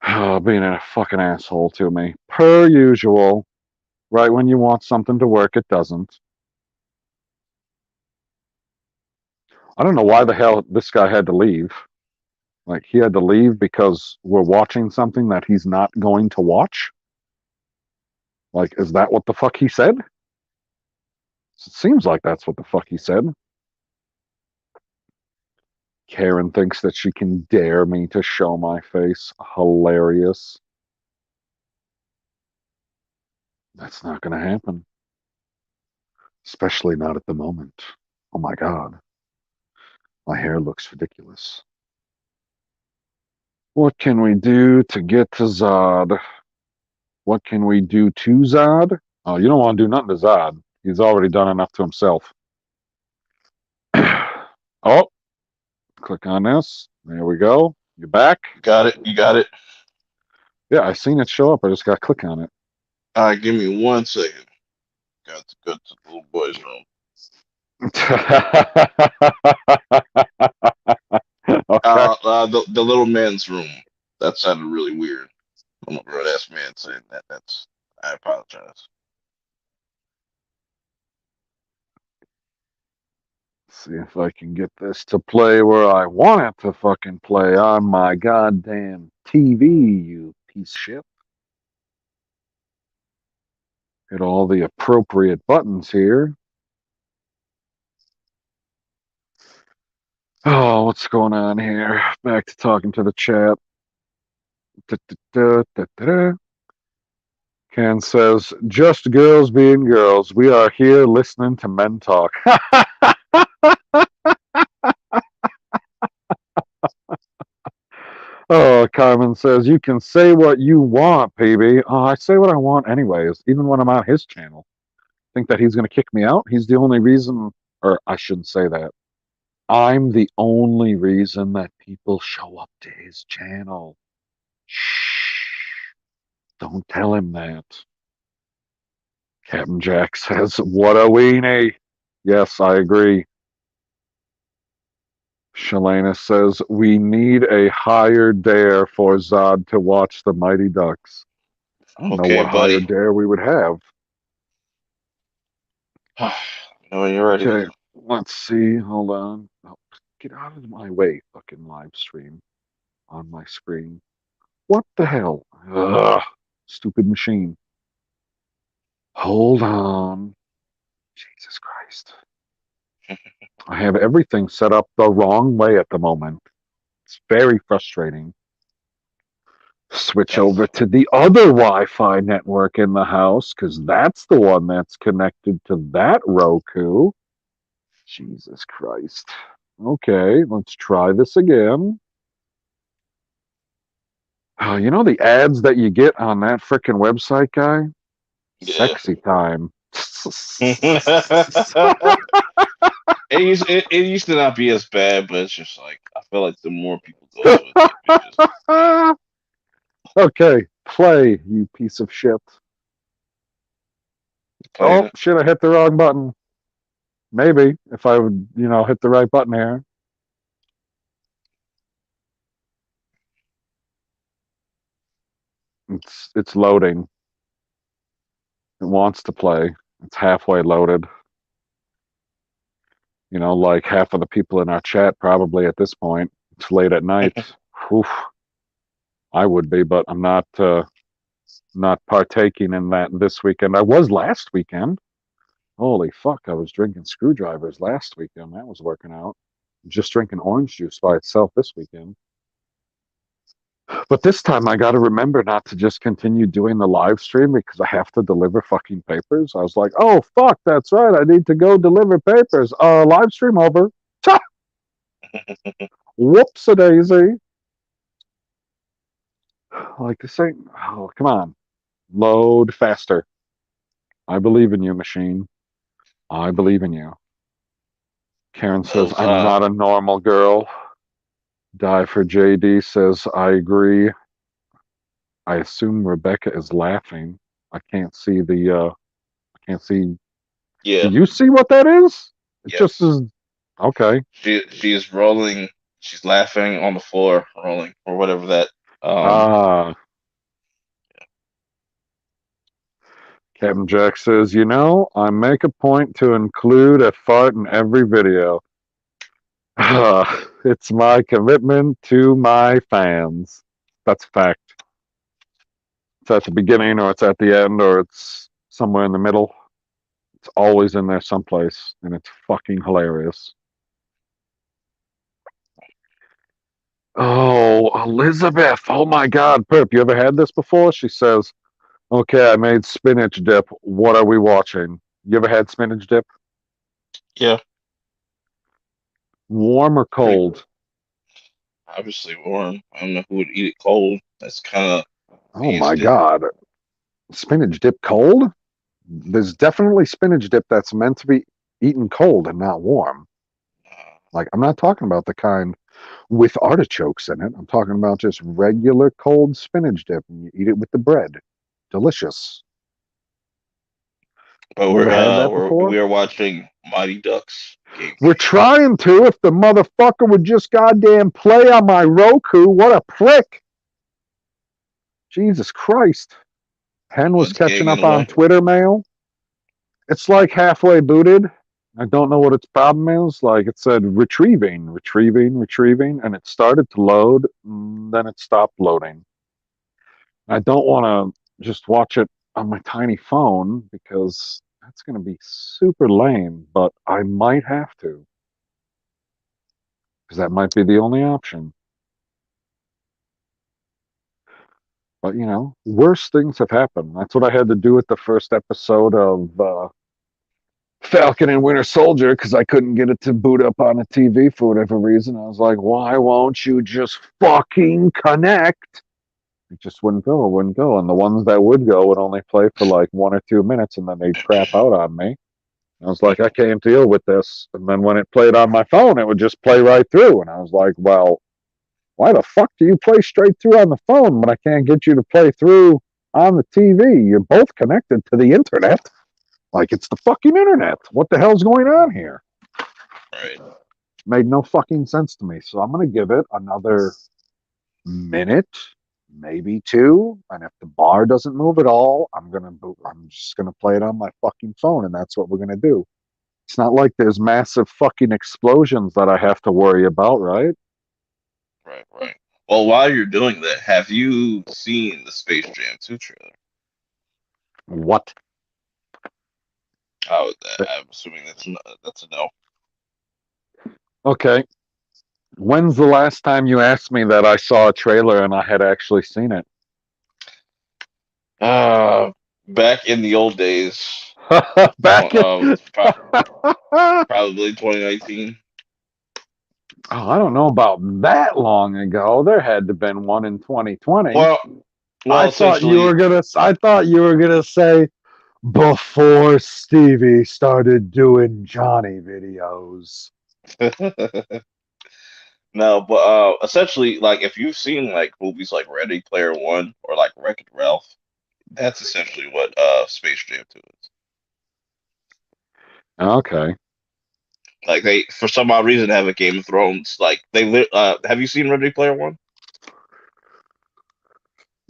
Oh, being a fucking asshole to me. Per usual. Right when you want something to work, it doesn't. I don't know why the hell this guy had to leave. Like, he had to leave because we're watching something that he's not going to watch? Like, is that what the fuck he said? It seems like that's what the fuck he said. Karen thinks that she can dare me to show my face. Hilarious. That's not going to happen. Especially not at the moment. Oh my God. My hair looks ridiculous. What can we do to get to Zod? What can we do to Zod? Oh, you don't want to do nothing to Zod. He's already done enough to himself. Oh, click on this. There we go. You're back. Got it. You got it. Yeah, I seen it show up. I just got to click on it. All right, give me 1 second. Got to go to the little boy's room. Okay. The little man's room. That sounded really weird. I'm a grown ass man saying that. I apologize. See if I can get this to play where I want it to fucking play on my goddamn TV, you piece of shit. Hit all the appropriate buttons here. Oh, what's going on here? Back to talking to the chat. Ken says, just girls being girls. We are here listening to men talk. Oh, Carmen says, you can say what you want, PB. Oh, I say what I want anyways, even when I'm on his channel. Think that he's going to kick me out? He's the only reason, or I shouldn't say that. I'm the only reason that people show up to his channel. Shh. Don't tell him that. Captain Jack says, what a weenie. Yes, I agree. Shalana says, we need a higher dare for Zod to watch the Mighty Ducks. I don't know Okay, what higher buddy. dare we would have. No, you're ready. Okay, let's see. Hold on. Oh, get out of my way, fucking live stream on my screen. What the hell? Ugh, stupid machine. Hold on. Jesus Christ. I have everything set up the wrong way at the moment. It's very frustrating. Switch Yes. over to the other Wi-Fi network in the house because that's the one that's connected to that Roku. Jesus Christ. Okay, let's try this again. You know the ads that you get on that frickin' website, guy? Yeah. Sexy time. It used to not be as bad, but it's just like I feel like the more people go to it, it's just Okay, play, you piece of shit. playing Oh, it. shit, I hit the wrong button. Maybe, if I would, hit the right button here. It's loading. It wants to play. It's halfway loaded. Like half of the people in our chat probably at this point. It's late at night. Oof. I would be, but I'm not partaking in that this weekend. I was last weekend. Holy fuck, I was drinking screwdrivers last weekend. That was working out. Just drinking orange juice by itself this weekend. But this time I got to remember not to just continue doing the live stream because I have to deliver fucking papers. I was like, oh, fuck, that's right. I need to go deliver papers. Live stream over. Whoops-a-daisy. Like this ain't, oh, come on. Load faster. I believe in you, machine. I believe in you. Karen says, I'm not a normal girl. Die for JD says, I agree. I assume Rebecca is laughing. I can't see I can't see. Yeah. Do you see what that is? It Yes. just is, okay. She's rolling. She's laughing on the floor, rolling, or whatever that. Captain Jack says, I make a point to include a fart in every video. It's my commitment to my fans. That's a fact. It's at the beginning, or it's at the end, or it's somewhere in the middle. It's always in there someplace, and it's fucking hilarious. Oh, Elizabeth. Oh my God, Purp, you ever had this before? She says, okay, I made spinach dip. What are we watching? You ever had spinach dip? Yeah, Warm or pretty cold? obviously warm. I don't know who would eat it cold. That's kind of Oh my nasty. God. Spinach dip cold? There's definitely spinach dip that's meant to be eaten cold and not warm. Like, I'm not talking about the kind with artichokes in it. I'm talking about just regular cold spinach dip, and you eat it with the bread. Delicious. But You ever had that before? we are watching Mighty Ducks game We're three. trying to. If the motherfucker would just goddamn play on my Roku, what a prick. Jesus Christ. Hen was What's catching getting in up the on way? Twitter mail. It's like halfway booted. I don't know what its problem is. Like it said retrieving, and it started to load, then it stopped loading. I don't want to just watch it on my tiny phone because that's going to be super lame, but I might have to because that might be the only option. But you know, worse things have happened. That's what I had to do with the first episode of Falcon and Winter Soldier because I couldn't get it to boot up on a TV for whatever reason. I was like, why won't you just fucking connect? It just wouldn't go, it wouldn't go. And the ones that would go would only play for like 1 or 2 minutes and then they'd crap out on me. I was like, I can't deal with this. And then when it played on my phone, it would just play right through. And I was like, well, why the fuck do you play straight through on the phone when I can't get you to play through on the TV? You're both connected to the internet. Like it's the fucking internet. What the hell's going on here? Right. Made no fucking sense to me. So I'm gonna give it another minute, maybe two. And if the bar doesn't move at all, I'm just gonna play it on my fucking phone, and that's what we're gonna do. It's not like there's massive fucking explosions that I have to worry about, right? Right, right. Well, while you're doing that, have you seen the Space Jam 2 trailer? What? Oh, I'm assuming that's a no. Okay. When's the last time you asked me that I saw a trailer and I had actually seen it? Back in the old days, Back in. probably 2019. Oh, I don't know about that long ago. There had to have been one in 2020. Well, I thought you essentially, were gonna say before Stevie started doing Johnny videos. no, but essentially, like if you've seen like movies like Ready Player One or like Wreck-It Ralph, that's essentially what Space Jam 2 is. Okay. Like they, for some odd reason, have a Game of Thrones. Like have you seen Ready Player One?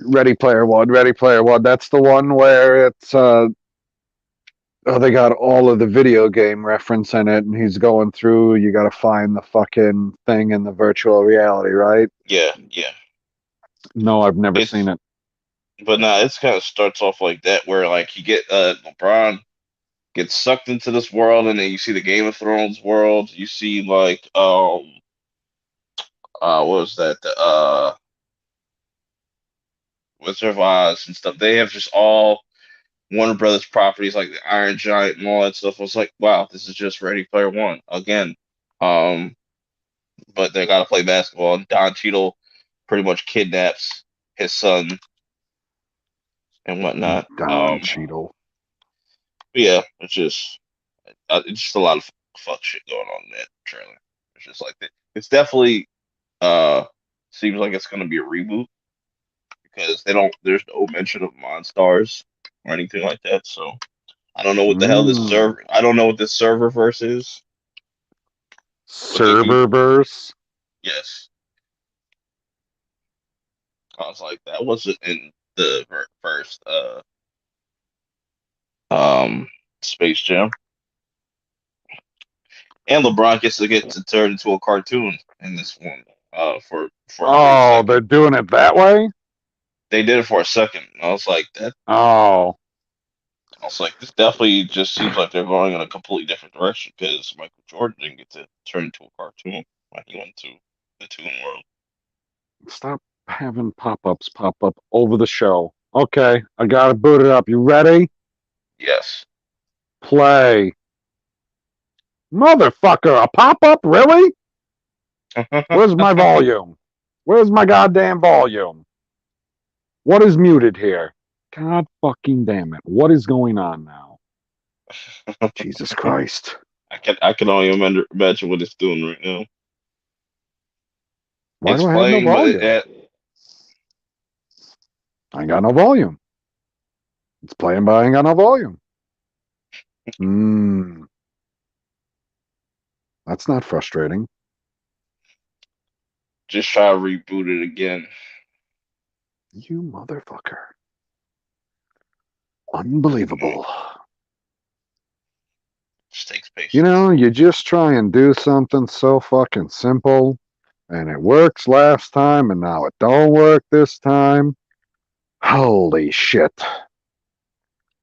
Ready Player One, Ready Player One. That's the one where it's they got all of the video game reference in it, and he's going through. You got to find the fucking thing in the virtual reality, right? Yeah, yeah. No, I've never It's seen it. but nah, it's kind of starts off like that, where like you get LeBron gets sucked into this world, and then you see the Game of Thrones world. You see like what was that? The Wizard of Oz and stuff. They have just all Warner Brothers properties like the Iron Giant and all that stuff. I was like, wow, this is just Ready Player One again. Um, but they got to play basketball, and Don Cheadle pretty much kidnaps his son and whatnot. Don Cheadle. But yeah, it's just a lot of fuck shit going on in that trailer. It's just like that. It's definitely seems like it's gonna be a reboot because there's no mention of Monstars or anything like that. So I don't know what the hell this server. I don't know what this server verse is. But they do. Serververse. Yes. I was like, that wasn't in the first Space Jam. And LeBron gets to turn into a cartoon in this one for a brief Oh, second. they're doing it that way? They did it for a second. I was like, that. Oh. I was like, this definitely just seems like they're going in a completely different direction because Michael Jordan didn't get to turn into a cartoon when he went to the Toon World. Stop having pop-ups pop up over the show. Okay, I got it booted up. You ready? Yes. Play. Motherfucker, a pop-up? Really? Where's my volume? Where's my goddamn volume? What is muted here? God fucking damn it. What is going on now? Jesus Christ. I can only imagine what it's doing right now. Why It's do I have no playing, but volume? I ain't got no volume. It's playing, but I ain't got no volume. That's not frustrating. just try to reboot it again. You motherfucker. Unbelievable. Just takes patience. You know, you just try and do something so fucking simple, and it works last time, and now it don't work this time. Holy shit.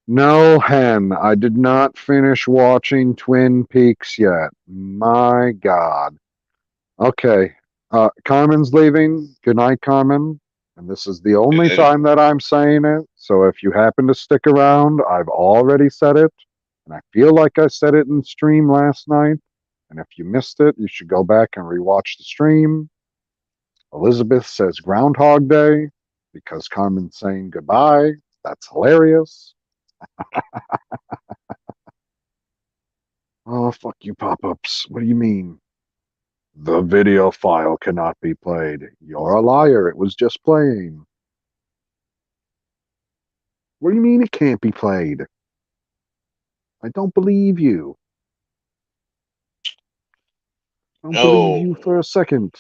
No, Hen, I did not finish watching Twin Peaks yet. My God. Okay, Carmen's leaving. Good night, Carmen. And this is the only time that I'm saying it. So if you happen to stick around, I've already said it. And I feel like I said it in stream last night. And if you missed it, you should go back and rewatch the stream. Elizabeth says Groundhog Day because Carmen's saying goodbye. That's hilarious. Oh, fuck you, pop-ups. What do you mean? The video file cannot be played. You're a liar. It was just playing. What do you mean it can't be played? I don't believe you. I don't believe you for a second.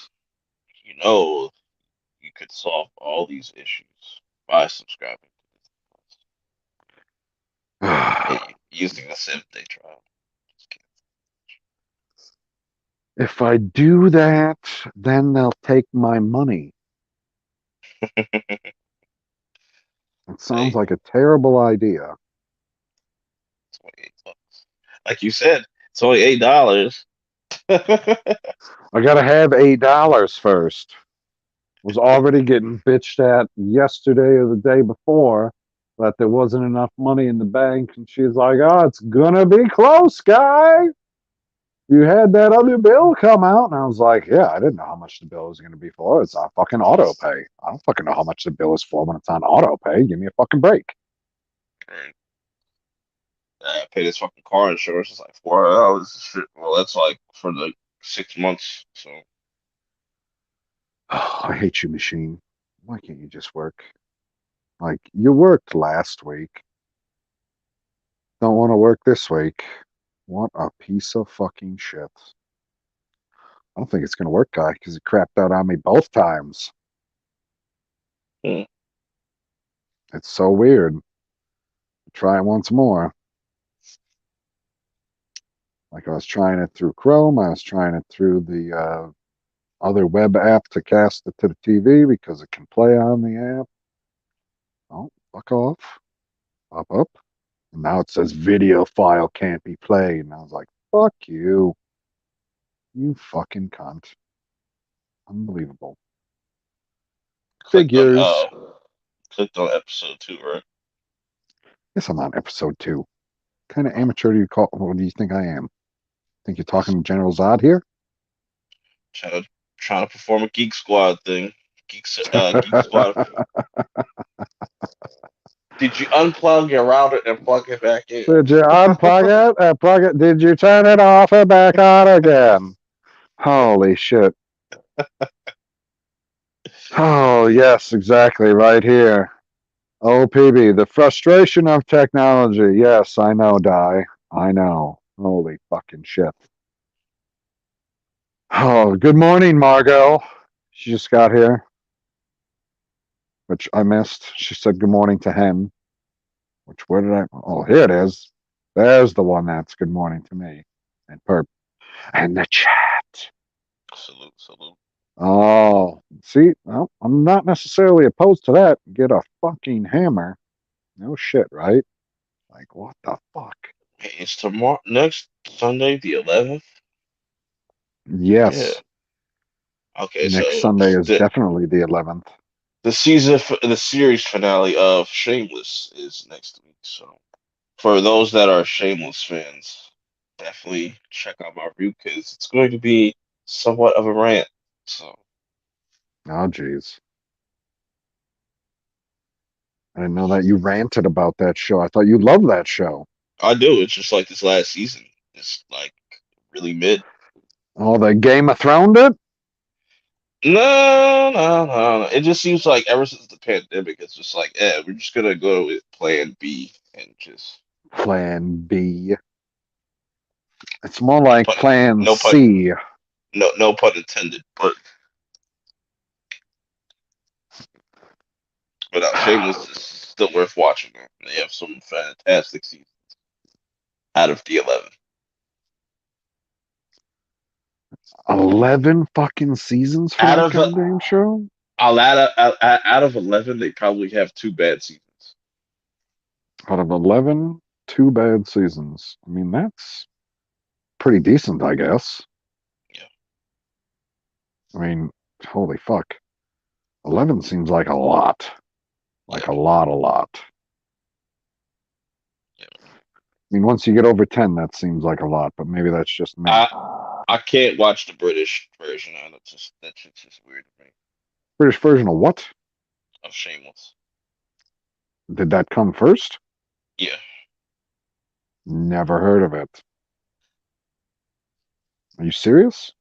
You know, you could solve all these issues by subscribing to this using the 7-day trial. If I do that, then they'll take my money. It sounds like a terrible idea. It's only $8. Like you said, it's only $8. I gotta have $8 first. Was already getting bitched at yesterday or the day before that there wasn't enough money in the bank, and she's like, "Oh, it's gonna be close, guy. You had that other bill come out," and I was like, "Yeah, I didn't know how much the bill was gonna be for. It's on fucking auto pay. I don't fucking know how much the bill is for when it's on auto pay. Give me a fucking break." Right. I pay this fucking car insurance. It's like $400. Shit. Well, that's like for the 6 months. So Oh, I hate you, machine. Why can't you just work? Like, you worked last week. Don't want to work this week. What a piece of fucking shit. I don't think it's going to work, guy, because it crapped out on me both times. Hmm. It's so weird. Try it once more. Like, I was trying it through Chrome. I was trying it through the other web app to cast it to the TV because it can play on the app. Oh, fuck off. Pop up. And now it says video file can't be played. And I was like, fuck you. You fucking cunt. Unbelievable. Figures. Clicked on episode 2, right? Yes, I'm on episode 2. What kind of amateur do you call? What do you think I am? Think you're talking to General Zod here? Trying to perform a Geek Squad thing. Geek Squad. Did you unplug your router and plug it back in? Did you unplug it and plug it? Did you turn it off and back on again? Holy shit. Oh, yes, exactly, right here. OPB, the frustration of technology. Yes, I know, Di. I know. Holy fucking shit. Oh, good morning, Margot. She just got here, which I missed. She said good morning to him, which where did I? Oh, here it is. There's the one that's good morning to me. And Purp. And the chat. Salute. Oh, see, well, I'm not necessarily opposed to that. Get a fucking hammer. No shit, right? Like, what the fuck? It's tomorrow, next Sunday, the 11th. Yes. Yeah. Okay, next Sunday is definitely the 11th. The series finale of Shameless is next week. So, for those that are Shameless fans, definitely check out my review because it's going to be somewhat of a rant. So Oh, jeez. I didn't know that you ranted about that show. I thought you loved that show. I do. It's just like this last season. It's like really mid. Oh, the Game of Thrones it? No, no, no, no. It just seems like ever since the pandemic, it's just like, we're just gonna go with Plan B and just Plan B. It's more no like pun, Plan no pun, C. no pun intended. But Shameless is still worth watching. Man. They have some fantastic seasons out of the 11. 11 fucking seasons for Out that of the goddamn show? out of 11, they probably have 2 bad seasons. Out of 11, 2 bad seasons. I mean, that's pretty decent, I guess. Yeah. I mean, holy fuck. 11 seems like a lot. Like Yeah. a lot. Yeah. I mean, once you get over 10, that seems like a lot, but maybe that's just me. I can't watch the British version. I know that shit's just weird to me. British version of what? Of Shameless. Did that come first? Yeah. Never heard of it. Are you serious?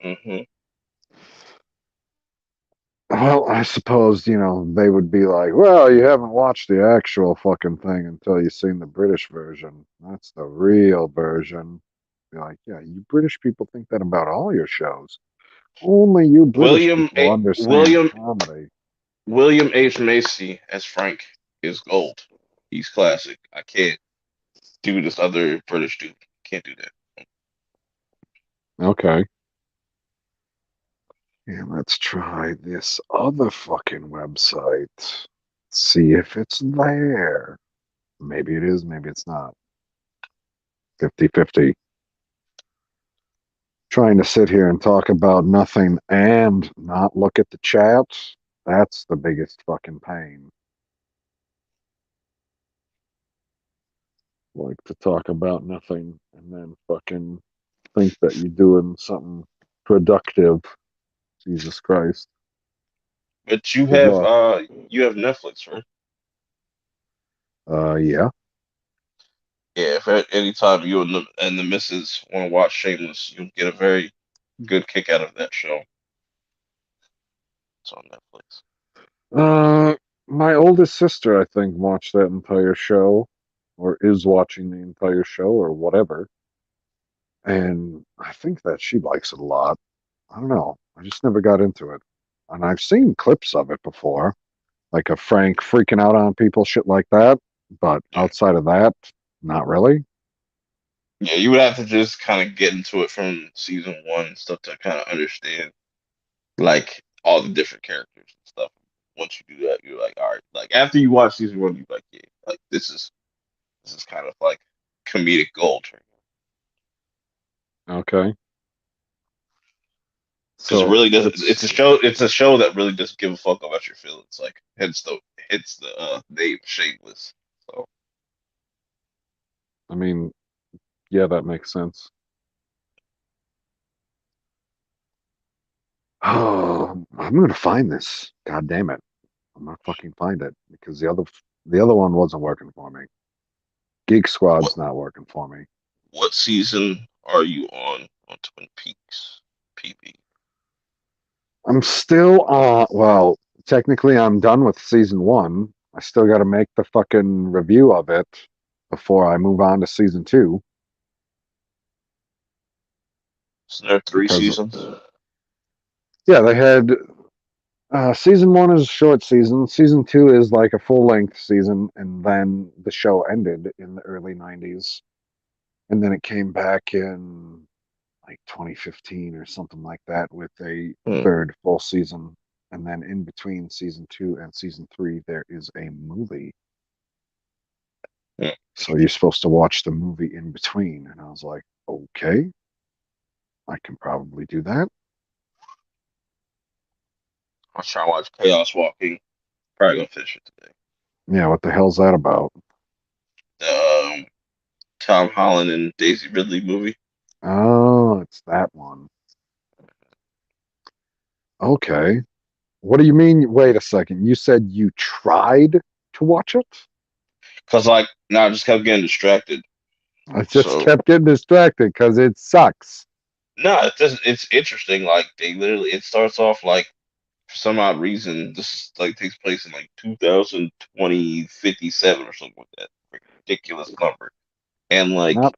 Hmm. Well, I suppose, they would be like, well, you haven't watched the actual fucking thing until you've seen the British version. That's the real version. Be like, yeah, you British people think that about all your shows. Only you British William people A. understand William comedy. William H. Macy as Frank is gold. He's classic. I can't do this other British dude. Can't do that. Okay. Yeah, let's try this other fucking website. See if it's there. Maybe it is, maybe it's not. 50-50. Trying to sit here and talk about nothing and not look at the chat, that's the biggest fucking pain. Like to talk about nothing and then fucking think that you're doing something productive. Jesus Christ. But Good luck. you have Netflix, right? Yeah. Yeah, if at any time you and the missus want to watch Shameless, you'll get a very good kick out of that show. It's on Netflix. My oldest sister, I think, watched that entire show, or is watching the entire show, or whatever. And I think that she likes it a lot. I don't know. I just never got into it. And I've seen clips of it before, like a Frank freaking out on people, shit like that. But Yeah. outside of that, not really. Yeah, you would have to just kind of get into it from season 1 and stuff to kind of understand like all the different characters and stuff. Once you do that, you're like, all right. Like after you watch season 1, you're like, yeah, like this is kind of like comedic gold. Okay. Because it So really doesn't. it's, It's a show that really doesn't give a fuck about your feelings. Like hence the name Shameless. So I mean, yeah, that makes sense. Oh, I'm gonna find this. God damn it. I'm gonna fucking find it because the other one wasn't working for me. Geek what Squad's not working for me. what season are you on Twin Peaks? PB. I'm still on. Well, technically, I'm done with season one. I still got to make the fucking review of it before I move on to season two. Isn't there 3 seasons? Yeah, they had season one is a short season. Season two is like a full length season, and then the show ended in the early '90s, and then it came back in like 2015 or something like that with a Hmm. third full season. And then in between season two and season three, there is a movie. Hmm. So you're supposed to watch the movie in between. And I was like, okay, I can probably do that. I was trying to watch Chaos Walking. Probably gonna finish it today. Yeah, what the hell's that about? Um, Tom Holland and Daisy Ridley movie. Oh, it's that one. Okay. What do you mean? Wait a second. You said you tried to watch it? Cause like now I just kept getting distracted. I just So kept getting distracted because it sucks. no, it doesn't. It's interesting. Like they literally, it starts off like for some odd reason this is, like takes place in like 2057 or something like that. Ridiculous number, and like Not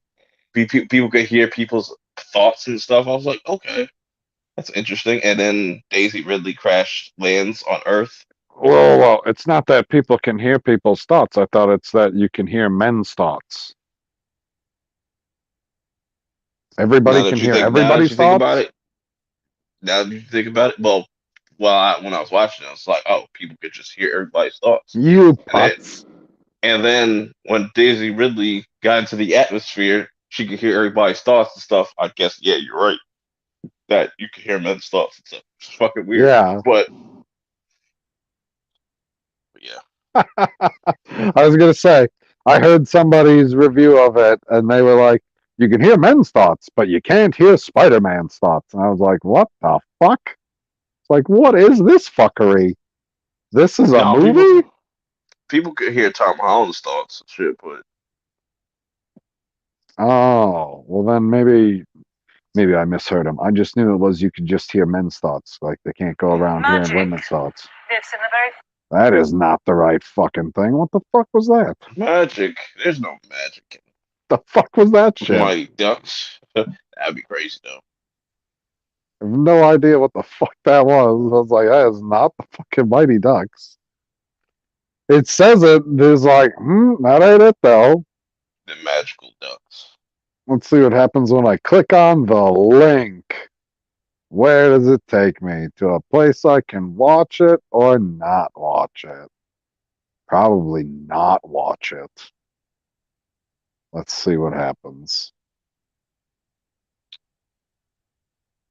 people could hear people's thoughts and stuff. I was like, okay, that's interesting. And then Daisy Ridley crash lands on Earth. well, it's not that people can hear people's thoughts. I thought it's that you can hear men's thoughts. Everybody can hear Now that everybody's you think about thoughts. it, now that you think about it, when I was watching it, it's like, oh, people could just hear everybody's thoughts. You And then, putz. and then when Daisy Ridley got into the atmosphere, she could hear everybody's thoughts and stuff. I guess, yeah, you're right. That you can hear men's thoughts and stuff. It's fucking weird. Yeah. But yeah. I was gonna say, I heard somebody's review of it, and they were like, "You can hear men's thoughts, but you can't hear Spider-Man's thoughts." And I was like, "What the fuck?" It's like, what is this fuckery? This is a No, movie? people could hear Tom Holland's thoughts and shit, but Oh, well then maybe I misheard him. I just knew it was you could just hear men's thoughts, like they can't go around hearing women's thoughts. That is not the right fucking thing. What the fuck was that? magic. There's no magic The fuck was that in shit? Mighty Ducks. That'd be crazy though. I have no idea what the fuck that was. I was like, that is not the fucking Mighty Ducks. It says it. There's like, that ain't it though. The magical ducks. Let's see what happens when I click on the link. Where does it take me? To a place I can watch it or not watch it? Probably not watch it. Let's see what happens.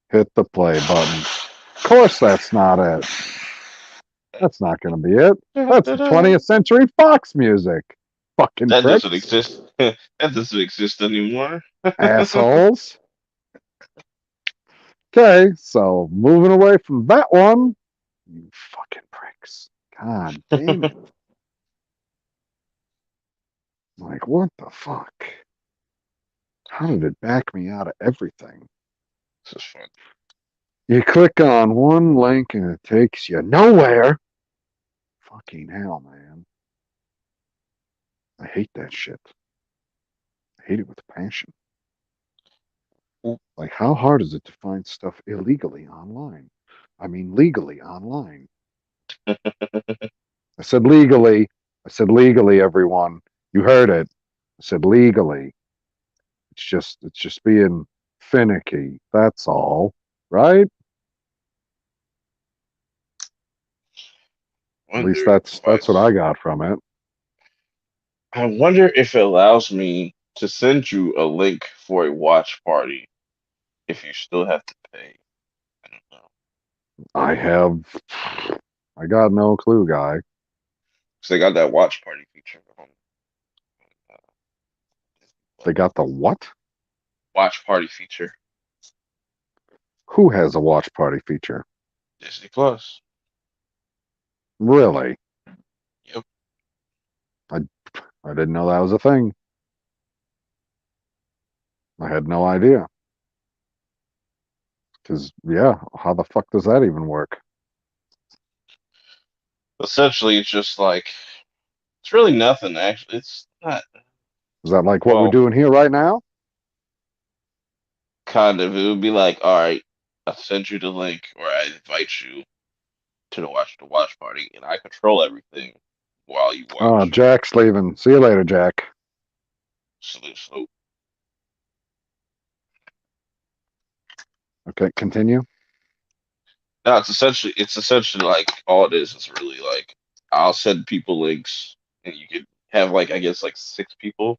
Hit the play button. Of course that's not it. That's not going to be it. That's the 20th Century Fox music. Fucking That pricks. doesn't exist. That doesn't exist anymore. Assholes. Okay, so moving away from that one. You fucking pricks. God damn it. Like, what the fuck? How did it back me out of everything? This is fun. You click on one link and it takes you nowhere. Fucking hell, man. I hate that shit. I hate it with a passion. Like, how hard is it to find stuff illegally online? I mean, legally online. I said legally. I said legally, everyone. You heard it. I said legally. It's just being finicky. That's all. Right? At least that's what I got from it. I wonder if it allows me to send you a link for a watch party if you still have to pay. I don't know. I got no clue, guy. Because they got that watch party feature on uh, They got the what? watch party feature. Who has a watch party feature? Disney Plus. Really? Yep. I didn't know that was a thing. I had no idea. Because, yeah, how the fuck does that even work? Essentially, it's just like it's really nothing. Actually, it's not. Is that like what we're Well, doing here right now? kind of. It would be like, all right, I send you the link, or I invite you to the watch party, and I control everything while you Oh, watch. Jack's leaving. See you later, Jack. So Okay, continue. no, it's essentially like all it is. It's really like I'll send people links, and you could have like I guess like 6 people,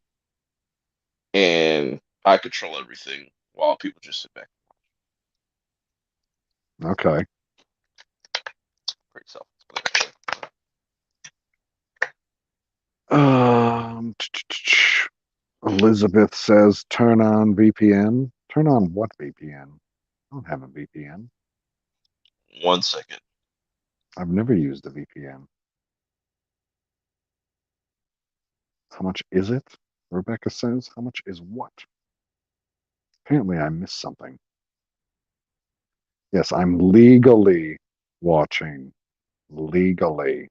and I control everything while people just sit back. Okay. Pretty self-explanatory. Um, Elizabeth says, turn on VPN. Turn on what VPN? I don't have a VPN. 1 second. I've never used a VPN. How much is it? Rebecca says, how much is what? Apparently I missed something. Yes, I'm legally watching. Legally.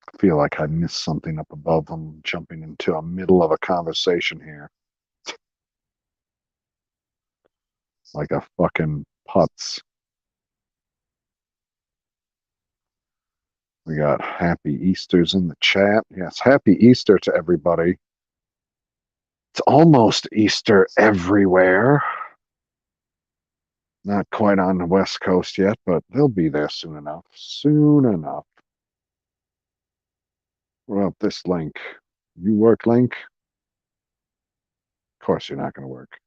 I feel like I missed something up above. I'm jumping into a middle of a conversation here. Like a fucking putz. We got Happy Easters in the chat. Yes, Happy Easter to everybody. It's almost Easter everywhere. Not quite on the West Coast yet, but they'll be there soon enough. Soon enough. What about this link? You work, Link? Of course you're not going to work.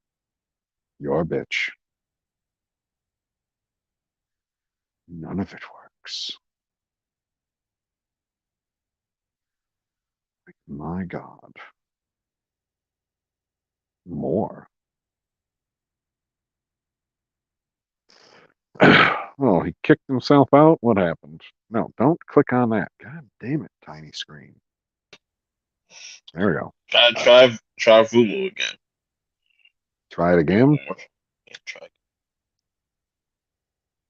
You're a bitch. None of it works. My God. More. Oh, he kicked himself out? What happened? No, don't click on that. God damn it, tiny screen. There we go. Try Fumu again. Try it again. Yeah, try.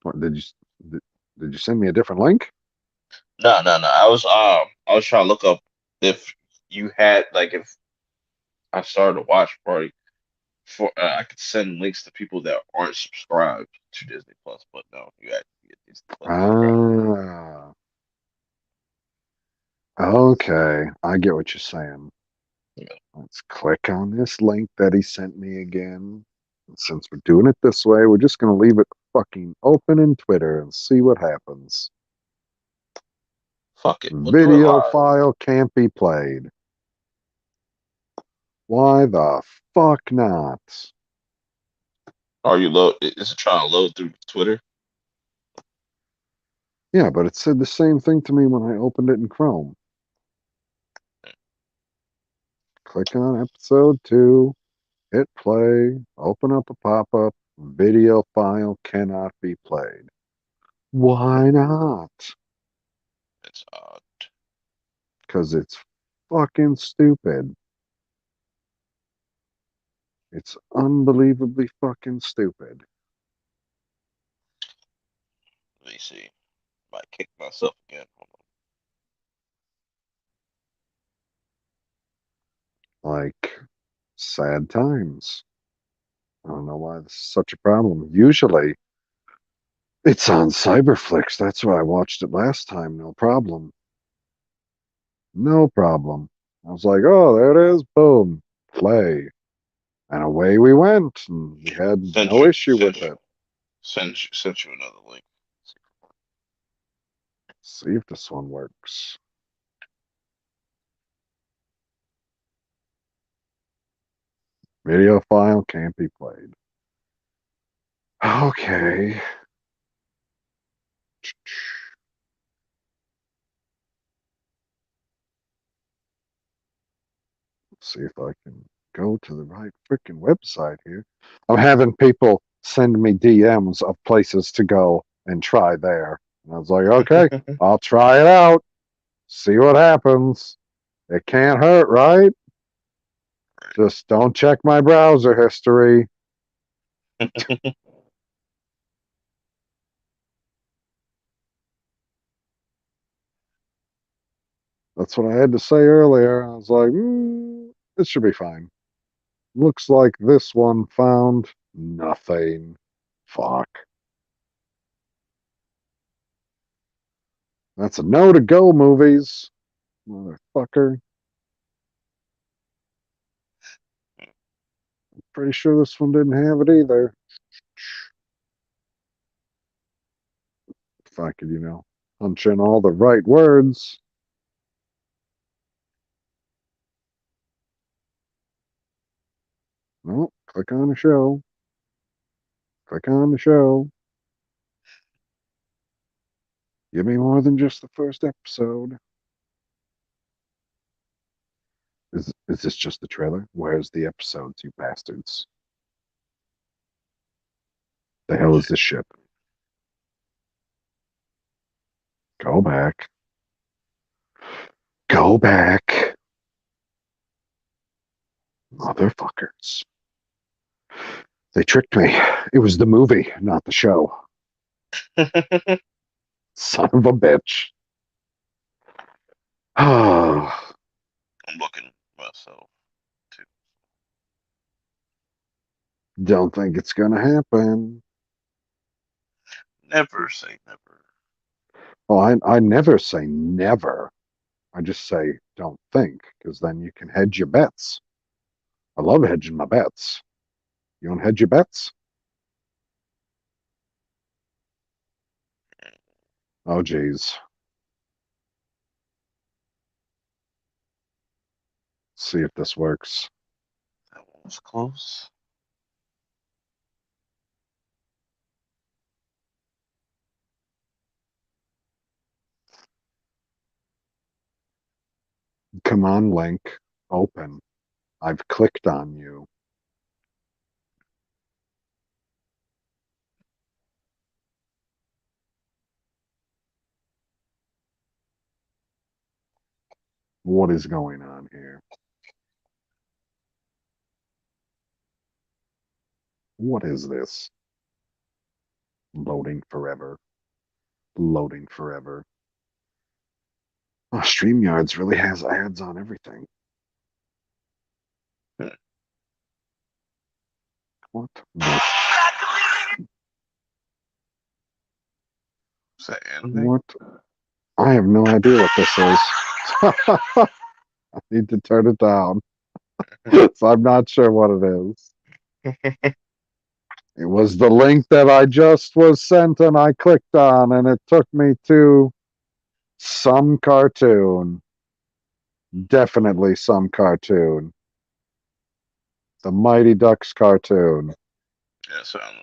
What, did you send me a different link? No. I was trying to look up if you had if I started a watch party for I could send links to people that aren't subscribed to Disney Plus, but no, you had to get Disney Plus subscribed. Okay. I get what you're saying. Yeah. Let's click on this link that he sent me again. And since we're doing it this way, we're just going to leave it fucking open in Twitter and see what happens. Fuck it. We'll do it Video live. file can't be played. Why the fuck not? Are you is it trying to load through Twitter? Yeah, but it said the same thing to me when I opened it in Chrome. Click on episode 2, hit play, open up a pop-up, video file cannot be played. Why not? It's odd. Because it's fucking stupid. It's unbelievably fucking stupid. Let me see. Might kick myself again. Hold on. Like, sad times. I don't know why this is such a problem. Usually, it's on Cyberflix. That's where I watched it last time. No problem. No problem. I was like, oh, there it is. Boom. Play. And away we went. And we had no issue with it. Sent you another link. See if this one works. Video file can't be played. Okay. See if I can go to the right freaking website here. I'm having people send me DMs of places to go and try there. And I was like, okay, I'll try it out. See what happens. It can't hurt, right? Just don't check my browser history. That's what I had to say earlier. I was like, it should be fine. Looks like this one found nothing. Fuck. That's a no to go, movies. Motherfucker. Pretty sure this one didn't have it either. If I could, punch in all the right words. No, click on the show. Click on the show. Give me more than just the first episode. Is this just the trailer? Where's the episodes, you bastards? The hell is this shit? Go back. Go back. Motherfuckers. They tricked me. It was the movie, not the show. Son of a bitch. Oh, I'm looking myself too. don't think it's gonna happen. Never say never. Oh, I never say never. I just say don't think, because then you can hedge your bets. I love hedging my bets. You don't hedge your bets? Oh, geez. See if this works. That one was close. Come on, link. Open. I've clicked on you. What is going on here? What is this? Loading forever. Loading forever. Oh, StreamYards really has ads on everything. What? Is that anime? What? I have no idea what this is. I need to turn it down. So I'm not sure what it is. It was the link that I just was sent and I clicked on and it took me to some cartoon. Definitely some cartoon. The Mighty Ducks cartoon. Yeah, sound.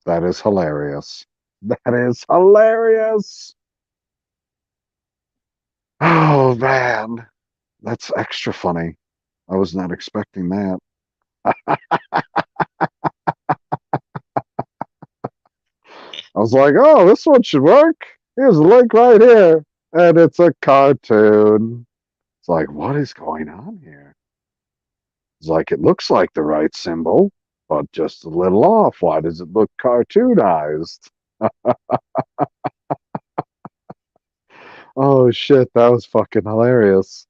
That is hilarious. That is hilarious. Oh man. That's extra funny. I was not expecting that. I was like, oh, this one should work. Here's the link right here. And it's a cartoon. It's like, what is going on here? It's like, it looks like the right symbol, but just a little off. Why does it look cartoonized? Oh, shit. That was fucking hilarious.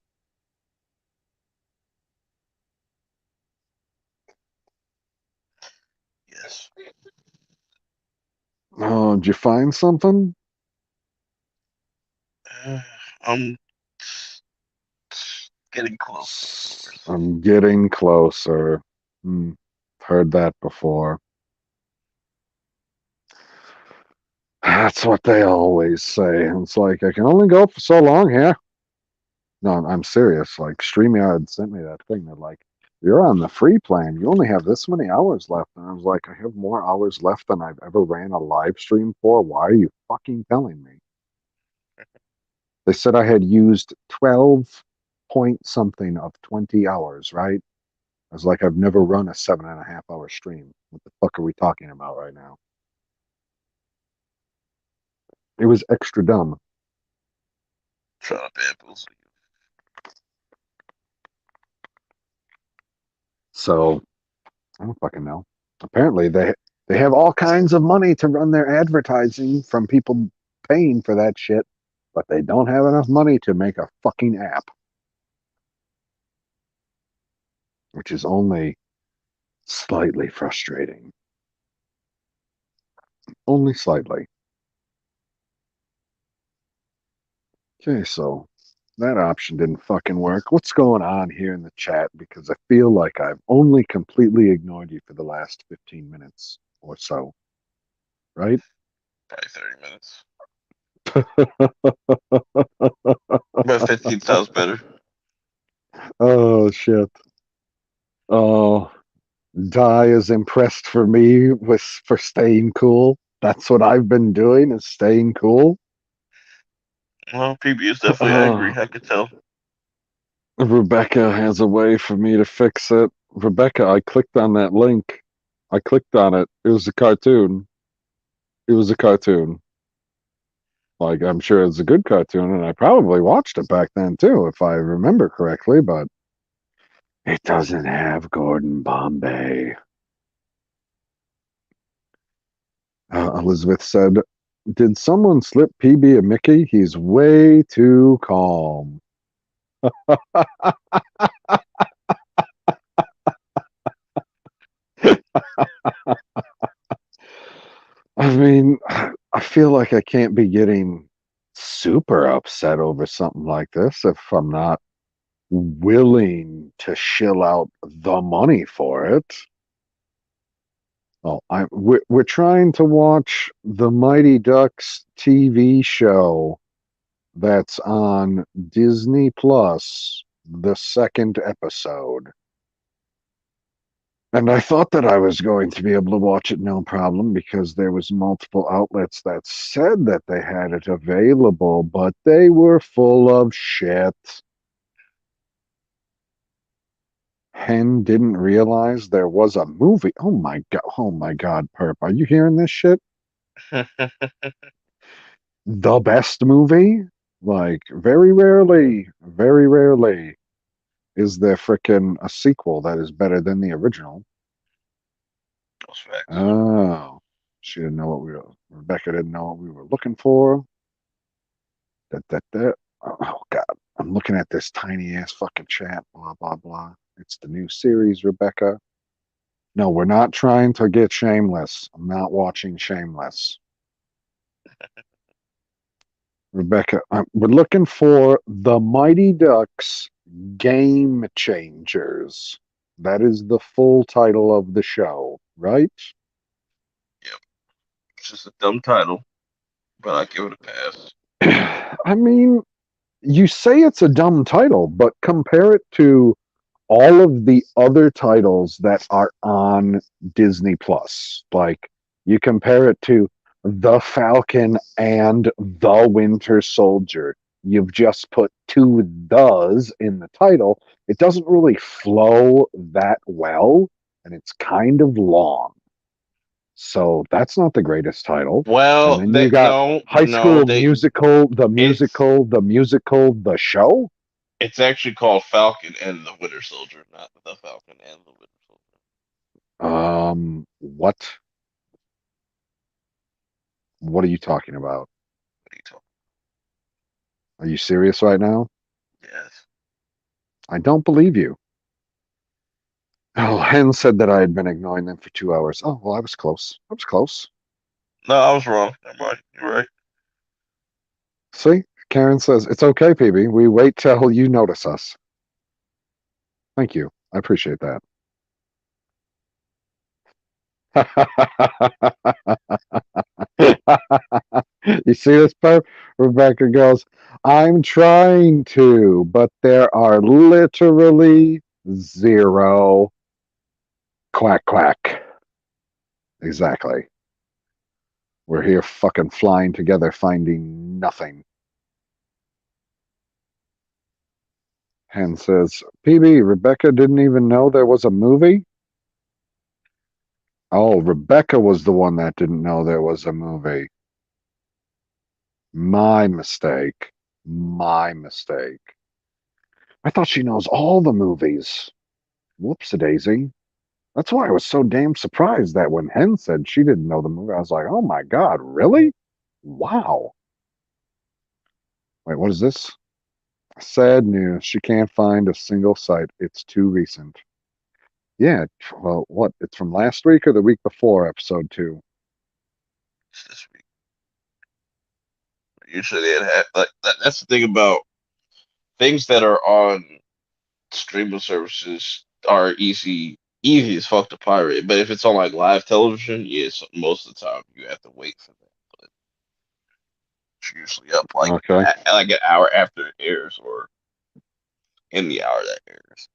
Yes. Oh, did you find something? I'm getting close. I'm getting closer. Heard that before. That's what they always say. It's like, I can only go for so long here. No, I'm serious. Like, StreamYard sent me that thing. They're like, you're on the free plan. You only have this many hours left. And I was like, I have more hours left than I've ever ran a live stream for. Why are you fucking telling me? They said I had used 12 point something of 20 hours, right? I was like, I've never run a 7.5 hour stream. What the fuck are we talking about right now? It was extra dumb. Trying to bamboozle you. So I don't fucking know. Apparently they have all kinds of money to run their advertising from people paying for that shit, but they don't have enough money to make a fucking app. Which is only slightly frustrating. Only slightly. Okay, so that option didn't fucking work. What's going on here in the chat? Because I feel like I've only completely ignored you for the last 15 minutes or so. Right? Probably 30 minutes. But 15 sounds better. Oh, shit. Oh, Die is impressed for me for staying cool. That's what I've been doing, is staying cool. Well, PB is definitely angry. I could tell. Rebecca has a way for me to fix it. Rebecca, I clicked on that link. I clicked on it. It was a cartoon. It was a cartoon. Like, I'm sure it's a good cartoon, and I probably watched it back then too, if I remember correctly, but it doesn't have Gordon Bombay. Elizabeth said, "Did someone slip PB a Mickey? He's way too calm." I mean, I feel like I can't be getting super upset over something like this if I'm not willing to shill out the money for it. Oh, we're trying to watch the Mighty Ducks TV show that's on Disney Plus, the second episode. And I thought that I was going to be able to watch it no problem because there was multiple outlets that said that they had it available, but they were full of shit. Hen didn't realize there was a movie. Oh my god, Perp. Are you hearing this shit? The best movie? Like, very rarely is there frickin' a sequel that is better than the original. Those facts. Oh, she didn't know what Rebecca didn't know what we were looking for. That. Oh, God. I'm looking at this tiny ass fucking chat, blah, blah, blah. It's the new series, Rebecca. No, we're not trying to get Shameless. I'm not watching Shameless. Rebecca, we're looking for the Mighty Ducks Game Changers. That is the full title of the show, right? Yep. It's just a dumb title, but I give it a pass. I mean, you say it's a dumb title, but compare it to all of the other titles that are on Disney Plus. Like, you compare it to The Falcon and The Winter Soldier. You've just put two "thes" in the title. It doesn't really flow that well, and it's kind of long. So that's not the greatest title. And Well, then you got High School they Musical, it's the show. it's actually called Falcon and the Winter Soldier, not the Falcon and the Winter Soldier. What? What are you talking about? What are you talking? Are you serious right now? Yes. I don't believe you. Oh, Hen said that I had been ignoring them for 2 hours. Oh, well, I was close. I was close. No, I was wrong. Never mind. You're right. See? Karen says, it's okay, PB. We wait till you notice us. Thank you. I appreciate that. You see this part? Rebecca goes, I'm trying to, but there are literally zero. Quack, quack. Exactly. We're here fucking flying together, finding nothing. Hen says, PB, Rebecca didn't even know there was a movie? Oh, Rebecca was the one that didn't know there was a movie. My mistake. My mistake. I thought she knows all the movies. Whoops-a-daisy. That's why I was so damn surprised that when Hen said she didn't know the movie, I was like, oh my God, really? Wow. Wait, what is this? Sad news. She can't find a single site. It's too recent. Yeah, well, what? It's from last week or the week before, episode 2? It's this week. Usually they like that's the thing about things that are on streaming services are easy as fuck to pirate. But if it's on like live television, yes, most of the time you have to wait for that. But it's usually up Okay. like an hour after it airs or in the hour that airs.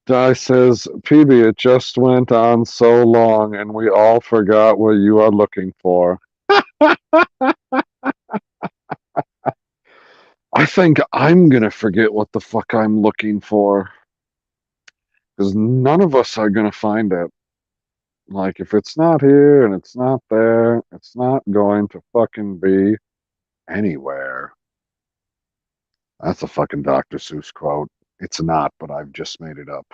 Di says, PB, it just went on so long and we all forgot what you are looking for. think I'm gonna forget what the fuck I'm looking for. Because none of us are gonna find it. Like, if it's not here and it's not there, it's not going to fucking be anywhere. That's a fucking Dr. Seuss quote. It's not, but I've just made it up.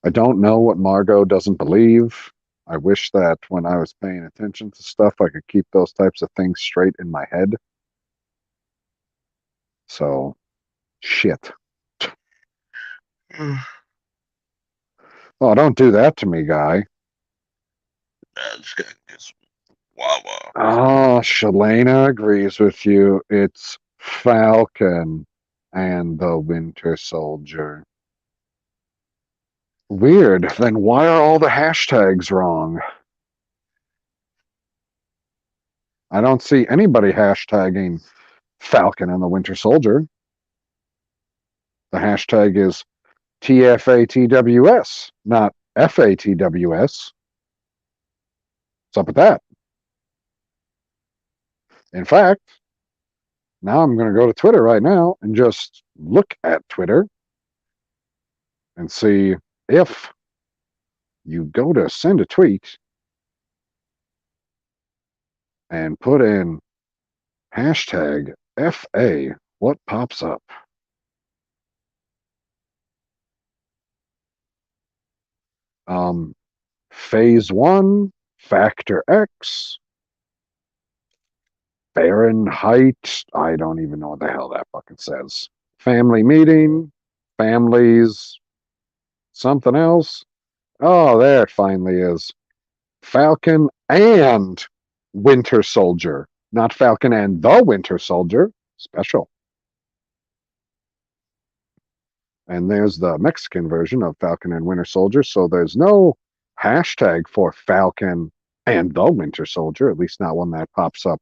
I don't know what Margot doesn't believe. I wish that when I was paying attention to stuff, I could keep those types of things straight in my head. So, shit. Oh, don't do that to me, guy. I just gotta get some Wawa. Oh, Shalana agrees with you. It's Falcon and the Winter Soldier. Weird. Then why are all the hashtags wrong? I don't see anybody hashtagging Falcon and the Winter Soldier. The hashtag is TFATWS, not FATWS. What's up with that? In fact, now I'm going to go to Twitter right now and just look at Twitter and see if you go to send a tweet and put in hashtag FA, what pops up? Phase 1, Factor X, Fahrenheit, I don't even know what the hell that fucking says. Family meeting, families, something else. Oh, there it finally is. Falcon and Winter Soldier, not Falcon and the Winter Soldier. Special. And there's the Mexican version of Falcon and Winter Soldier. So there's no hashtag for Falcon and the Winter Soldier, at least not one that pops up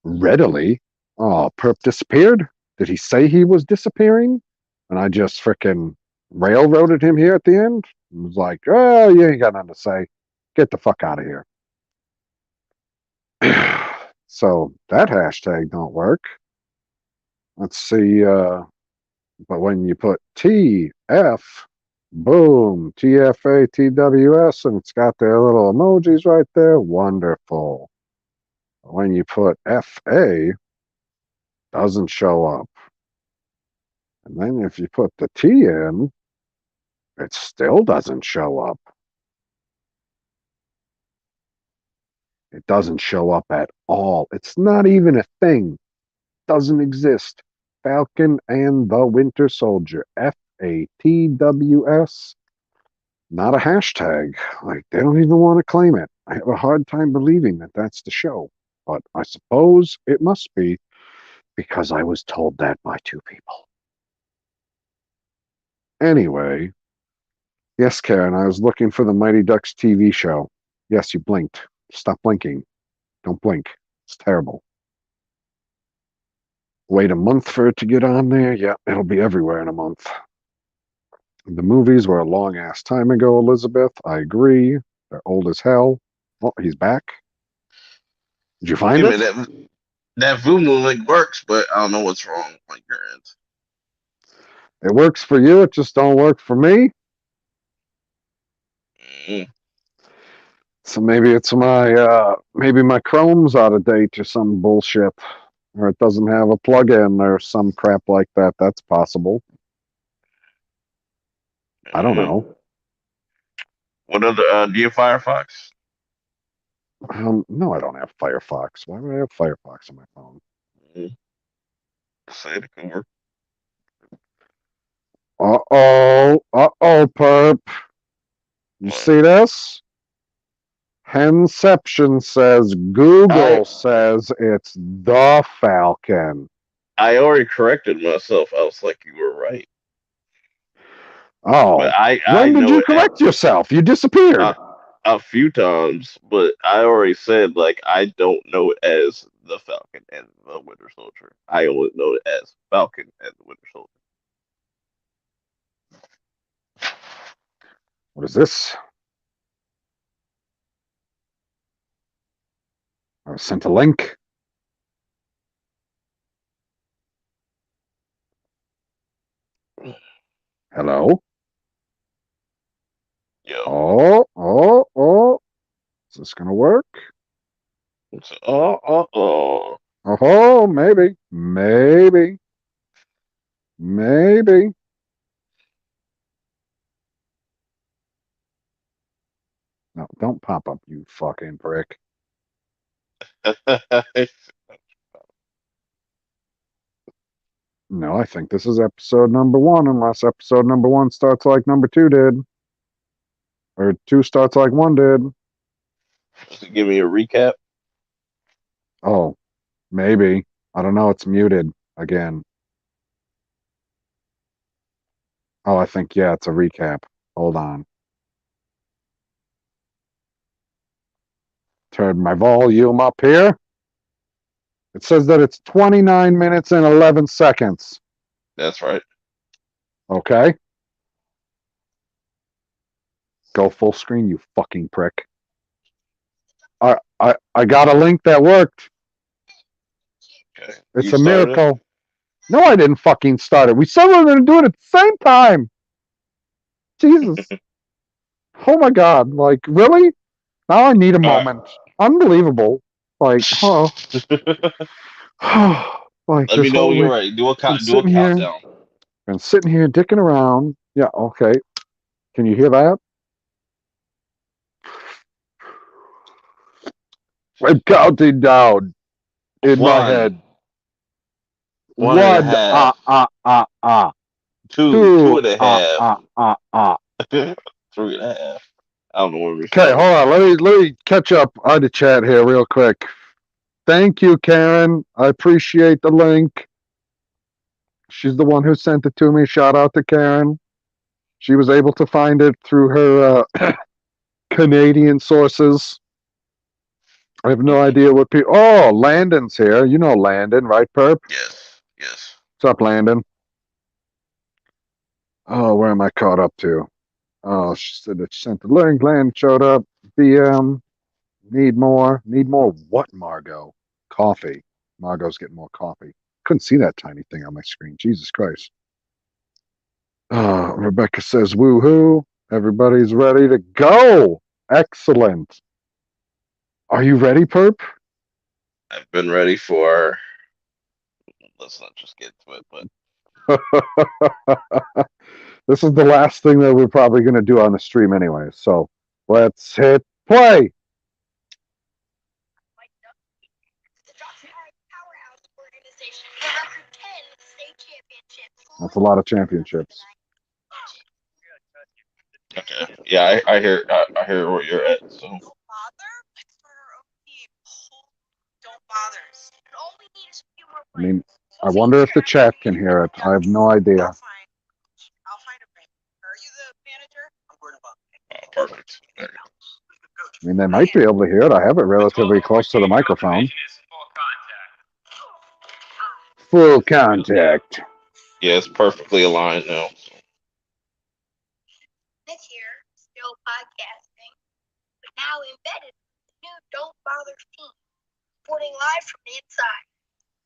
readily. Oh, Purp disappeared? Did he say he was disappearing? And I just frickin' railroaded him here at the end? It was like, oh, you ain't got nothing to say. Get the fuck out of here. So that hashtag don't work. Let's see, but when you put TF, boom, TFATWS, and it's got their little emojis right there, wonderful. When you put FA, doesn't show up. And then if you put the T in, it still doesn't show up. It doesn't show up at all. It's not even a thing. Doesn't exist. Falcon and the Winter Soldier. FATWS. Not a hashtag. Like, they don't even want to claim it. I have a hard time believing that that's the show. But I suppose it must be because I was told that by two people. Anyway, yes, Karen, I was looking for the Mighty Ducks TV show. Yes, you blinked. Stop blinking. Don't blink. It's terrible. Wait a month for it to get on there? Yeah, it'll be everywhere in a month. The movies were a long ass time ago, Elizabeth. I agree. They're old as hell. Oh, he's back. Did you find it? That Vumu link works, but I don't know what's wrong on your end. It works for you. It just don't work for me. Mm. So maybe it's maybe my Chrome's out of date or some bullshit, or it doesn't have a plugin or some crap like that. That's possible. I don't know. What other? Do you have Firefox? No, I don't have Firefox. Why would I have Firefox on my phone? Say it can work. Perp. You see this? Henception says Google says it's the Falcon. I already corrected myself. I was like, you were right. Oh, but when did you correct yourself? You disappeared. A few times, but I already said, like, I don't know it as the Falcon and the Winter Soldier. I only know it as Falcon and the Winter Soldier. What is this? I was sent a link. Hello? Yo. Oh. Is this going to work? Oh. Oh, maybe. Maybe. No, don't pop up, you fucking prick. No, I think this is episode number 1, unless episode number 1 starts like number 2 did. Or 2 starts like 1 did. Give me a recap. Oh, maybe. I don't know. It's muted again. Oh, I think, yeah, it's a recap. Hold on. Turn my volume up here. It says that it's 29 minutes and 11 seconds. That's right. Okay. Go full screen, you fucking prick. I got a link that worked. Okay. It's You a started? miracle. No, I didn't fucking start it. We said we were going to do it at the same time. Jesus. Oh my God. Like, really? Now I need a moment. Unbelievable. Like, oh. Like Let this me know whole when you're week. ready. Do a Been sitting here. countdown. Been sitting here dicking around. Yeah, okay. Can you hear that? I'm counting down in my head. 1 and a half. Two 2, and a half. 3 and a half. I don't know where we Okay, started. hold on. Let me catch up on the chat here real quick. Thank you, Karen. I appreciate the link. She's the one who sent it to me. Shout out to Karen. She was able to find it through her Canadian sources. I have no idea what people. Oh, Landon's here. You know Landon, right, Purp? Yes. What's up, Landon? Oh, where am I caught up to? Oh, she said that she sent the link. Landon showed up. BM. Need more. Need more what, Margot? Coffee. Margot's getting more coffee. Couldn't see that tiny thing on my screen. Jesus Christ. Rebecca says, woohoo. Everybody's ready to go. Excellent. Are you ready, Perp? I've been ready for. Let's not just get to it, but This is the last thing that we're probably going to do on the stream anyway. So let's hit play. That's a lot of championships. okay. Yeah, I hear where you're at. So I mean, I wonder if the chat can hear it. I have no idea. perfect. There I mean, they might be able to hear it. I have it relatively close to the microphone. Full contact. Yeah, it's perfectly aligned now. This year, still podcasting, but now embedded in the new Don't Bother team, reporting live from the inside.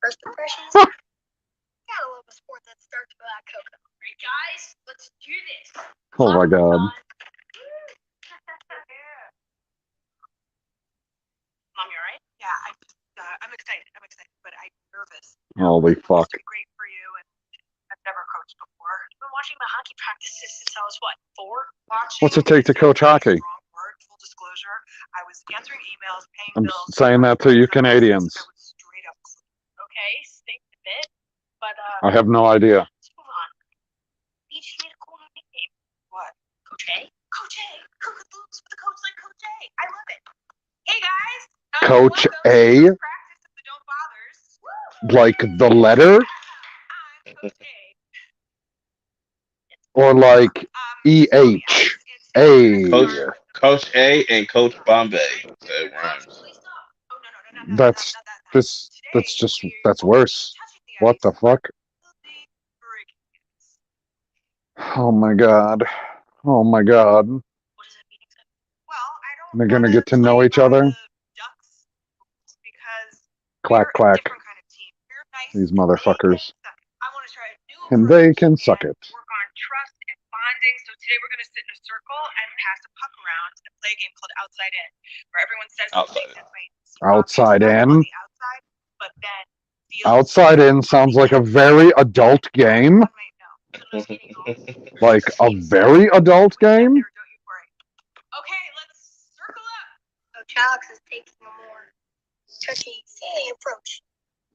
First impressions? Gotta love a sport that starts with that coconut. Hey guys, let's do this. Oh my God. Mom, you alright? Yeah, I'm excited, but I'm nervous. Holy fuck. It's great for you, and I've never coached before. I've been watching my hockey practices since I was, 4? What's it take to coach hockey? Full disclosure, I was answering emails, paying I'm bills. saying that to you Canadians. I was straight up. Okay, stay a bit, but I have no idea. let's move on. Beach need a cool nickname. What? Coach A? Coach A. Who could lose with a coach like Coach A? I love it. Hey guys. Coach welcome A? to the practice of the Don't Bothers. Woo! Like the letter? I'm Coach A. Or like EH? A. Coach A and Coach Bombay. That rhymes. That's that's worse. What the fuck? Oh my God. Oh my God. They're gonna get to know each other. Clack clack. These motherfuckers. And they can suck it. bonding. So today we're going to sit in a circle and pass a puck around and play a game called Outside In, where everyone says something Outside In. that might seem Outside obvious In? on the outside, but then feels Outside In sounds like a very adult game. one might know. So just kidding, all. Like a very adult game? Don't you worry. Okay, let's circle up. Coach Alex is taking a more touchy-feely approach.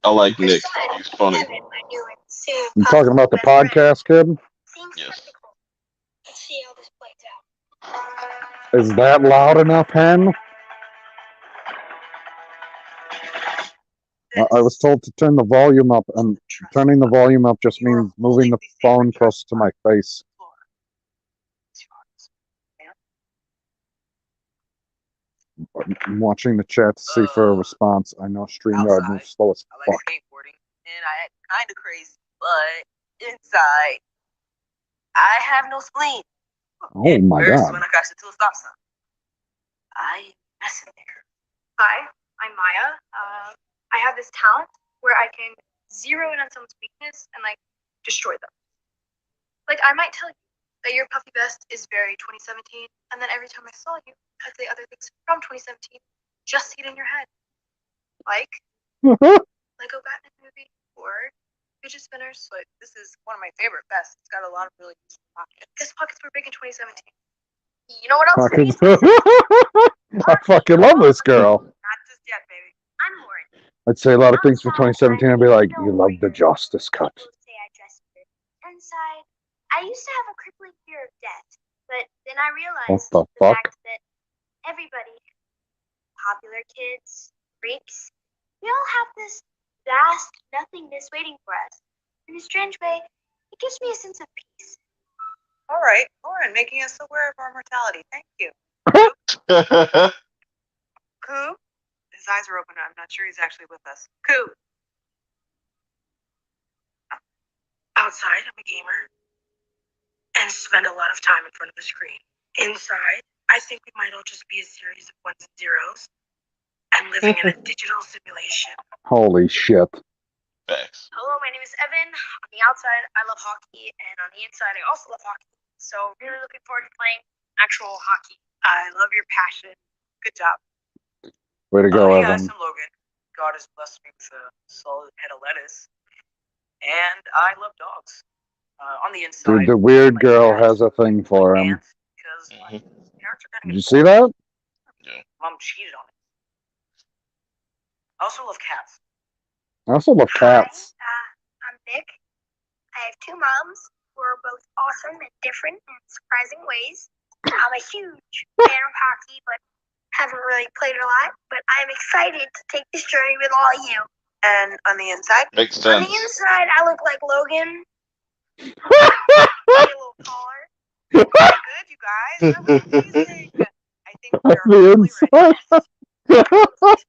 I like Nick. Besides, He's funny. Evan, my new and soon You talking about the possible best friend, podcast, kid? seems Yes. skeptical. Let's see how this plays out. Is that loud enough, Hen? I was told to turn the volume up, and turning the volume up just means moving the phone close to my face. I'm watching the chat to see for a response. I know StreamYard moves slow as I like fuck. skateboarding, and I act kind of crazy, but inside, I have no spleen. Oh my First, god. when I crashed into a stop sign, I mess in there. Hi, I'm Maya. I have this talent where I can zero in on someone's weakness and like destroy them. Like I might tell you that your puffy vest is very 2017, and then every time I saw you, I'd say other things from 2017. Just see it in your head, like Lego Batman movie or fidget spinners. But this is one of my favorite vests. It's got a lot of really useful pockets. His pockets were big in 2017. You know what else? Fucking- I fucking love this girl. Not just yet, baby. I'm Lauren. I'd say a lot of things for 2017. I'd be like, you love the justice cut. People say I dress weird. Inside, I used to have a crippling fear of death, but then I realized What the fuck? fact that everybody, popular kids, freaks, we all have this vast nothingness waiting for us. In a strange way, it gives me a sense of peace. All right, Lauren, making us aware of our mortality. Thank you. Coop? His eyes are open. I'm not sure he's actually with us. Coop. Outside, I'm a gamer and spend a lot of time in front of the screen. Inside, I think we might all just be a series of ones and zeros and living in a digital simulation. Holy shit. Facts. Hello, my name is Evan. On the outside, I love hockey, and on the inside, I also love hockey. So, really looking forward to playing actual hockey. I love your passion. Good job. Way to go, Hey guys, Evan. I'm Logan. God has blessed me with a solid head of lettuce. And I love dogs. On the inside, Dude, the weird my girl parents- has a thing for my him. aunt, because my parents are kind of Did you see that? Mom cheated on me. I also love cats. I also love cats. Hi, I'm Nick. I have two moms who are both awesome in different and surprising ways. I'm a huge fan of hockey, but haven't really played a lot. But I'm excited to take this journey with all of you. And on the inside, Makes On sense. the inside, I look like Logan. Maybe a little taller. good, you guys. You're amazing. I think we're The really inside. ready.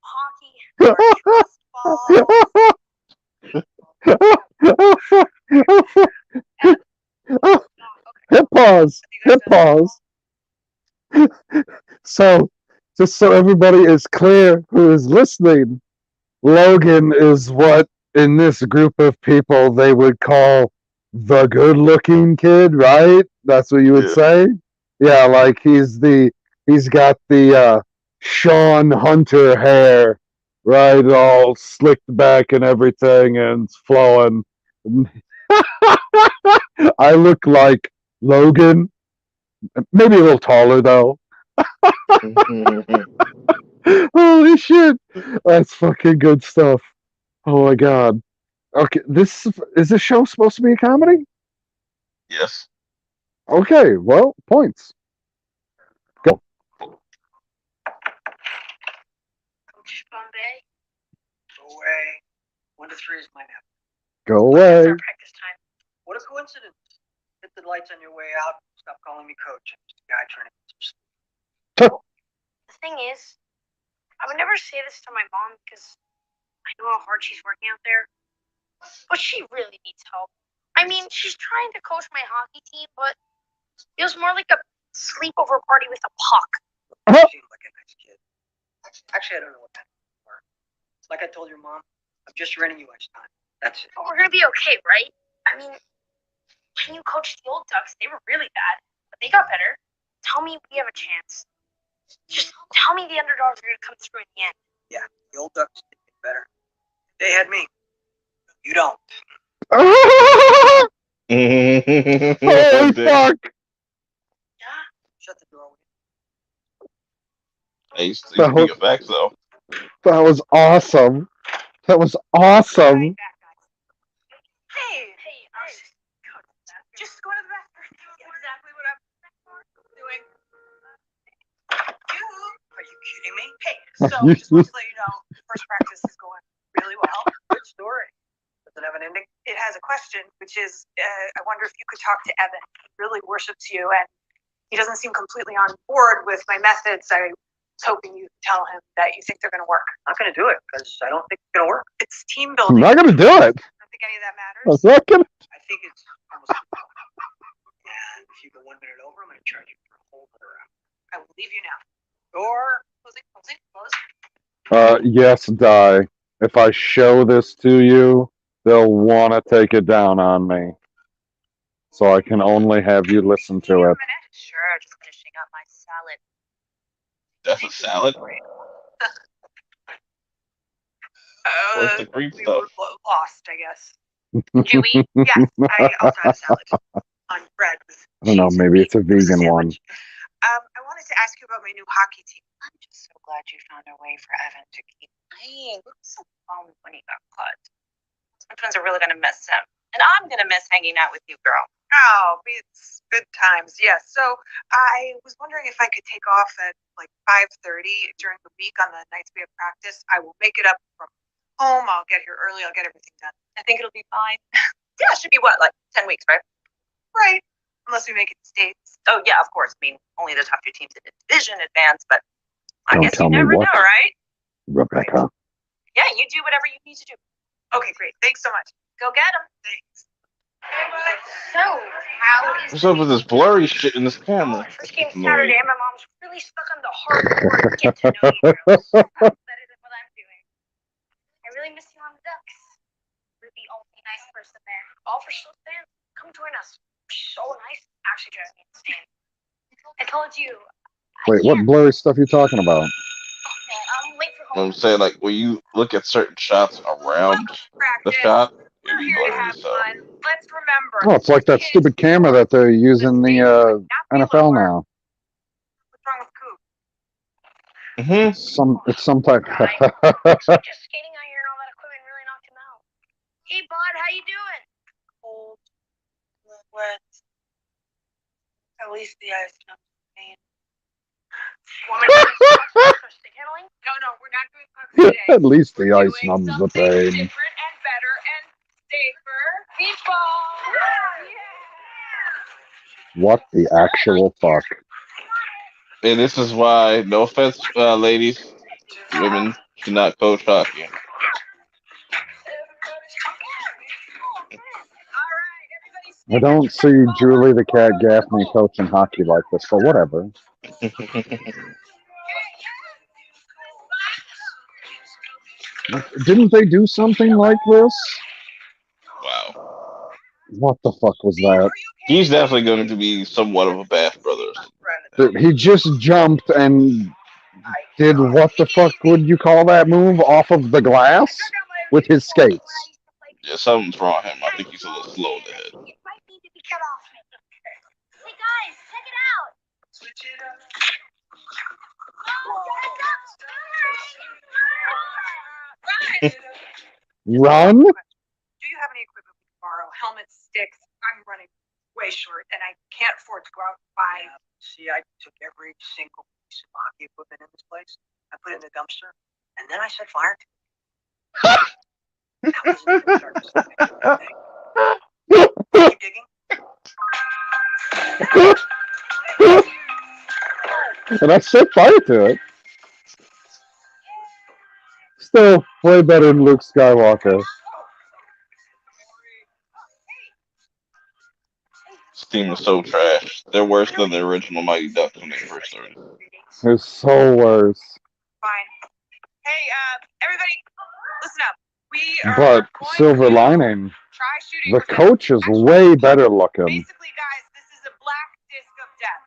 Hockey, or trust ball. Hit pause. Hit pause. So, just so everybody is clear who is listening, Logan is what in this group of people they would call the good-looking kid, right? That's what you would Yeah. say? Yeah, like he's got the Sean Hunter hair, right? All slicked back and everything and it's flowing. I look like Logan. Maybe a little taller though. Holy shit. That's fucking good stuff. Oh my god. Okay, is this show supposed to be a comedy? Yes. Okay, well, points. Go. Coach Bombay, Go away. 1 to 3 is my nap. Go it's away. our practice time. What a coincidence. Hit the lights on your way out. Stop calling me coach. I'm just a guy trying to get some sleep. The thing is, I would never say this to my mom because I know how hard she's working out there. But she really needs help. I mean, she's trying to coach my hockey team, but it feels more like a sleepover party with a puck. You seem like a nice kid. Actually, I don't know what that is for. Like I told your mom, I'm just renting you extra time. That's it. But we're gonna be okay, right? I mean, when you coached the old Ducks, they were really bad, but they got better. Tell me we have a chance. Just tell me the underdogs are going to come through in the end. Yeah, the old Ducks did get better. They had me. You don't. Holy fuck! Yeah. Shut the door. Hey, speaking of facts, though. That was awesome. That was awesome. Right back, guys. Hey, just go to the bathroom. That's exactly what I'm doing. Are you kidding me? Hey, so just want to let you know, first practice is going really well. Good story. Does it have an ending? It has a question, which is, I wonder if you could talk to Evan. He really worships you, and he doesn't seem completely on board with my methods. I was hoping you could tell him that you think they're going to work. I'm not going to do it because I don't think it's going to work. It's team I'm building. not gonna do it. I don't think any of that matters. I'm not gonna. I think it's almost. And if you go 1 minute over, I'm going to charge you for a whole other hour. I will leave you now. Door. Close. Yes, Di. If I show this to you, they'll want to take it down on me. So I can only have you listen to it. Sure, just finishing up my salad. That's a salad? Where's the green We stuff? were lost, I guess. Chewy? Yes, I also have salad on bread with I don't know, cheese maybe and it's a meat vegan one. sandwich. I wanted to ask you about my new hockey team. I'm just so glad you found a way for Evan to keep playing. It was so fun when he got cut. My friends are really going to miss him. And I'm going to miss hanging out with you, girl. Oh, it's good times, yes. So I was wondering if I could take off at like 5:30 during the week on the nights we have practice. I will make it up from home. I'll get here early. I'll get everything done. I think it'll be fine. Yeah, it should be what, like 10 weeks, right? Right. Unless we make it States. Oh, yeah, of course. I mean, only the top 2 teams in the division advance, but I Don't guess tell you me never what. know, right? Rebecca. Yeah, you do whatever you need to do. Okay, great. Thanks so much. Go get them. Thanks. So, how is What's up with this blurry shit in this camera? First game Annoying. Saturday, and my mom's really stuck on the hardcore get to know you girls. That isn't what I'm doing. I really miss you on the Ducks. You're the only nice person there. All for Shield fans, come join us. So nice. Actually drives me insane. I told you. Wait, what blurry stuff you talking about? I'm late for I'm home. saying, like, when you look at certain shots around the shot, it'd We're be here to blurry have as hell. fun. Let's remember. Oh, it's like that stupid camera that they're using the NFL now. What's wrong with Coop? It's some type. Just skating out here and all that equipment really knocked him out. Hey, bud, how you doing? Cold, wet. At least the ice comes pain. Want me to do stick handling? No, we're not doing pucks today. At least the We're ice doing numbs the something pain. different and better and safer. Beach ball. Yeah. What the actual fuck? And this is why, no offense, ladies, women should not coach hockey. I don't see Julie the Cat Gaffney coaching hockey like this, but whatever. Didn't they do something like this? Wow. What the fuck was that? He's definitely going to be somewhat of a Bash Brothers. Dude, he just jumped and did what the fuck would you call that move off of the glass with his skates? Yeah, something's wrong with him. I think he's a little slow in the head. It might need to be cut off. Hey guys, check it out. Switch it up. Run? Do you have any equipment we can borrow? Helmets, sticks. I'm running way short, and I can't afford to go out and buy. See, I took every single piece of hockey equipment in this place. I put it in the dumpster, and then I set fire to it. That wasn't even starting to keep digging. And I set fire to it. Still way better than Luke Skywalker. This team is so trash. They're worse than the original Mighty Ducks when they first started. They're so worse. Fine. Hey, everybody, listen up. We are But going silver to lining, Try shooting. The for coach is Actually, way better looking. Basically, guys, this is a black disc of death.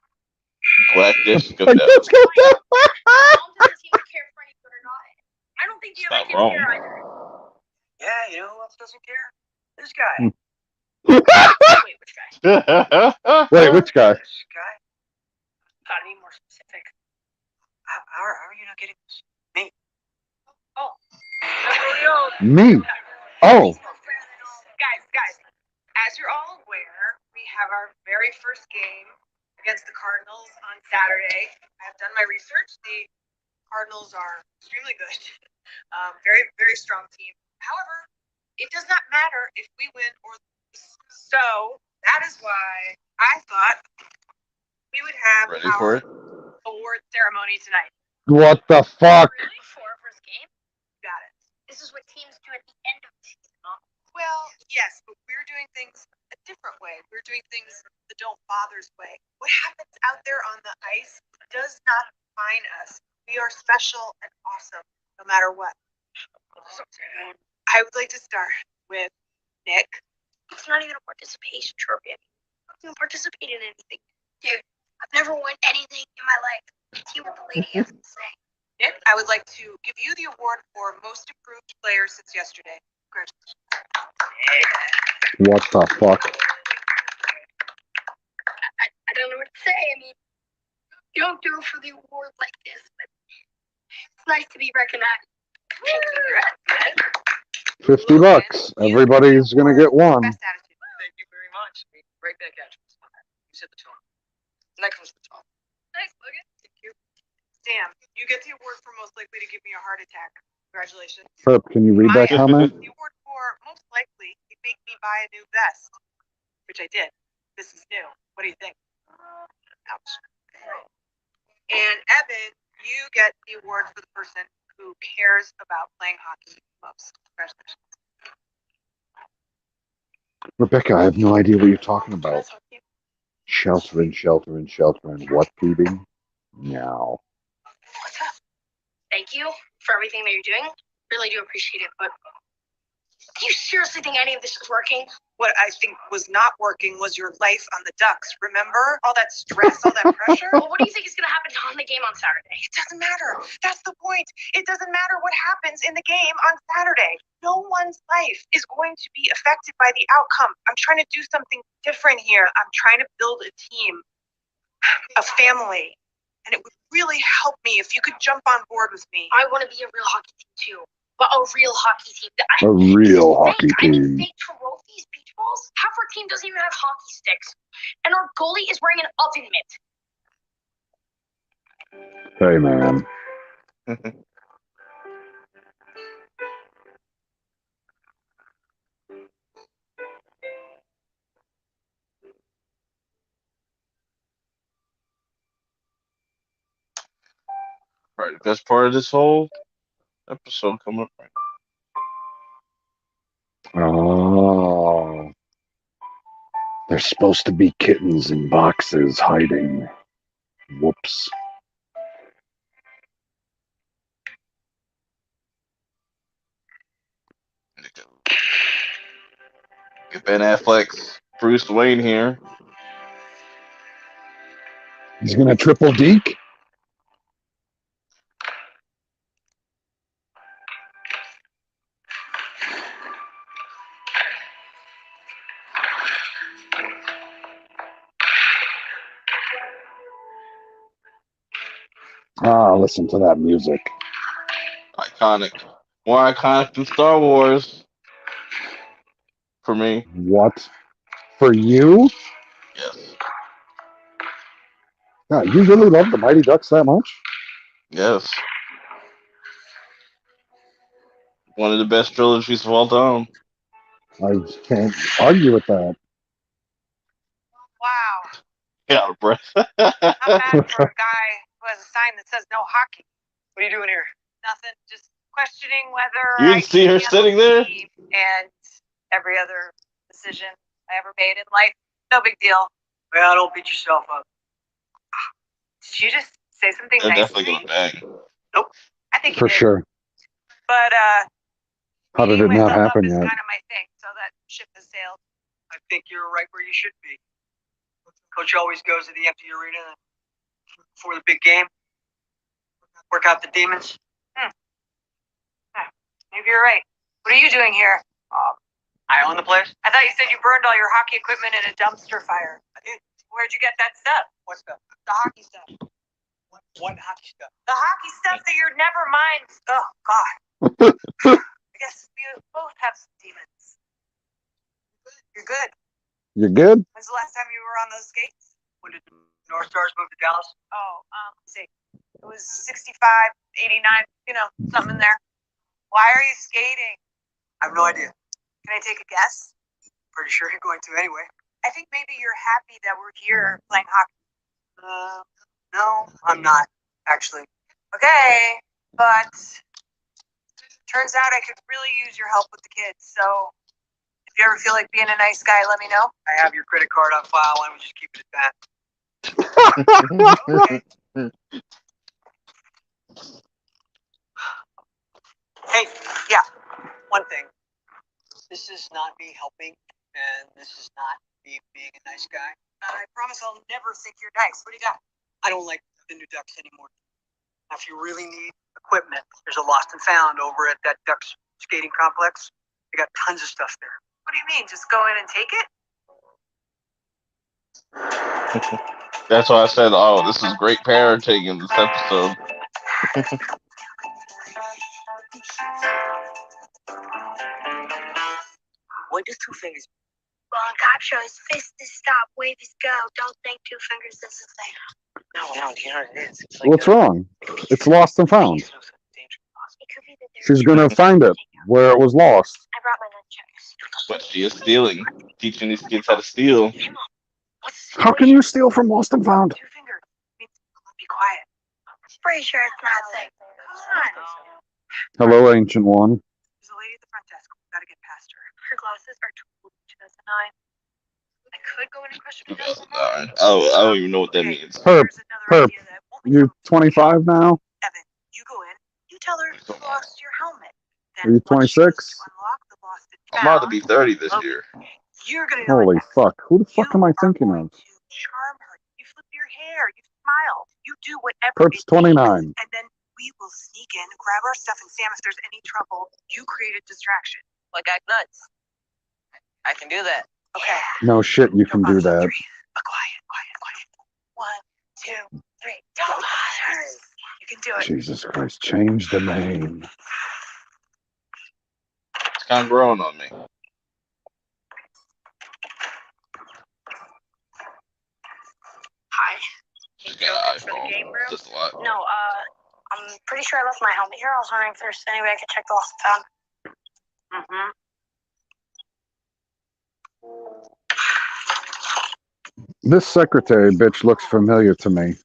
Black disc of Like, death. let's go down. Mom doesn't seem to care for any good or not. I don't think the It's other not kids wrong. care either. Yeah, you know who else doesn't care? This guy. Wait, which guy? Wait, which guy? This guy. Gotta be more specific. How are you not getting this? Me. Oh. Me. Oh. Guys, as you're all aware, we have our very first game against the Cardinals on Saturday. I've done my research. The Cardinals are extremely good. Very, very strong team. However, it does not matter if we win or lose. So that is why I thought we would have Ready for it? award ceremony tonight. What the fuck? Really? For our first game? Got it. This is what teams do at the end of the season, huh? Well, yes, but we're doing things a different way. We're doing things the don't bothers way. What happens out there on the ice does not define us. We are special and awesome, no matter what. I would like to start with Nick. It's not even a participation trophy. I don't even participate in anything. Dude, I've never won anything in my life. See what the lady has to say. Nick, I would like to give you the award for most improved player since yesterday. Congratulations. What the fuck? I don't know what to say. I mean, you don't do it for the award like this, but it's nice to be recognized. $50. Everybody's gonna get one. Best attitude. Thank you very much. Right back at you. You set the tone. Next one's the tone. Thanks, Logan. Thank you. Sam, you get the award for most likely to give me a heart attack. Congratulations. Purp, can you read that Maya, comment? the award for most likely to make me buy a new vest, which I did. This is new. What do you think? Ouch. And Evan, you get the award for the person who cares about playing hockey most. Congratulations. Rebecca, I have no idea what you're talking about. Sheltering. What, PB? No. What's up? Thank you for everything that you're doing. Really do appreciate it, but do you seriously think any of this is working? What I think was not working was your life on the Ducks. Remember? All that stress, all that pressure? Well, what do you think is going to happen on the game on Saturday? It doesn't matter. That's the point. It doesn't matter what happens in the game on Saturday. No one's life is going to be affected by the outcome. I'm trying to do something different here. I'm trying to build a team, a family. And it would really help me if you could jump on board with me. I want to be a real hockey team too. But a real hockey team. A real hockey I mean, team. fake trophies, beach balls. Half our team doesn't even have hockey sticks. And our goalie is wearing an oven mitt. Hey, man. Right, the best part of this whole episode coming up right Oh. There's supposed to be kittens in boxes hiding. Whoops. now. Get Ben Affleck's Bruce Wayne here. He's gonna triple deke? Ah, listen to that music. Iconic. More iconic than Star Wars. For me. What? For you? Yes. God, you really love the Mighty Ducks that much? Yes. One of the best trilogies of all time. I can't argue with that. Wow. Yeah, breath. Not bad for a guy who has a sign that says no hockey. What are you doing here? Nothing. Just questioning whether You didn't see her sitting there? And every other decision I ever made in life. No big deal. Well, don't beat yourself up. Did you just say something They're nice to definitely me? gonna bang. Nope. I think you For did. sure. But How did it beating not myself up happen is yet? kind of my thing, so that ship has think you're right where you should be. Coach always goes to the empty arena before the big game. Work out the demons. Maybe you're right. What are you doing here? I own the place. I thought you said you burned all your hockey equipment in a dumpster fire. Where'd you get that stuff? What stuff? The hockey stuff. What hockey stuff? The hockey stuff that you're never mind. Oh, God. I guess we both have some demons. You're good. You good? When's the last time you were on those skates? When did the North Stars move to Dallas? Oh, let's see. It was 65, 89, something in there. Why are you skating? I have no idea. Can I take a guess? Pretty sure you're going to anyway. I think maybe you're happy that we're here playing hockey. No, I'm not, actually. Okay, but turns out I could really use your help with the kids. So if you ever feel like being a nice guy, let me know. I have your credit card on file. Why don't we just keep it at that? Okay. Hey, Yeah. one thing. This is not me helping, and this is not me being a nice guy. I promise I'll never think you're nice. What do you got? I don't like the new Ducks anymore. Now, if you really need equipment, there's a Lost and Found over at that Ducks skating complex. They got tons of stuff there. What do you mean? Just go in and take it? That's why I said, oh, this is great parenting in this episode. What does two fingers? Well, on cop show, his fist is stop, wave is go. Don't think two fingers is the same. No, you know what it is. It's like What's wrong? It's lost and found. It could be that there's She's gonna find it where it was lost. I brought my nunchucks. But she is stealing. Teaching these kids how to steal. How can you steal from lost and found? Two fingers. Be quiet. Pretty sure it's not safe. Come on. Hello, ancient one. There's a lady at the front desk. We gotta get past her. Her glasses are 2009. I could go in and question her. 2009. I don't even know what that means. Purp, Here's another Purp. idea that won't be You 25 now? Evan, you go in. You tell her you lost your helmet. Are you once she goes 26? to unlock the lost and I'm about to found, be 30 this year. You're gonna know Holy it next. fuck. Who the fuck You am I are thinking going of? to charm her. You flip your hair. You smile. You do whatever. Purp's it takes, 29. And then we will sneak in, grab our stuff, and Sam, if there's any trouble, you create a distraction. Like act nuts. I can do that. Okay. No shit, you can do that. Quiet. 1, 2, 3. Don't bother. You can do it. Jesus Christ, change the name. It's kind of growing on me. Hi. Just got an For the game iPhone. room? Just a lot. No, I'm pretty sure I left my helmet here. I was wondering if there's any way I could check the lost and found. Mm-hmm. This secretary bitch looks familiar to me.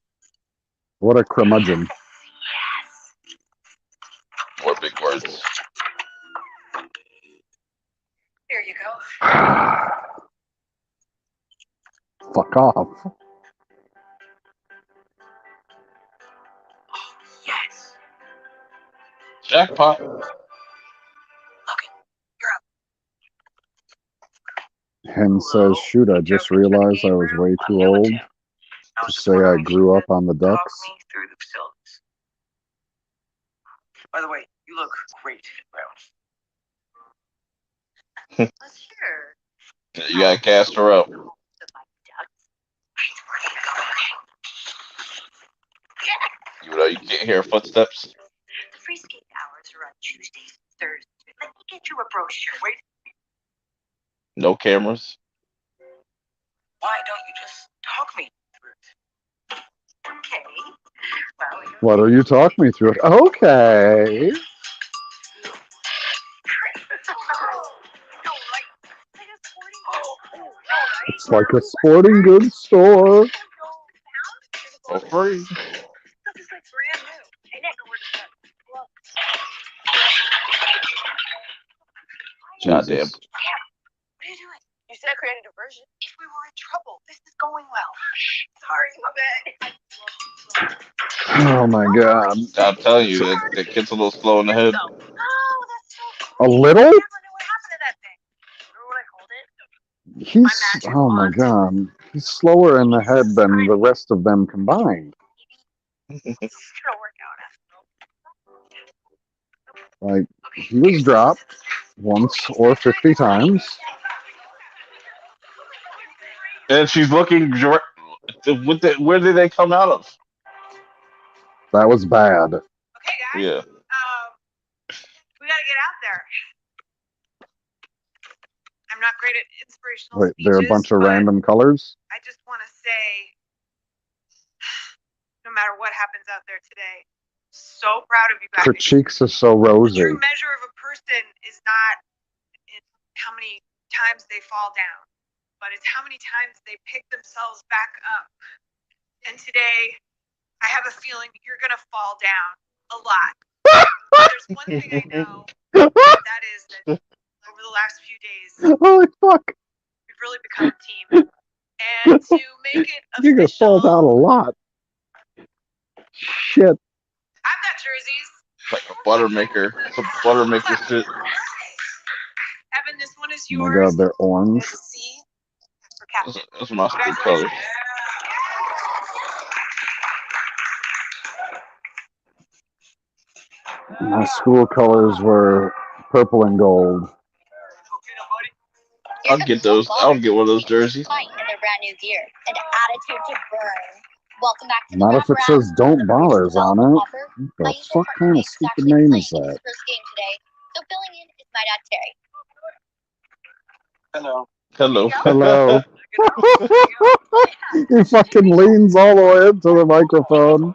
What a curmudgeon. More big words. Here you go. Fuck off. Yes. Jackpot. Hen says, shoot, I just realized I was way too old to say I grew up on the Talk Ducks. me through the facilities. By the way, you look great, Brown. Let's hear. You gotta cast her up. You know, you can't hear footsteps. The free skate hours are on Tuesdays and Thursdays. Let me get you a brochure. Wait. No cameras. Why don't you just talk me through it? Okay. Well, What are you talking me through? Okay. It's like a sporting goods store. For free. This is like brand new. I never would have done. Well, Goddamn. Jesus. what are you doing? You said I created a version. If we were in trouble, this is going well. Sorry, my bad. Oh my god. I'm telling you, that kid's a little slow in the head. Oh, that's so A funny. little? I never knew what happened to that thing. Remember when I called it? He's, oh my god, he's slower in the head than the rest of them combined. It's gonna work out. Like, he was dropped once or 50 times. And she's looking. Where did they come out of? That was bad. Okay, guys. Yeah. We gotta get out there. I'm not great at inspirational Wait, speeches. they're a bunch of but random colors? I just want to say, no matter what happens out there today, so proud of you guys. Her cheeks are so The rosy. true measure of a person is not in how many times they fall down, but it's how many times they pick themselves back up. And today, I have a feeling you're gonna fall down a lot. There's one thing I know, that is that over the last few days, Holy fuck! we've really become a team. And to make it You're gonna fall official, down a lot. Shit. I've got jerseys. Like a butter maker. It's a butter maker shit. Evan, this one is Oh my yours. god, they're orange. There's a C for captain. That's my school colors. My school colors were purple and gold. I'll get those. I'll get one of those jerseys. Fight in their brand new gear. An attitude to burn. Welcome back to the Not if it background. says "Don't Bothers" on it. What My the usual fuck kind partner of is stupid actually name playing is in that? his first game today. So filling in is my dad, Terry. Hello. Hello. Hello. He fucking leans all the way into the microphone.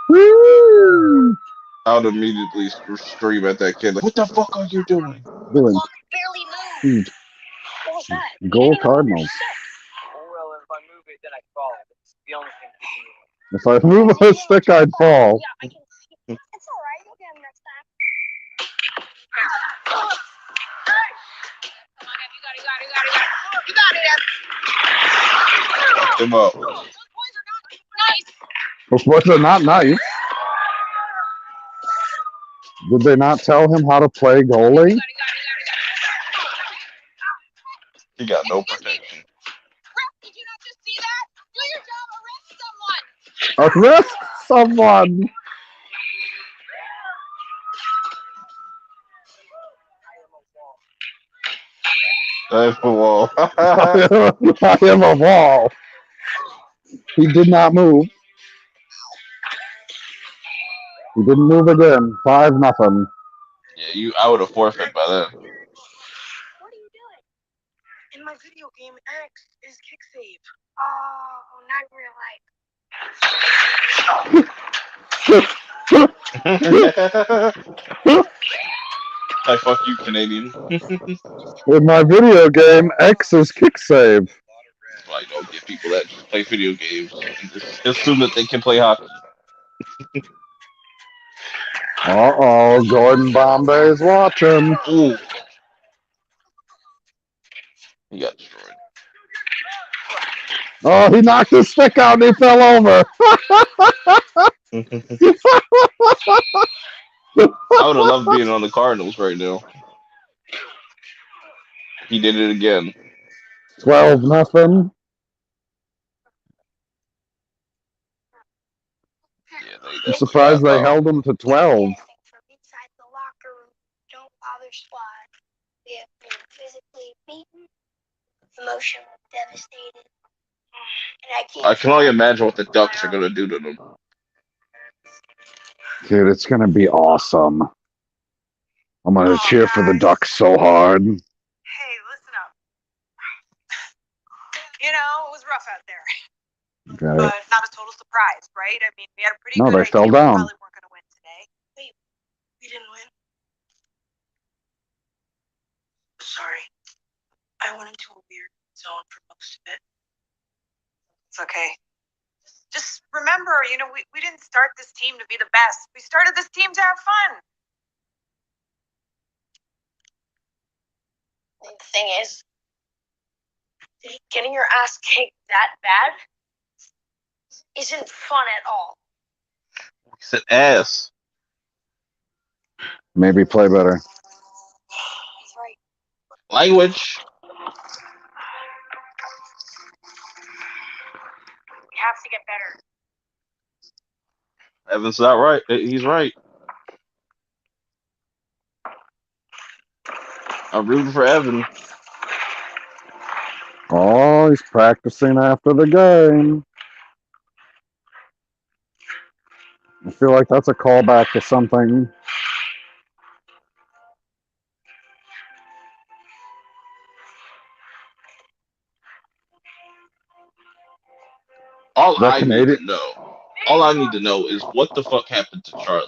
Woo! I would immediately scream at that kid. Like, what the fuck are you doing? Doing Clock barely moved. huge What was that? goal Cardinals. Well, if I move it, then I fall. It's the only thing to do. If I move a stick, I'd fall. Yeah, I can see. It's all right. We'll get him next time. Come on, Ev. You got it, Ev. Fuck him up. Those boys are not nice. Those boys are not nice. Did they not tell him how to play goalie? He got no protection. Ref, did you not just see that? Do your job. Arrest someone. Arrest someone! That's the wall. I am a wall. He did not move. He didn't move again. 5-0. Yeah, I would have forfeit by then. What are you doing? In my video game, X is kick save. Oh, not real life. I fuck you, Canadian. In my video game, X is kick save. I don't get people that just play video games and just assume that they can play hockey. Uh-oh, Gordon Bombay's watching. Ooh. He got destroyed. Oh, he knocked his stick out and he fell over. I would have loved being on the Cardinals right now. He did it again. 12-0. Yeah, I'm surprised they held him to 12. From inside the locker room, don't bother squad. We have been physically beaten, emotionally devastated, and I can only imagine what the Ducks are going to do to them. Dude, it's going to be awesome. I'm going to cheer for the Ducks so hard. Hey, listen up. You know, it was rough out there, Okay. but not a total surprise, right? I mean, we had a pretty No, good they idea fell we down. probably weren't going to win today. Wait, we didn't win? Sorry. I went into a weird zone for most of it. It's okay. Just remember, you know, we didn't start this team to be the best. We started this team to have fun. The thing is, getting your ass kicked that bad isn't fun at all. He said ass. Maybe play better. That's right. Language. We have to get better. Evan's not right. He's right. I'm rooting for Evan. Oh, he's practicing after the game. I feel like that's a callback to something. All The I need Canadian. to know. All I need to know is what the fuck happened to Charlie.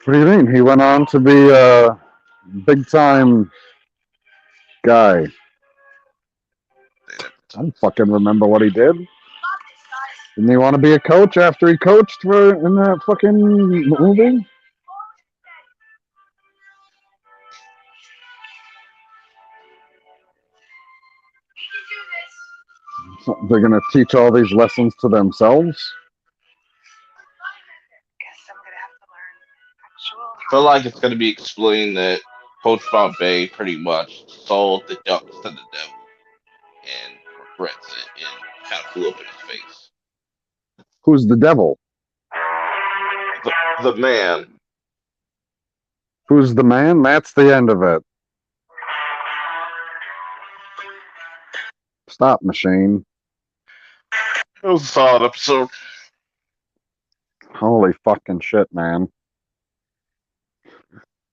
What do you mean? He went on to be a big time guy. I don't fucking remember what he did. Didn't he want to be a coach after he coached in that fucking movie? So they're gonna teach all these lessons to themselves. Guess I'm gonna have to learn actual. I feel like it's going to be explained that Coach Bombay pretty much sold the Ducks to the devil and regrets it and kind of flew up in his face. Who's the devil? The man. Who's the man? That's the end of it. Stop, machine. It was a solid episode. Holy fucking shit, man.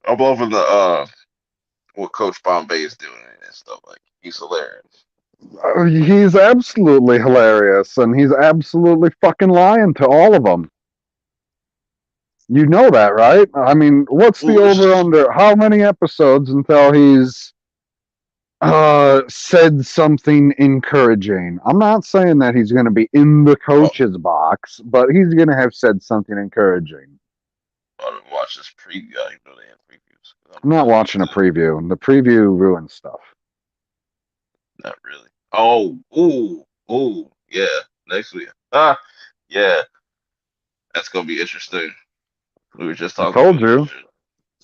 I'm loving the what Coach Bombay is doing and stuff. Like he's hilarious. He's absolutely hilarious, and he's absolutely fucking lying to all of them. You know that, right? I mean, what's the over-under? How many episodes until he's said something encouraging? I'm not saying that he's going to be in the coach's box, but he's going to have said something encouraging. I didn't watch this preview. I didn't know they had previews. I'm not watching a preview. The preview ruins stuff. Not really. Oh, ooh, yeah. Next week. Yeah. That's gonna be interesting. We were just I talking told about you. that shit.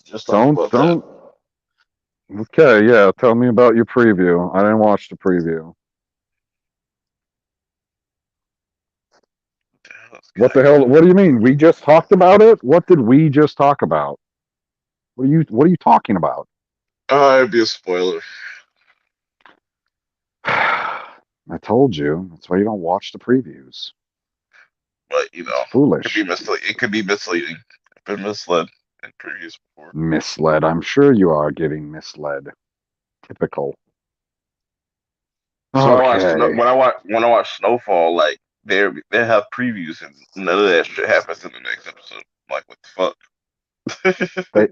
Just talking about Don't. Okay, yeah. Tell me about your preview. I didn't watch the preview. What the hell? What do you mean? We just talked about it? What did we just talk about? What are you talking about? It'd be a spoiler. I told you. That's why you don't watch the previews. But you know, It's foolish. it could be misleading. I've been misled in previews before. Misled. I'm sure you are getting misled. Typical. So Okay. when I watch Snowfall, like they have previews and none of that shit happens in the next episode. Like what the fuck?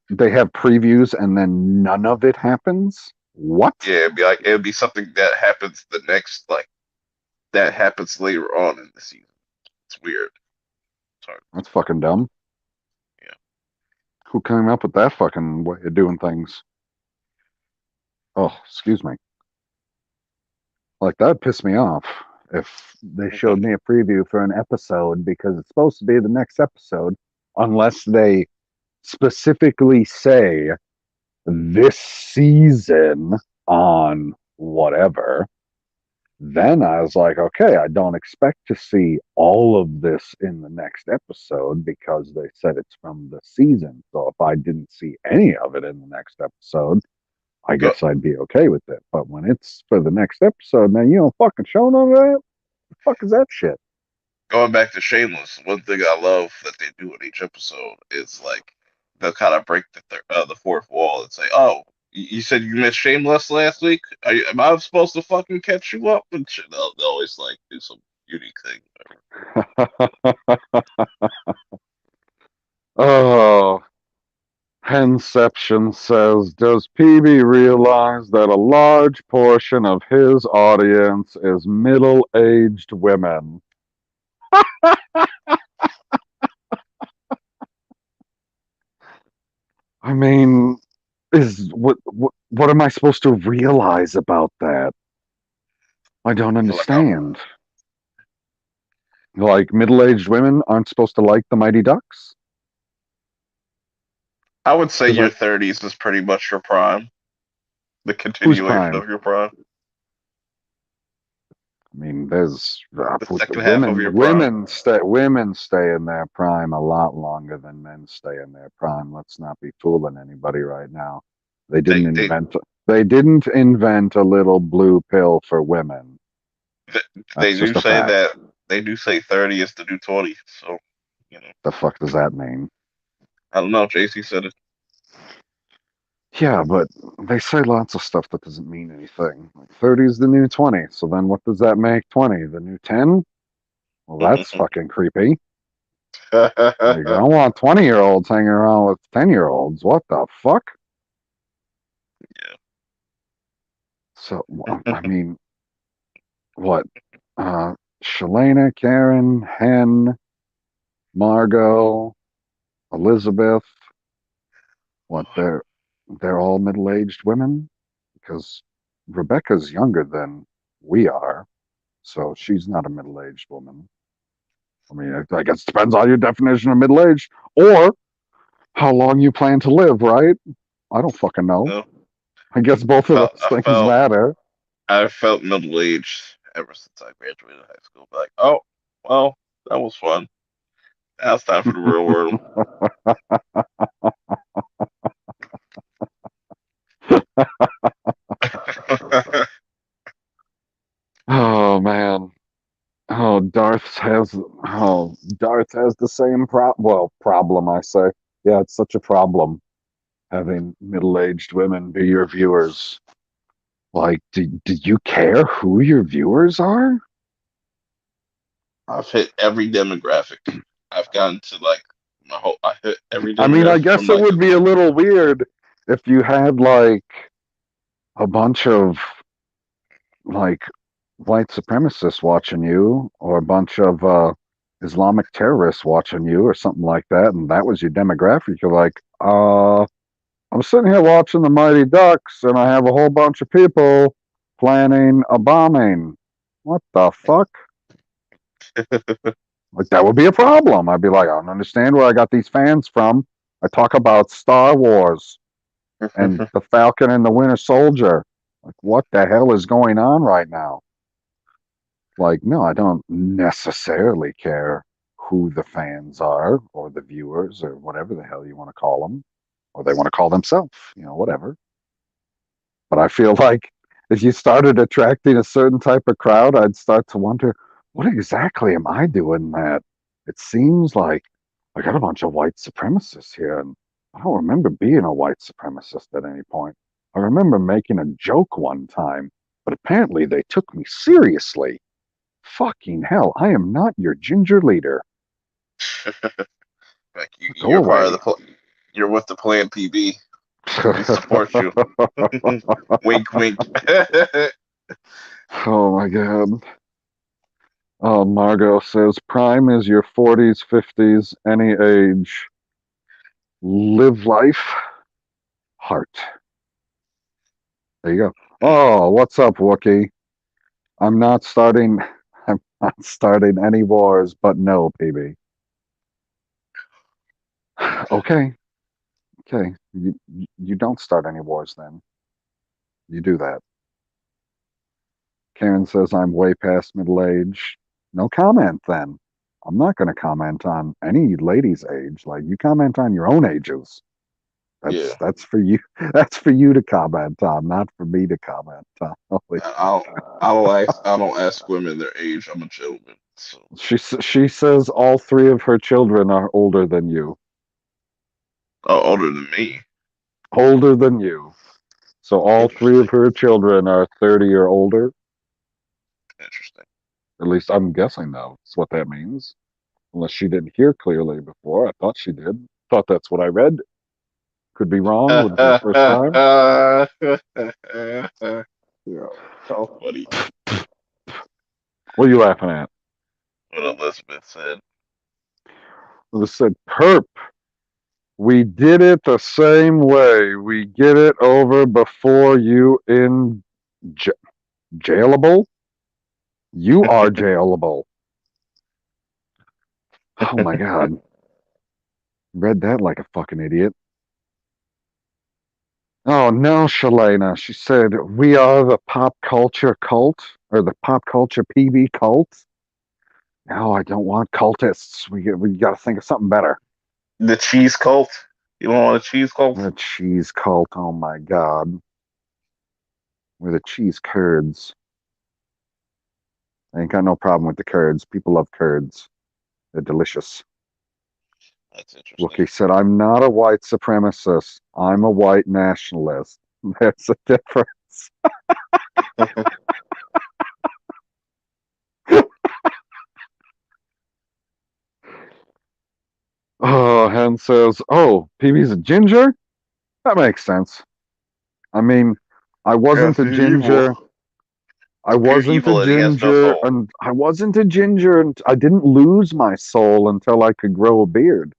They have previews and then none of it happens? What? Yeah, it'd be something that happens that happens later on in the season. It's weird. Sorry. That's fucking dumb. Yeah. Who came up with that fucking way of doing things? Oh, excuse me. Like, that pissed me off if they showed me a preview for an episode because it's supposed to be the next episode, unless they specifically say this season on whatever. Then I was like, okay, I don't expect to see all of this in the next episode because they said it's from the season. So if I didn't see any of it in the next episode, I guess I'd be okay with it. But when it's for the next episode, man, you don't fucking show none of that? The fuck is that shit? Going back to Shameless, one thing I love that they do in each episode is like they'll kind of break the fourth wall and say, "Oh, you said you missed Shameless last week. Am I supposed to fucking catch you up?" And shit. They'll always like do some unique thing. Oh, Henception says, does PB realize that a large portion of his audience is middle-aged women? I mean, is what am I supposed to realize about that? I don't I feel like I'm. understand. Like middle-aged women aren't supposed to like the Mighty Ducks? I would say Because your 30s is pretty much your prime, the who's continuation prime? of your prime, I mean, there's the second half of your prime. women stay in their prime a lot longer than men stay in their prime. Let's not be fooling anybody right now. They didn't They invent they didn't invent a little blue pill for women. they, they That's do just a say fact. that they do say 30 is the new 20. So you know, The fuck does that mean? I don't know. JC said it. Yeah, but they say lots of stuff that doesn't mean anything. Like 30 is the new 20. So then what does that make 20? The new 10? Well, that's fucking creepy. Like, I don't want 20-year-olds hanging around with 10-year-olds. What the fuck? Yeah. So, I mean, what? Shalana, Karen, Hen, Margot, Elizabeth. What? They're all middle-aged women? Because Rebecca's younger than we are, so she's not a middle-aged woman. I mean, I guess it depends on your definition of middle-aged or how long you plan to live, right? I don't fucking know. No, I guess both of those I things felt matter. I felt middle aged ever since I graduated high school. Like, oh, well, that was fun. Now it's time for the real world. Oh man. Darth has the same problem I say. Yeah, it's such a problem having middle-aged women be your viewers. Like, do you care who your viewers are? I've hit every demographic. I've gotten to like my whole. I hit every I mean, I demographic from guess it like would be a little weird if you had like a bunch of like white supremacists watching you or a bunch of Islamic terrorists watching you or something like that, and that was your demographic. You're like, I'm sitting here watching the Mighty Ducks, and I have a whole bunch of people planning a bombing. What the fuck? Like that would be a problem. I'd be like, I don't understand where I got these fans from. I talk about Star Wars and the Falcon and the Winter Soldier. Like, what the hell is going on right now? Like, no, I don't necessarily care who the fans are or the viewers or whatever the hell you want to call them, or they want to call themselves, whatever. But I feel like if you started attracting a certain type of crowd, I'd start to wonder, what exactly am I doing that? It seems like I got a bunch of white supremacists here, and I don't remember being a white supremacist at any point. I remember making a joke one time, but apparently they took me seriously. Fucking hell, I am not your ginger leader. like Go you're part of away. the. You're with the Plan PB. We support you. Wink, wink. Oh my god. Margot says prime is your 40s, 50s, any age. Live life, heart. There you go. Oh, what's up, Wookie? I'm not starting. I'm not starting any wars, but no, PB. Okay, okay. You don't start any wars then. You do that. Karen says I'm way past middle age. No comment then. I'm not going to comment on any lady's age. Like you comment on your own ages. Yeah. That's for you. That's for you to comment on, not for me to comment on. I don't ask women their age. I'm a gentleman. So. She says all three of her children are older than you. Oh, older than me. Older than you. So all three of Interesting. her children are 30 or older. Interesting. At least I'm guessing that's what that means. Unless she didn't hear clearly before. I thought she did. Thought that's what I read. Could be wrong. Would be the first time. Yeah, how funny. What are you laughing at? What Elizabeth said. It said perp. We did it the same way. We get it over before you in jailable. You are jailable. Oh my god. Read that like a fucking idiot. Oh no, Shalena. She said, we are the pop culture cult, or the pop culture PB cult. No, I don't want cultists. We got to think of something better. The cheese cult. You don't want a cheese cult? The cheese cult. Oh my god. We're the cheese curds. I ain't got no problem with the curds. People love curds. They're delicious. That's interesting. Wookie said, I'm not a white supremacist. I'm a white nationalist. There's a difference. Oh, Hen says, oh, PB's a ginger? That makes sense. I mean, I wasn't a ginger. I wasn't a evil and he has no ginger, soul. and I wasn't a ginger, and I didn't lose my soul until I could grow a beard.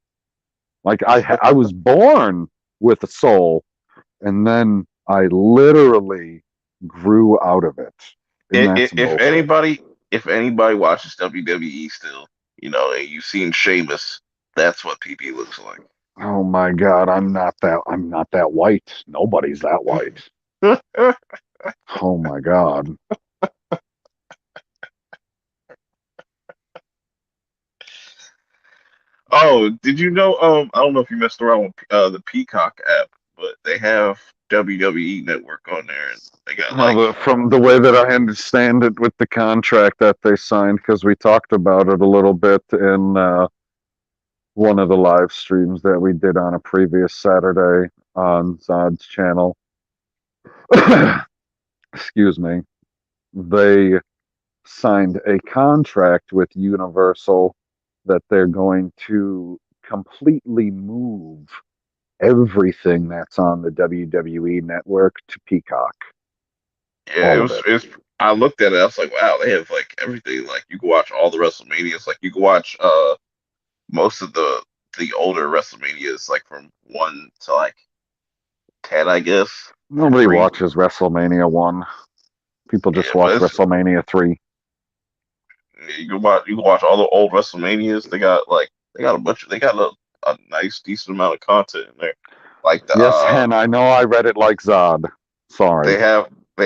Like I was born with a soul, and then I literally grew out of it. And that's If anybody watches WWE still, you know, and you've seen Sheamus, that's what PP looks like. Oh my god, I'm not that white. Nobody's that white. Oh my god. Oh, did you know? I don't know if you messed around with the Peacock app, but they have WWE Network on there, and they got like From the way that I understand it with the contract that they signed, because we talked about it a little bit in one of the live streams that we did on a previous Saturday on Zod's channel. Excuse me. They signed a contract with Universal that they're going to completely move everything that's on the WWE network to Peacock. yeah, All of it. I looked at it, I was like, wow, they have like everything. Like you can watch all the WrestleManias. Like you can watch most of the older WrestleManias, like from 1 to like 10, I guess. Nobody 3. watches WrestleMania 1. People just Yeah, watch but WrestleMania 3. you can watch all the old WrestleManias. They got a bunch of they got a nice decent amount of content in there. Like Yes, Hen, I know I read it like Zod. Sorry. they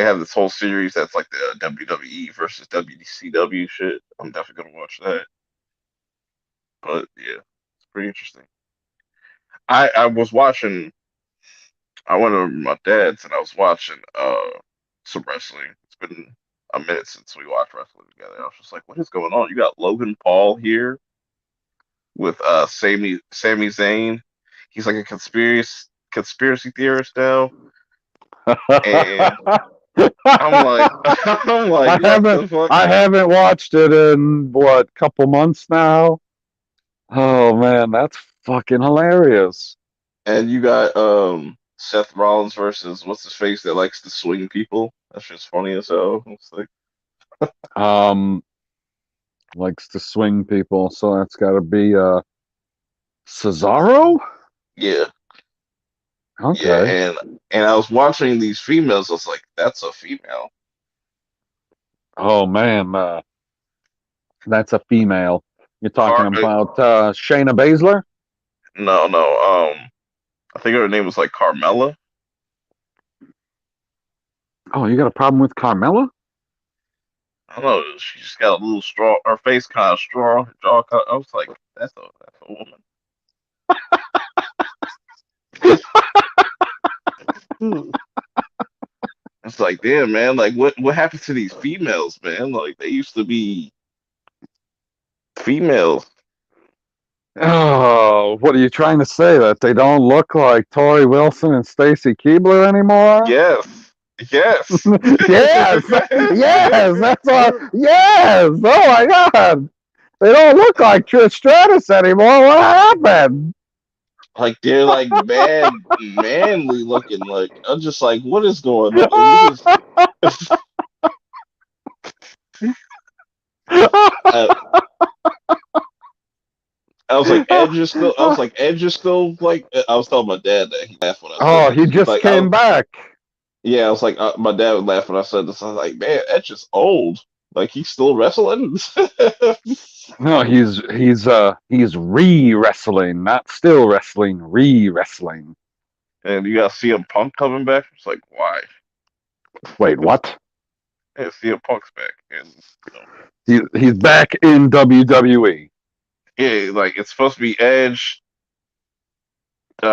have this whole series that's like the WWE versus WCW shit. I'm definitely gonna watch that. But yeah, it's pretty interesting. I was watching. I went over to my dad's and I was watching some wrestling. It's been a minute since we watched wrestling together. I was just like, what is going on? You got Logan Paul here with Sami Zayn. He's like a conspiracy theorist now. And I'm like what the fuck? I haven't watched it in what, couple months now. Oh man, that's fucking hilarious. And you got Seth Rollins versus what's his face that likes to swing people. That's just funny as hell. It's like, Likes to swing people, so that's got to be Cesaro. yeah, Okay. and I was watching these females. I was like, that's a female. Oh man, that's a female. You're talking about Shayna Baszler? No. I think her name was like Carmella. Oh, you got a problem with Carmella? I don't know. She just got a little straw. Her face kind of straw. Her jaw. I was like, that's a woman. It's like, damn, man. Like, what happened to these females, man? Like, they used to be females. Oh, what are you trying to say? That they don't look like Tori Wilson and Stacy Keibler anymore? Yes. yes, yes, that's all. Yes, oh my God, they don't look like Trish Stratus anymore. What happened? Like they're like manly looking. Like I'm just like, what is going on? I was like, Edge is still. I was like, Edge is still like. I was telling my dad that he laughed when I said Oh, this. he He's just like, came back. yeah, I was like, my dad would laugh when I said this. I was like, man, Edge is old. Like he's still wrestling. No, he's re-wrestling, not still wrestling, re-wrestling. And you got CM Punk coming back. It's like, why? Wait, what? Yeah, CM Punk's back, and He's back in WWE. yeah, like it's supposed to be Edge. Wait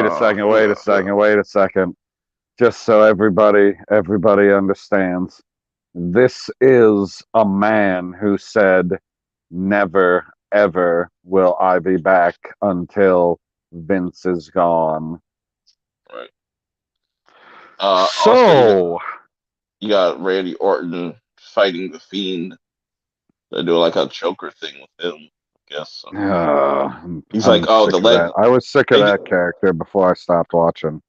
a second, wait a second, wait a second. Just so everybody understands. This is a man who said, never, ever will I be back until Vince is gone. Right. Also, So, you got Randy Orton fighting the Fiend. They're doing like a Joker thing with him, I guess. So. He's I'm like, oh, sick the of that. I was sick of they- that character before I stopped watching.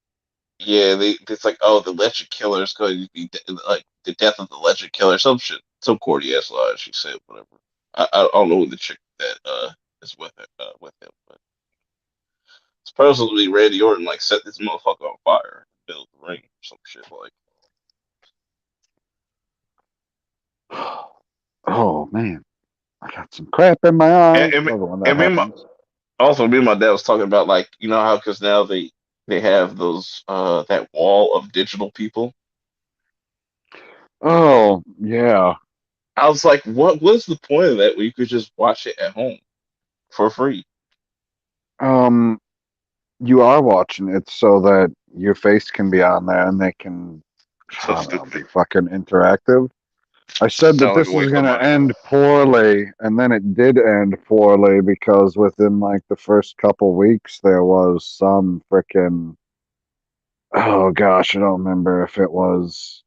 yeah, it's like, oh, the Legend Killer is going to be like the death of the Legend Killer, some shit, some corny ass lie she said, whatever. I don't know who the chick that is with him, but supposedly Randy Orton like set this motherfucker on fire, built the ring, or some shit like. Oh man, I got some crap in my eye. And, Love it when that and me and my, happens. also me and my dad was talking about like how because now they have those that wall of digital people. Oh yeah. I was like, what's the point of that? Where you could just watch it at home for free. You are watching it so that your face can be on there and they can, So I don't know, stupid. be fucking interactive. I said that Sound like this a was waste going of to money. end poorly, and then it did end poorly because within like the first couple weeks, there was some freaking, oh gosh, I don't remember if it was